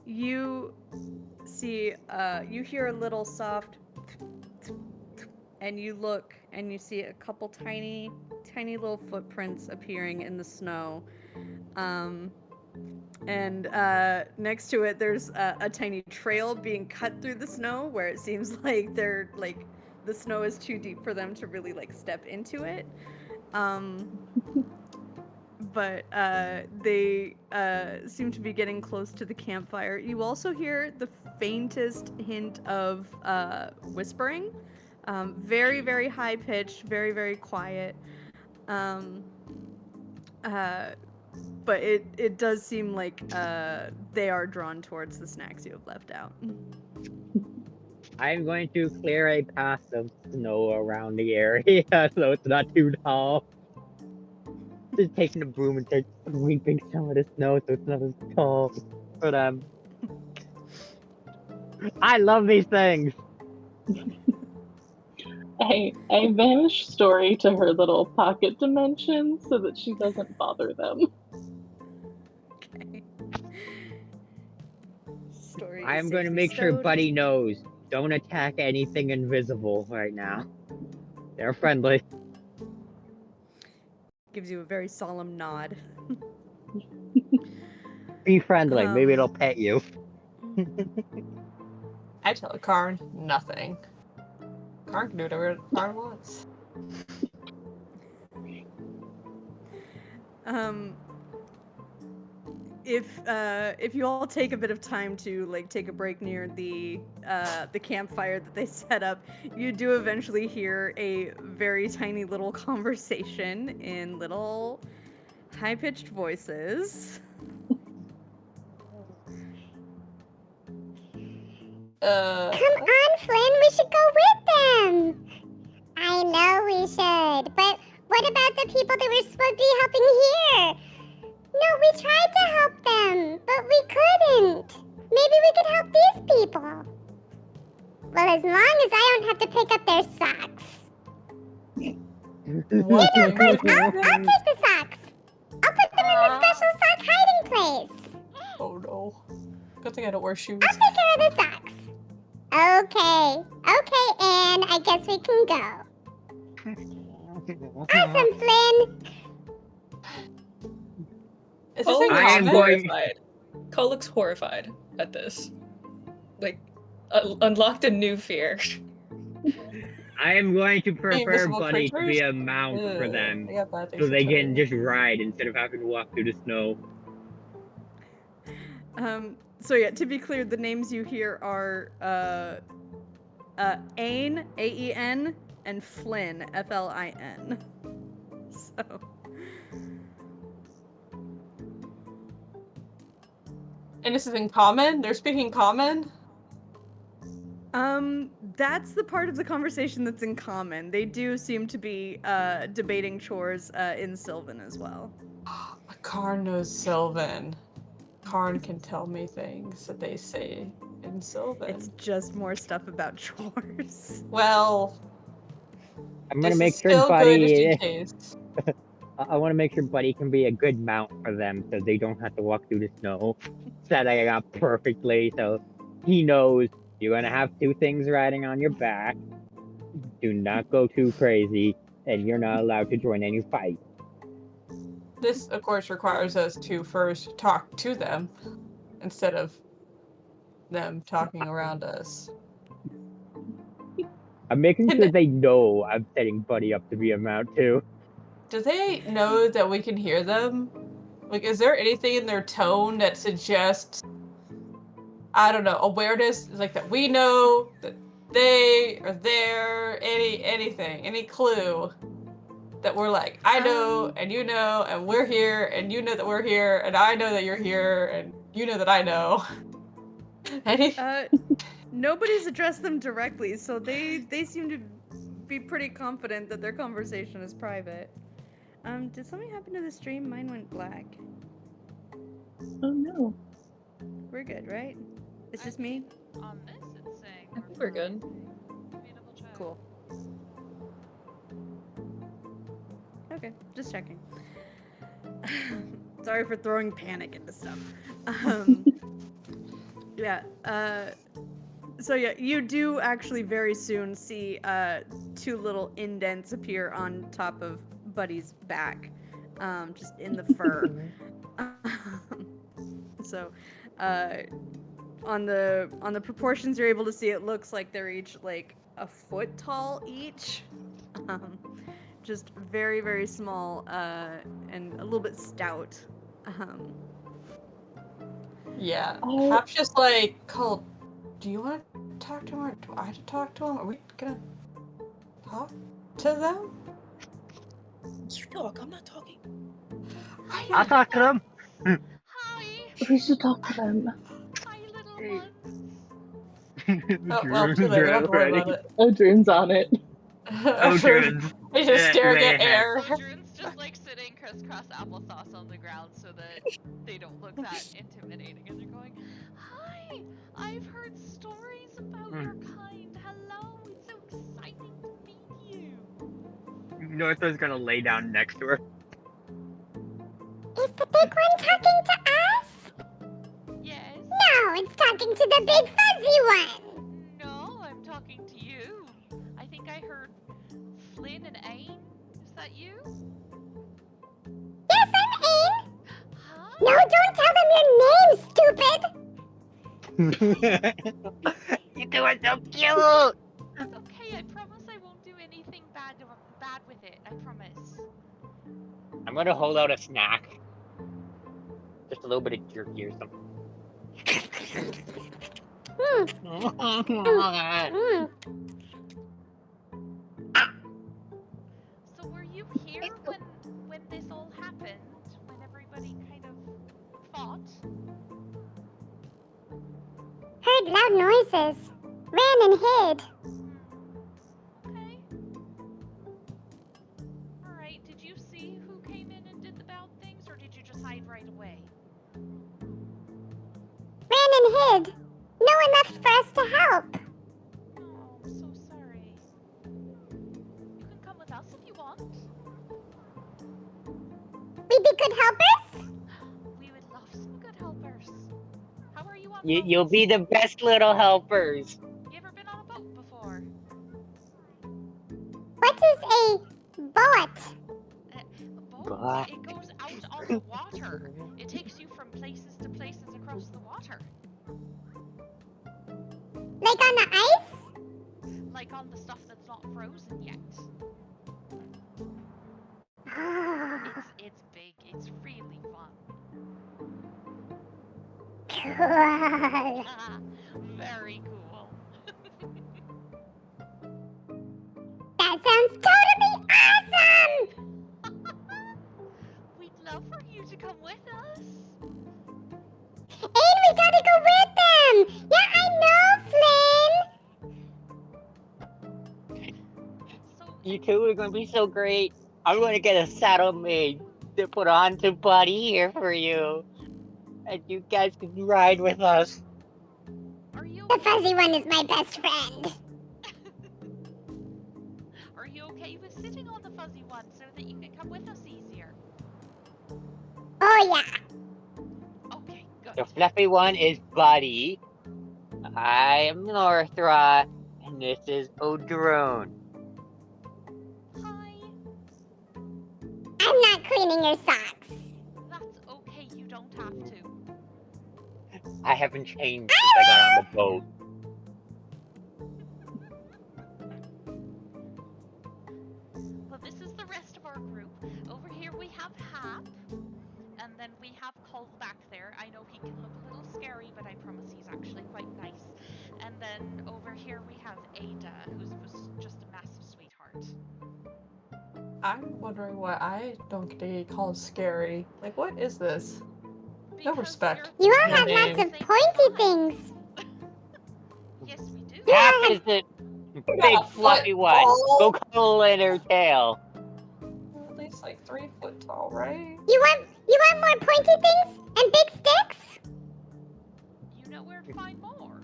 You see, you hear a little soft, and you look and you see a couple tiny little footprints appearing in the snow. And next to it, there's a tiny trail being cut through the snow where it seems like they're like the snow is too deep for them to really like step into it. But they seem to be getting close to the campfire. You also hear the faintest hint of whispering Very, very high pitched, very, very quiet. But it does seem like they are drawn towards the snacks you have left out. I'm going to clear a path of snow around the area so it's not too tall. Just taking a broom and start sweeping some of the snow so it's not as tall. But I love these things. I vanish Story to her little pocket dimension so that she doesn't bother them. Okay. Story I'm is going to safely make sure stowed. Buddy knows. Don't attack anything invisible right now. They're friendly. Gives you a very solemn nod. Be friendly. Maybe it'll pet you. I tell Karn nothing. Karn can do whatever Karn wants. If you all take a bit of time to like take a break near the campfire that they set up, you do eventually hear a very tiny little conversation in little high-pitched voices. Come on, Flynn, we should go with them. I know we should, but what about the people that we're supposed to be helping here? No, we tried to help them, but we couldn't. Maybe we could help these people. Well, as long as I don't have to pick up their socks. What? Yeah, no, of course, I'll take the socks. I'll put them in the special sock hiding place. Oh no. Good thing I don't wear shoes. I'll take care of the socks. Okay, Anne, I guess we can go. Awesome, Flynn. Is this Cole thing looks I am common? going- horrified. Cole looks horrified at this. Like, unlocked a new fear. I am going to prefer invisible Buddy to be creatures? a mount for them. I got bad things So to they tell can you. just ride instead of having to walk through the snow. So yeah, to be clear, the names you hear are Aen, A-E-N, and Flynn, F-L-I-N. So And this is in common? They're speaking common? that's the part of the conversation that's in common. They do seem to be debating chores in Sylvan as well. Karn knows Sylvan. Karn can tell me things that they say in Sylvan. It's just more stuff about chores. Well, I'm gonna this make is sure still good just in Buddy. case. I want to make sure Buddy can be a good mount for them, so they don't have to walk through the snow. Setting it up perfectly, so he knows you're gonna have two things riding on your back. Do not go too crazy, and you're not allowed to join any fight. This, of course, requires us to first talk to them instead of them talking around us. I'm making sure they know I'm setting Buddy up to be a mount too. Do they know that we can hear them? Like, is there anything in their tone that suggests, I don't know, awareness? Like that we know that they are there, anything, any clue that we're like, I know, and you know, and we're here, and you know that we're here, and I know that you're here, and you know that I know. Any? Nobody's addressed them directly, so they seem to be pretty confident that their conversation is private. Did something happen to the stream? Mine went black. Oh no. We're good, right? It's just me? On this, it's saying I think we're good. Let me double check. Cool. Okay, just checking. Sorry for throwing panic into stuff. Yeah, so yeah, you do actually very soon see two little indents appear on top of Buddy's back, just in the fur. So, on the proportions you're able to see, it looks like they're each like a foot tall each. Just very, very small and a little bit stout. Yeah. Oh. Hap's just like, Cole, do you want to talk to him or do I have to talk to him? Are we gonna talk to them? You talk, I'm not talking. I'll talk to them. Hi! We should talk to them. Hi, little Hey. ones! Oh, well, too late. We don't have to worry about it. Odrin's on it. Odrin's. He's just staring at mayhem. air. Odrin's just like sitting crisscross applesauce on the ground so that they don't look that intimidating, and they're going, "Hi! I've heard stories about your kind. Hello! It's so exciting to meet you." Northa's gonna lay down next to her. Is the big one talking to us? Yes. No, it's talking to the big fuzzy one. No, I'm talking to you. I think I heard Flynn and Ain. Is that you? Yes, I'm Ain. Hi. No, don't tell them your name, stupid. You two are so cute. It's okay. I promise I won't do anything bad with it. I promise. I'm gonna hold out a snack. Just a little bit of jerky or something. Mm, mm. So were you here when this all happened? When everybody kind of fought? Heard loud noises. Ran and hid. Okay. Alright, did you see who came in and did the bad things, or did you just hide right away? Ran and hid. No one left for us to help. Oh, I'm so sorry. You can come with us if you want. We be good helpers? We would love some good helpers. How are you on You'll boats? be the best little helpers. You ever been on a boat before? What is a boat? A boat? Bah. It goes out on the water. It takes you from places to places across the water. Like on the ice? Like on the stuff that's not frozen yet. Oh, It's big. It's really fun. cool. Very cool. That sounds totally awesome! We'd love for you to come with us. And we gotta go with them! Yeah, I know, Flynn! So You two are gonna be so great. I'm gonna get a saddle made to put on to Buddy here for you. And you guys can ride with us. are you The fuzzy one is my best friend. Are you okay with sitting on the fuzzy one so that you can come with us easier? Oh, yeah. Okay, good. The fluffy one is Buddy. I am Northra, and this is Odrone. Hi. I'm not cleaning your socks. That's okay. You don't have to. I haven't changed since I got on the boat. Well, this is the rest of our group. Over here we have Hap, and then we have Cole back there. I know he can look a little scary, but I promise he's actually quite nice. And then over here we have Ada, who's just a massive sweetheart. I'm wondering why I don't get to get called scary. Like, what is this? Because respect. you're You all Your have name. lots of same pointy size. things. Yes, we do. Hap is the big got a fluffy foot one. tall. Go cuddle in her tail. At least like 3 foot tall, right? You want more pointy things and big sticks? You know where to find more.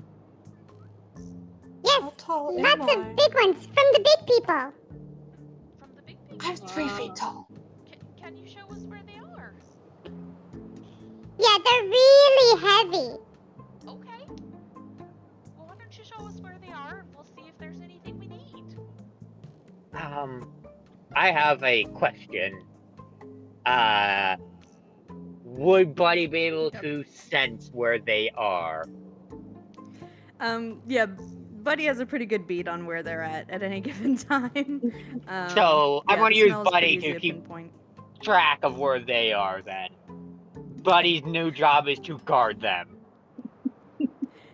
Yes, How tall am lots I? of big ones from the big people. From the big people. I'm 3 feet tall. Can you show us where they are? Yeah, they're really heavy. Okay. Well, why don't you show us where they are, and we'll see if there's anything we need. I have a question. Would Buddy be able to sense where they are? Yeah, Buddy has a pretty good beat on where they're at any given time. So, I yeah, wanna the use smell is pretty Buddy easy to to keep- pinpoint. Track of where they are then. Buddy's new job is to guard them.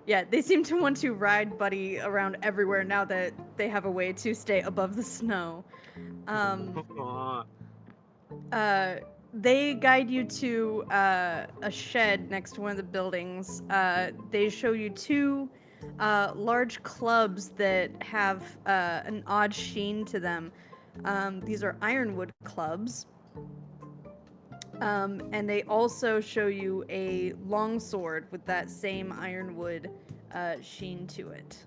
Yeah, they seem to want to ride Buddy around everywhere now that they have a way to stay above the snow. They guide you to a shed next to one of the buildings. They show you two large clubs that have an odd sheen to them. These are ironwood clubs. And they also show you a longsword with that same ironwood sheen to it.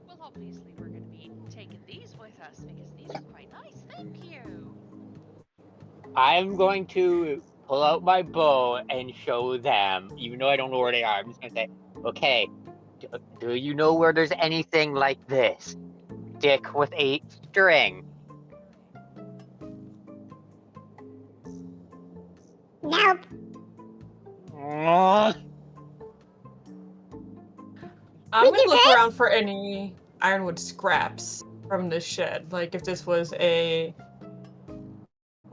Well, obviously we're going to be taking these with us because these are quite nice. Thank you. I'm going to pull out my bow and show them, even though I don't know where they are. I'm just gonna say, okay, do you know where there's anything like this? Stick with a string. Nope. I'm gonna you look good? around for any ironwood scraps from this shed. Like if this was where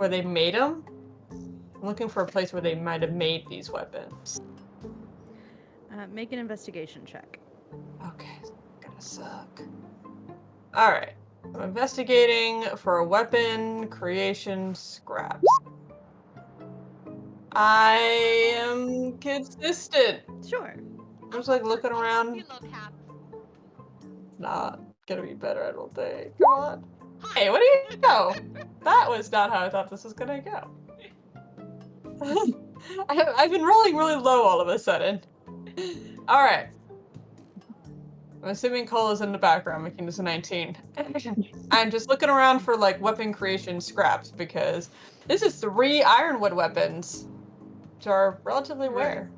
they made them. I'm looking for a place where they might have made these weapons. Make an investigation check. Okay, it's gonna suck. Alright. I'm investigating for a weapon creation scraps. I am consistent. Sure. I'm just like looking I'll help around. you look, Hap. Not gonna be better, I don't think. Come on. Hey, what do you know? That was not how I thought this was gonna go. I've been rolling really low all of a sudden. Alright. I'm assuming Cola's in the background making this a 19. I'm just looking around for like weapon creation scraps because this is 3 ironwood weapons, which are relatively rare.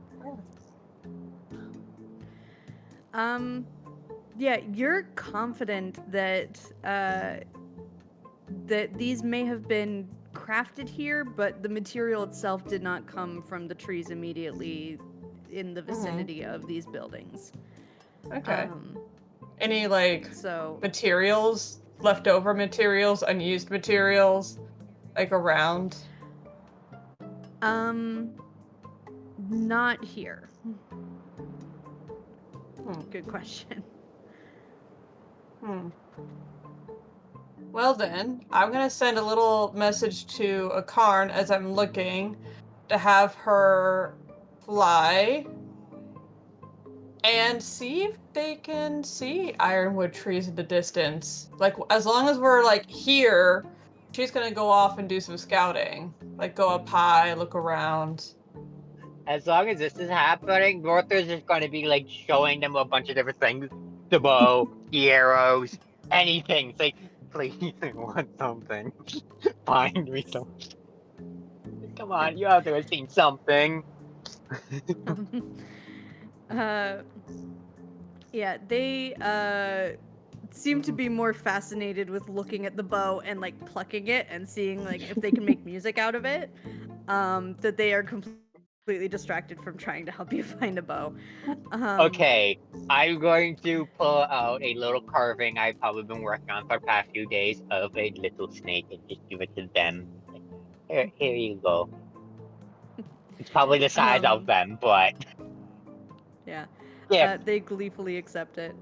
Yeah, you're confident that that these may have been crafted here, but the material itself did not come from the trees immediately in the vicinity of these buildings. Okay. Any like materials, leftover materials, unused materials, like around? Not here. Good question. Well then, I'm gonna send a little message to Akarn as I'm looking to have her fly and see if they can see ironwood trees in the distance. Like, as long as we're like here, she's gonna go off and do some scouting. Like, go up high, look around. As long as this is happening, Norther's just going to be like showing them a bunch of different things. The bow, the arrows, anything. It's like, please, I want something. Find me something. Come on, you have to have seen something. Yeah, they seem to be more fascinated with looking at the bow and like plucking it and seeing like if they can make music out of it. That they are completely distracted from trying to help you find a bow. Okay, I'm going to pull out a little carving I've probably been working on for the past few days of a little snake and just give it to them. Here you go. It's probably the size of them, but yeah, yeah. they gleefully accept it.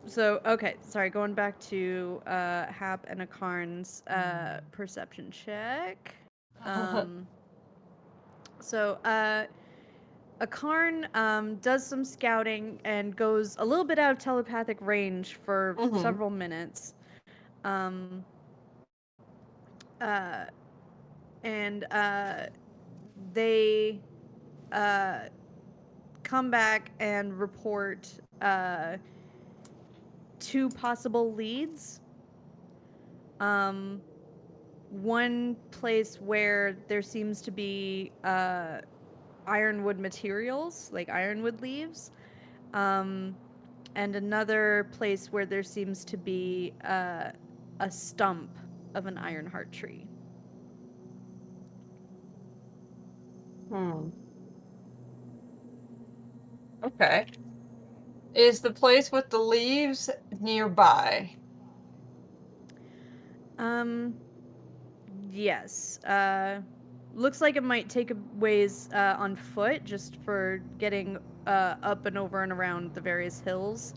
So okay, sorry, going back to Hap and Akarn's perception check. So Akarn does some scouting and goes a little bit out of telepathic range for several minutes. And they come back and report 2 possible leads. One place where there seems to be ironwood materials, like ironwood leaves, and another place where there seems to be a stump of an ironheart tree. Okay. Is the place with the leaves nearby? Yes. looks like it might take a ways on foot just for getting up and over and around the various hills.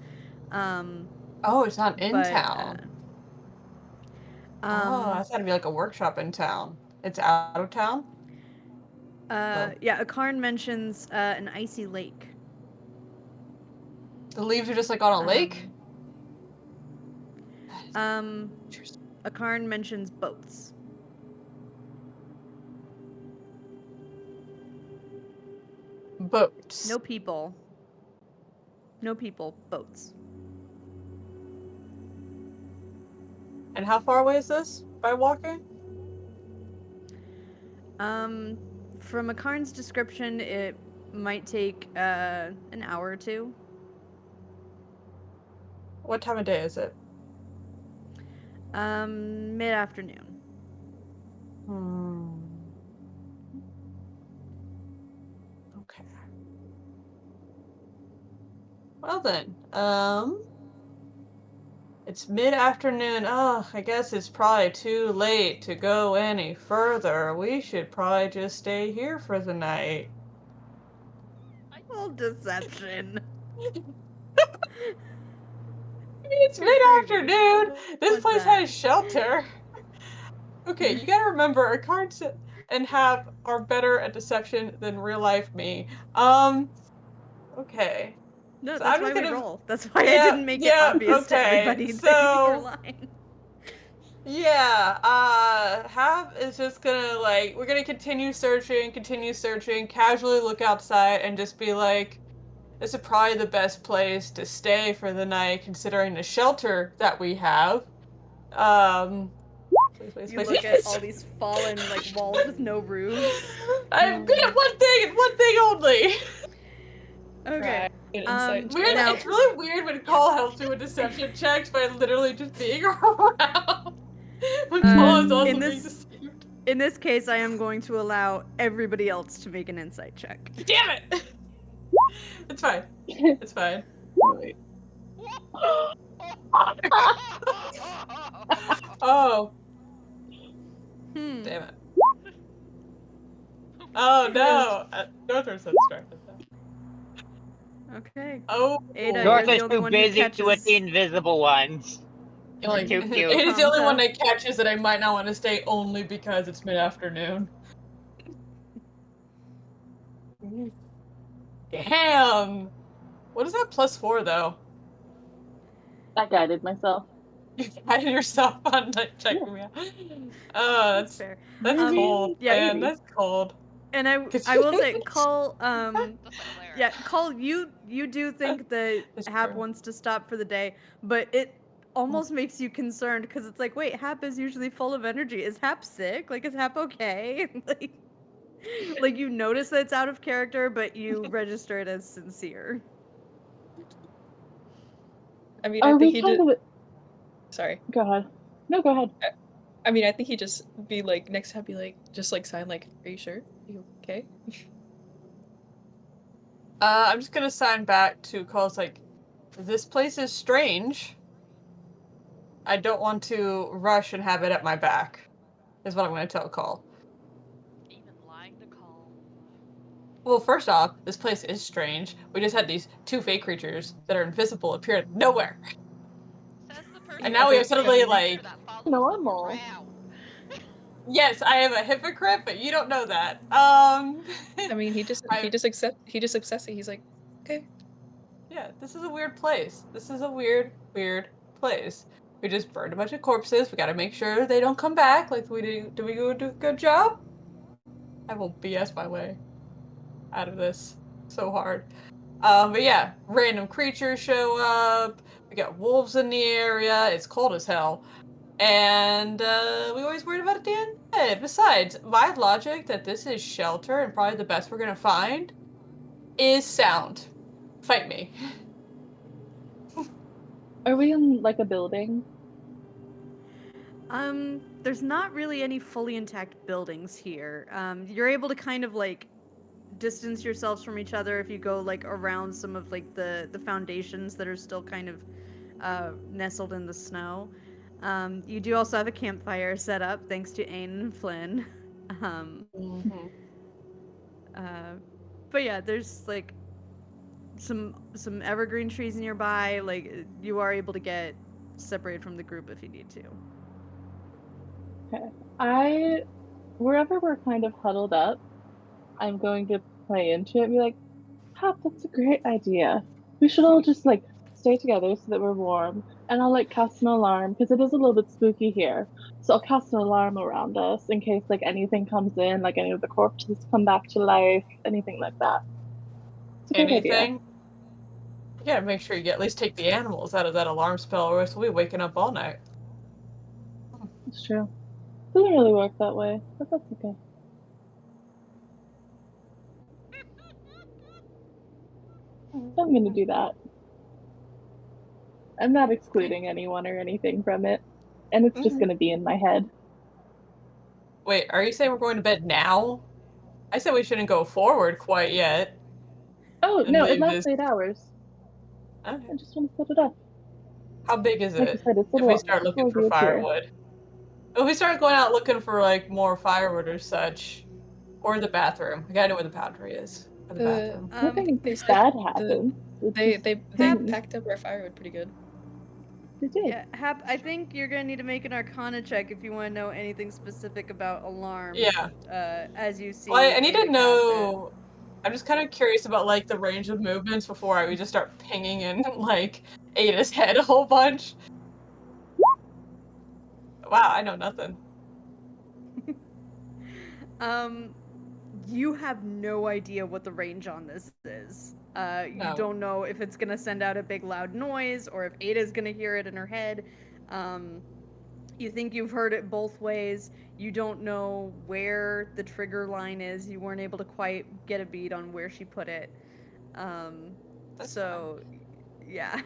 Oh, it's not in But town. Oh, that's gotta be like a workshop in town. It's out of town? yeah, Akarn mentions an icy lake. The leaves are just like on a lake? Akarn mentions boats. Boats. No people. No people, boats. And how far away is this by walking? From Akarn's description, it might take an hour or two. What time of day is it? Mid-afternoon. Okay. Well then, it's mid-afternoon. Oh, I guess it's probably too late to go any further. We should probably just stay here for the night. Well, deception. It's mid-afternoon. This What's place that? has shelter. Okay, you gotta remember, our cards and Hap are better at deception than real life me. Okay. No, So that's I'm why just we gonna. roll. That's why I Yeah, didn't make it yeah, obvious to okay, everybody that you were so lying. yeah, Hap is just gonna we're gonna continue searching, casually look outside and just be like, this is probably the best place to stay for the night considering the shelter that we have. Please, You please, look at yes. all these fallen like walls with no roofs. I'm good at one thing and one thing only. Okay. Right. An insight Weird. Now- It's really weird when Cole helps me with deception checks by literally just being around. When Cole is also in being this- deceived. In this case, I am going to allow everybody else to make an insight check. Damn it! It's fine. It's fine. Wait. Oh, Hmm. damn it. Oh no! North are so distracted. Okay. Oh. Ada, North you're the is only too one who busy with catches. the invisible ones. Like, Too it cute. is the only Tomta. one that catches that I might not want to stay only because it's mid-afternoon. Damn! What is that +4 though? I guided myself. You guided yourself on like checking me out. Oh, That's fair. that's cold, yeah, man. That's cold. And I will say, Cole, That's a flare. yeah, Cole, you do think that It's Hap true. wants to stop for the day, but it almost makes you concerned because it's like, wait, Hap is usually full of energy. Is Hap sick? Like, is Hap okay? like you notice that it's out of character, but you register it as sincere. I mean, Are I think we he kind did. of? Sorry. Go ahead. No, go ahead. I mean, I think he just be like next time, be like, just like sign like, are you sure? You okay? I'm just gonna sign back to Cole's like, this place is strange. I don't want to rush and have it at my back. Is what I'm gonna tell Cole. Even lying to Cole. Well, first off, this place is strange. We just had these two fake creatures that are invisible appear out of nowhere. Says the person And now we have suddenly that follows them Normal. around. Yes, I am a hypocrite, but you don't know that. I mean, he just accepts it. He's like, okay. Yeah, this is a weird place. This is a weird place. We just burned a bunch of corpses. We gotta make sure they don't come back. Like we do. Do we do a good job? I will BS my way out of this so hard. But yeah, random creatures show up. We got wolves in the area. It's cold as hell. And we always worried about it being dead. Besides, my logic that this is shelter and probably the best we're gonna find is sound. Fight me. Are we in like a building? There's not really any fully intact buildings here. You're able to kind of like distance yourselves from each other if you go like around some of like the foundations that are still kind of nestled in the snow. You do also have a campfire set up thanks to Ain and Flynn. Mhm. But yeah, there's like some evergreen trees nearby. Like you are able to get separated from the group if you need to. Okay. Wherever we're kind of huddled up, I'm going to play into it and be like, Hop, that's a great idea. We should all just like stay together so that we're warm. And I'll like cast an alarm because it is a little bit spooky here. So I'll cast an alarm around us in case like anything comes in, like any of the corpses come back to life, anything like that. It's a great idea. Anything? You gotta make sure you at least take the animals out of that alarm spell, or else we'll be waking up all night. It's true. Doesn't really work that way, but that's okay. So I'm gonna do that. I'm not excluding anyone or anything from it. And it's just gonna be in my head. Wait, are you saying we're going to bed now? I said we shouldn't go forward quite yet. Oh And no, it leave lasts this. 8 hours. Okay. I just want to set it up. How big is Like I it? said, it's a If we little start looking for Scorpio tier. firewood. If we start going out looking for like more firewood or such, or the bathroom. I gotta know where the boundary is. Or the bathroom. Nothing They said bad the happens. It's they just they they things. packed up our firewood pretty good. They did. Yeah, Hap, I think you're gonna need to make an Arcana check if you want to know anything specific about alarm. Yeah. As you see. Well, I need to Ada cast know. I'm just kind of curious about like the range of movements before we just start pinging in like Ada's head a whole bunch. Wow, I know nothing. it. You have no idea what the range on this is. You No. don't know if it's gonna send out a big loud noise or if Ada's gonna hear it in her head. You think you've heard it both ways. You don't know where the trigger line is. You weren't able to quite get a beat on where she put it. That's So, yeah.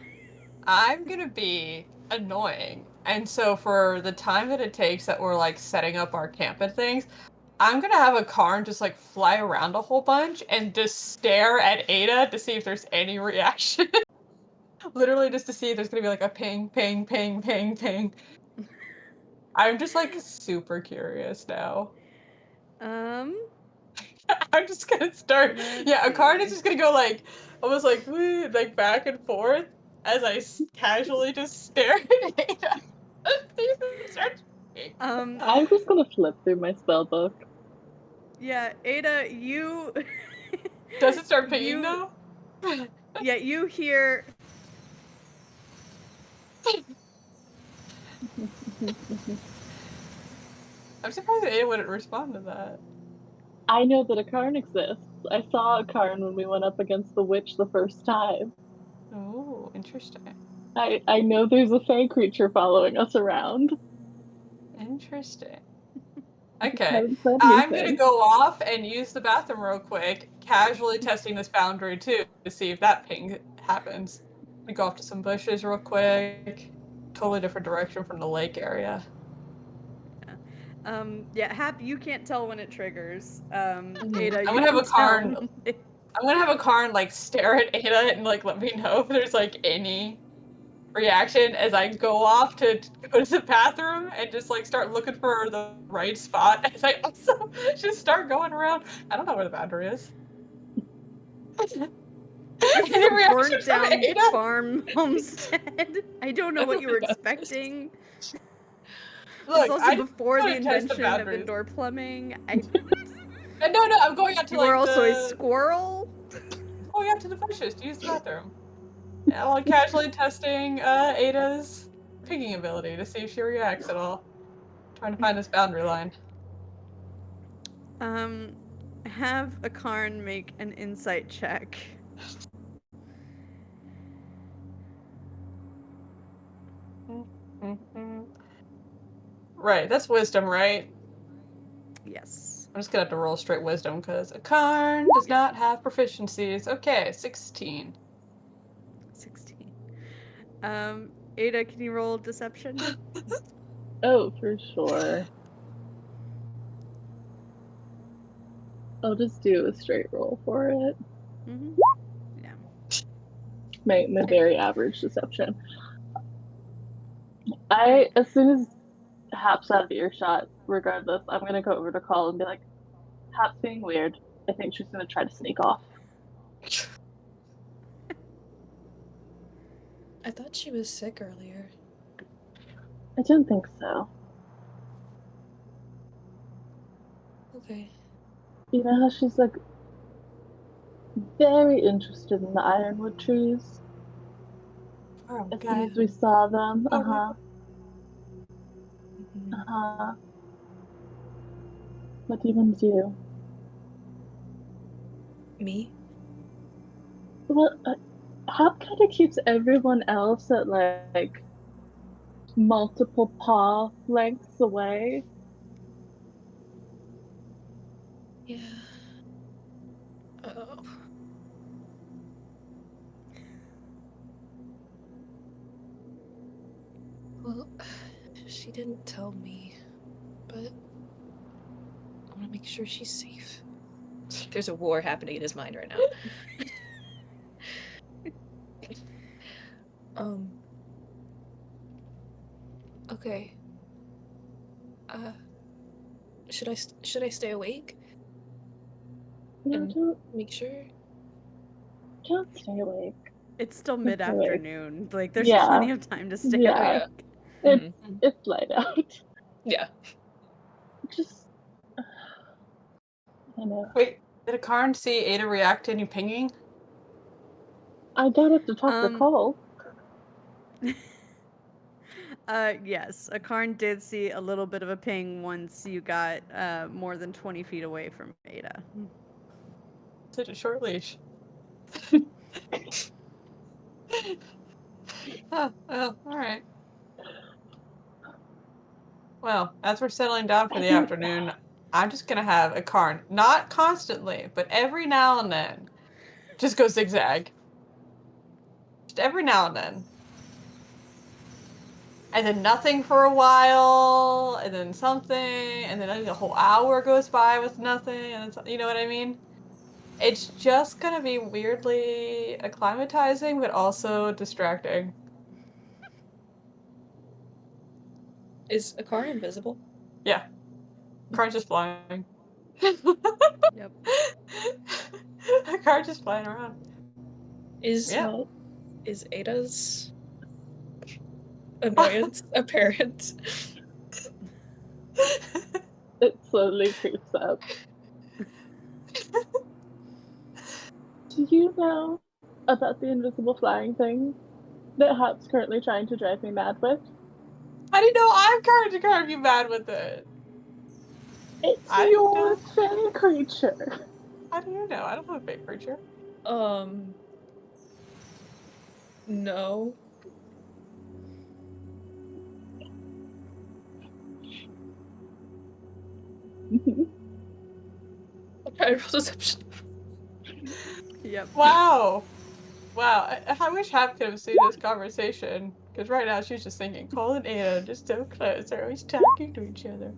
I'm gonna be annoying. And so for the time that it takes that we're like setting up our camp and things, I'm gonna have a Karn just like fly around a whole bunch and just stare at Ada to see if there's any reaction. Literally just to see if there's gonna be like a ping, ping, ping, ping, ping. I'm just like super curious now. Um, I'm just gonna start. let's Yeah, a Karn is see. just gonna go like almost like woo, like back and forth as I casually just stare at Ada. I'm just gonna flip through my spell book. Yeah, Ada, you. Does it start pinging you, now? Yeah, you hear. I'm surprised Ada wouldn't respond to that. I know that a Karn exists. I saw a Karn when we went up against the witch the first time. Oh, interesting. I know there's a fey creature following us around. Interesting. I just Okay. haven't said I'm gonna anything. go off and use the bathroom real quick, casually testing this boundary too, to see if that ping happens. We go off to some bushes real quick. Totally different direction from the lake area. Yeah, Hap, you can't tell when it triggers. Mhm. Ada, I'm you gonna have can a Karn. tell. I'm gonna have a Karn like stare at Ada and like let me know if there's like any reaction as I go off to go to the bathroom and just like start looking for the right spot as I also just start going around. I don't know where the boundary is. This is Any a reaction burnt from down Ada? farm homestead. I don't know I what don't you were know. expecting. This is Look, also I just before the want to test the invention of boundaries. indoor plumbing. No, I'm going out to You are like also a the squirrel. going out to the bushes to use the bathroom. Yeah, while casually testing Ada's picking ability to see if she reacts at all. Trying to find this boundary line. Have a Karn make an insight check. Right, that's wisdom, right? Yes. I'm just gonna have to roll straight wisdom because a Karn does not have proficiencies. Okay, 16. 16. Ada, can you roll deception? Oh, for sure. I'll just do a straight roll for it. Mm-hmm. Yeah. My very average deception. As soon as Hap's out of earshot. Regardless, I'm gonna go over to Call and be like, Hap's being weird. I think she's gonna try to sneak off. I thought she was sick earlier. I didn't think so. Okay. You know how she's like very interested in the ironwood trees? Oh, As God. soon as we saw them, Oh, uh-huh. Mhm. Uh-huh. What do you want to do? Me? Well, Hap kind of keeps everyone else at like multiple paw lengths away. Yeah. Oh. Well, she didn't tell me, but I want to make sure she's safe. There's a war happening in his mind right now. Okay. Should I stay awake No, and don't make sure? stay awake. It's still Don't stay awake. mid-afternoon. Like, there's Yeah. plenty of time to stay Yeah. Oh, yeah. awake. It's Mhm. it's light out. Yeah. Just I know. Wait, did Akarn see Ada react to any pinging? I doubt if to talk to Call. Yes, Akarn did see a little bit of a ping once you got more than 20 feet away from Ada. Such a short leash. Oh, well, alright. Well, as we're settling down for the afternoon, I'm just gonna have Akarn, not constantly, but every now and then, just go zigzag. Just every now and then. And then nothing for a while, and then something, and then a whole hour goes by with nothing, and you know what I mean? It's just gonna be weirdly acclimatizing, but also distracting. Is Akar invisible? Yeah. Akarn's just flying. Yep. Akarn's just flying around. Is Yeah. What? is Ada's annoyance apparent? It slowly creeps up. Do you know about the invisible flying thing that Hap's currently trying to drive me mad with? How do you know I'm gonna be mad with it? It's I didn't your know. fey creature. How do you know? I don't have a fake creature. No. Okay, roll deception. Yep. Wow. Wow. I wish Hap could have seen this conversation. Because right now she's just thinking, Cole and Ada are just so close. They're always talking to each other.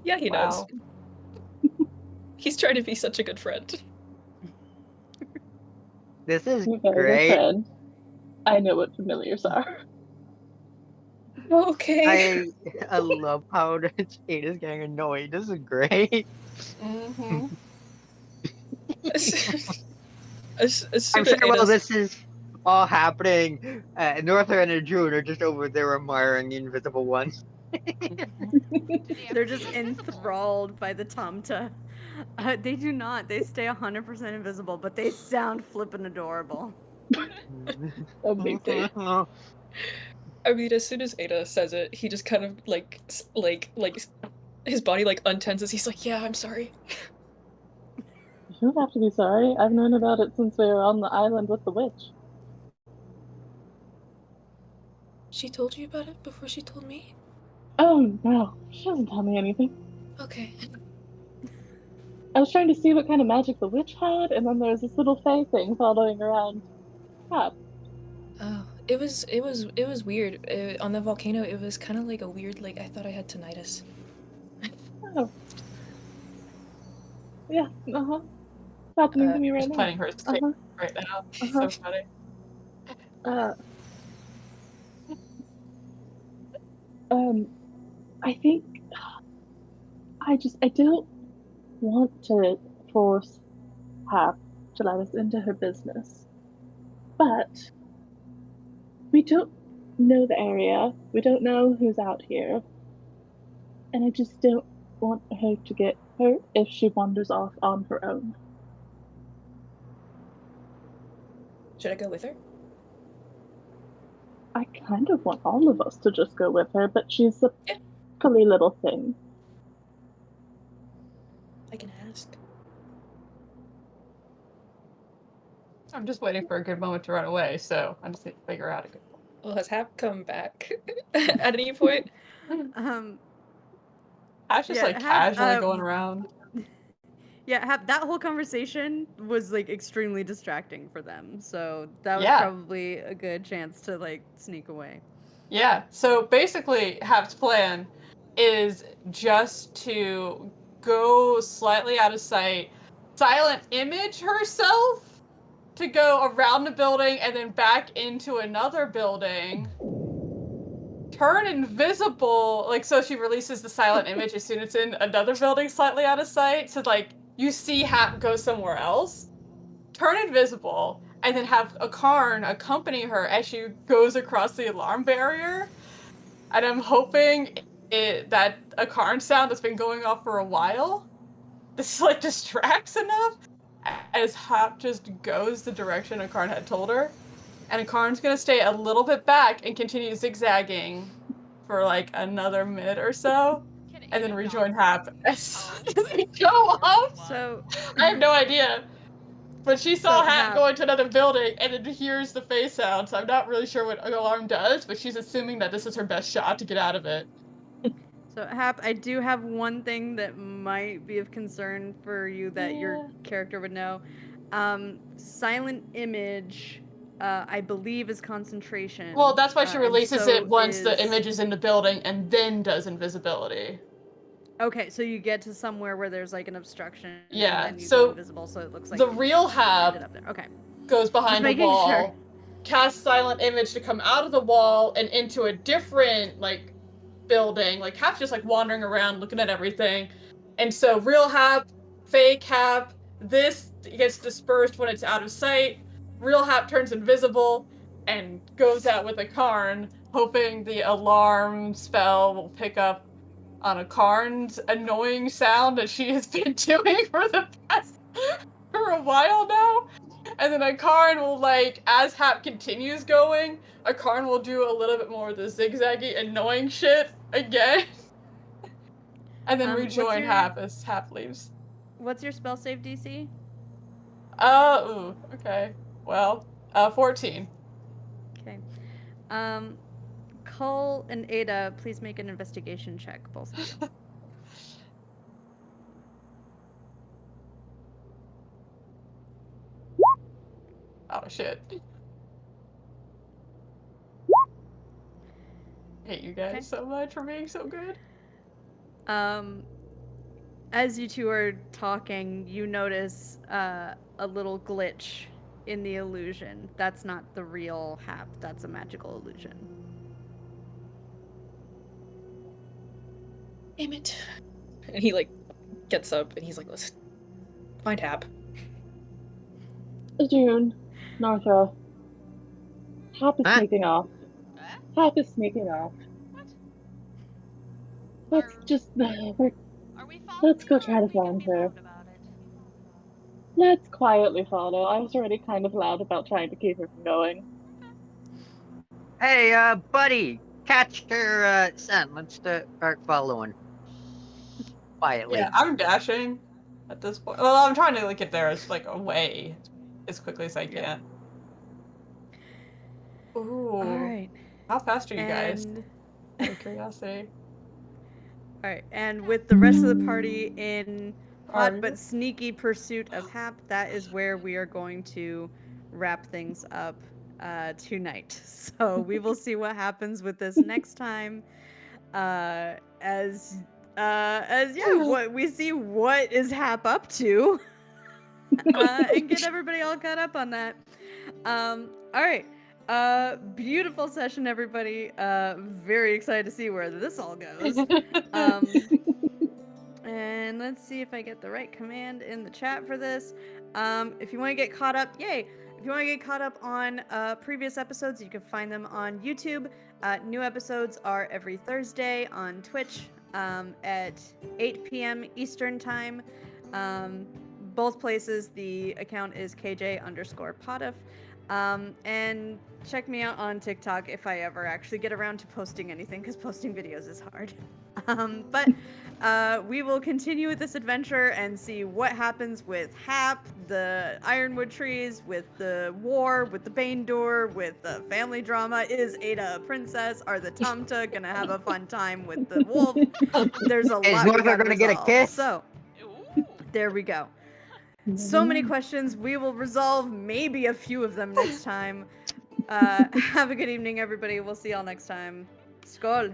Yeah, he knows. Wow. He's trying to be such a good friend. This is You're very good great. friend. I know what familiars are. Okay. I love how Ada's getting annoyed. This is great. Mm-hmm. as I'm soon sure as while Ada's this is all happening, Northern and June are just over there admiring the invisible ones. They're just enthralled by the Tamta. They do not. They stay 100% invisible, but they sound flippin' adorable. Amazing. I mean, as soon as Ada says it, he just kind of like his body like untenses. He's like, "Yeah, I'm sorry." You don't have to be sorry. I've known about it since we were on the island with the witch. She told you about it before she told me? Oh no, she doesn't tell me anything. Okay. I was trying to see what kind of magic the witch had, and then there was this little fey thing following around Hap. Oh, it was weird. On the volcano, it was kind of like a weird, like I thought I had tinnitus. Oh. Yeah, uh-huh. It's happening to me right Just now. planning her escape right now. Uh-huh. So funny. I think I don't want to force her to let us into her business. But we don't know the area. We don't know who's out here. And I just don't want her to get hurt if she wanders off on her own. Should I go with her? I kind of want all of us to just go with her, but she's a Yeah. silly little thing. I can ask. I'm just waiting for a good moment to run away, so I just need to figure out a good one. Well, has Hap come back at any point? I was just Yeah, like Hap, casually going around. Yeah, that whole conversation was like extremely distracting for them, so that was Yeah. probably a good chance to like sneak away. Yeah, so basically Hap's plan is just to go slightly out of sight, silent image herself to go around the building and then back into another building, turn invisible, like so she releases the silent image as soon as it's in another building slightly out of sight, so like you see Hap go somewhere else, turn invisible, and then have a Karn accompany her as she goes across the alarm barrier. And I'm hoping that a Karn sound that's been going off for a while, this like distracts enough as Hap just goes the direction a Karn had told her. And a Karn's gonna stay a little bit back and continue zigzagging for like another minute or so, and then rejoin Hap as they go off. So I have no idea. But she saw So, Hap Hap- go into another building and then hears the face sound, so I'm not really sure what an alarm does, but she's assuming that this is her best shot to get out of it. So, Hap, I do have one thing that might be of concern for you that your character would know. Silent image, I believe, is concentration. Well, that's why she and releases so it once the is- image is in the building and then does invisibility. Okay, so you get to somewhere where there's like an obstruction, Yeah, and then you so go invisible, so it looks like the you real ended Hap up there. Okay. goes behind a making wall, sure. casts silent image to come out of the wall and into a different like building. Like Hap's just like wandering around looking at everything. And so real Hap, fake Hap, this gets dispersed when it's out of sight. Real Hap turns invisible and goes out with a Karn, hoping the alarm spell will pick up on a Karn's annoying sound that she has been doing for a while now. And then a Karn will, like, as Hap continues going, a Karn will do a little bit more of the zigzaggy, annoying shit again. And then rejoin Hap as Hap leaves. What's your spell save DC? Ooh, okay. Well, 14. Okay. Cull and Ada, please make an investigation check, both of you. Oh, shit. I hate you guys so much for being so good. As you two are talking, you notice a little glitch in the illusion. That's not the real Hap. That's a magical illusion. Damn it. And he, like, gets up and he's like, listen, find Hap. June, Nartha. Hap is Huh? sneaking off. Hap is sneaking off. What? Let's just Are we let's go following try her, or to are we gonna find be her. loud about it? Let's quietly follow. I was already kind of loud about trying to keep her from going. Hey, buddy, catch her scent. Let's start following quietly. Yeah, I'm dashing at this point. Well, I'm trying to like get there as like away as quickly as I can. Ooh. All right. How fast are you guys? And Out of curiosity. all right, and with the rest of the party in hot Are but you? sneaky pursuit of Hap, that is where we are going to wrap things up tonight. So we will see what happens with this next time. As what we see what is Hap up to, and get everybody all caught up on that. All right. Beautiful session, everybody. Very excited to see where this all goes. And let's see if I get the right command in the chat for this. If you want to get caught up, yay! If you want to get caught up on previous episodes, you can find them on YouTube. New episodes are every Thursday on Twitch at 8 p.m. Eastern Time. Both places, the account is KJ_Potiff. And check me out on TikTok if I ever actually get around to posting anything, because posting videos is hard. But we will continue with this adventure and see what happens with Hap, the Ironwood trees, with the Whar, with the Baendur, with the family drama. Is Ada a princess? Are the Tamta gonna have a fun time with the wolf? There's a Is lot we Mother gotta gonna get a resolve. kiss? So Ooh. there we go. So many questions. We will resolve maybe a few of them next time. Have a good evening, everybody. We'll see y'all next time. Skål!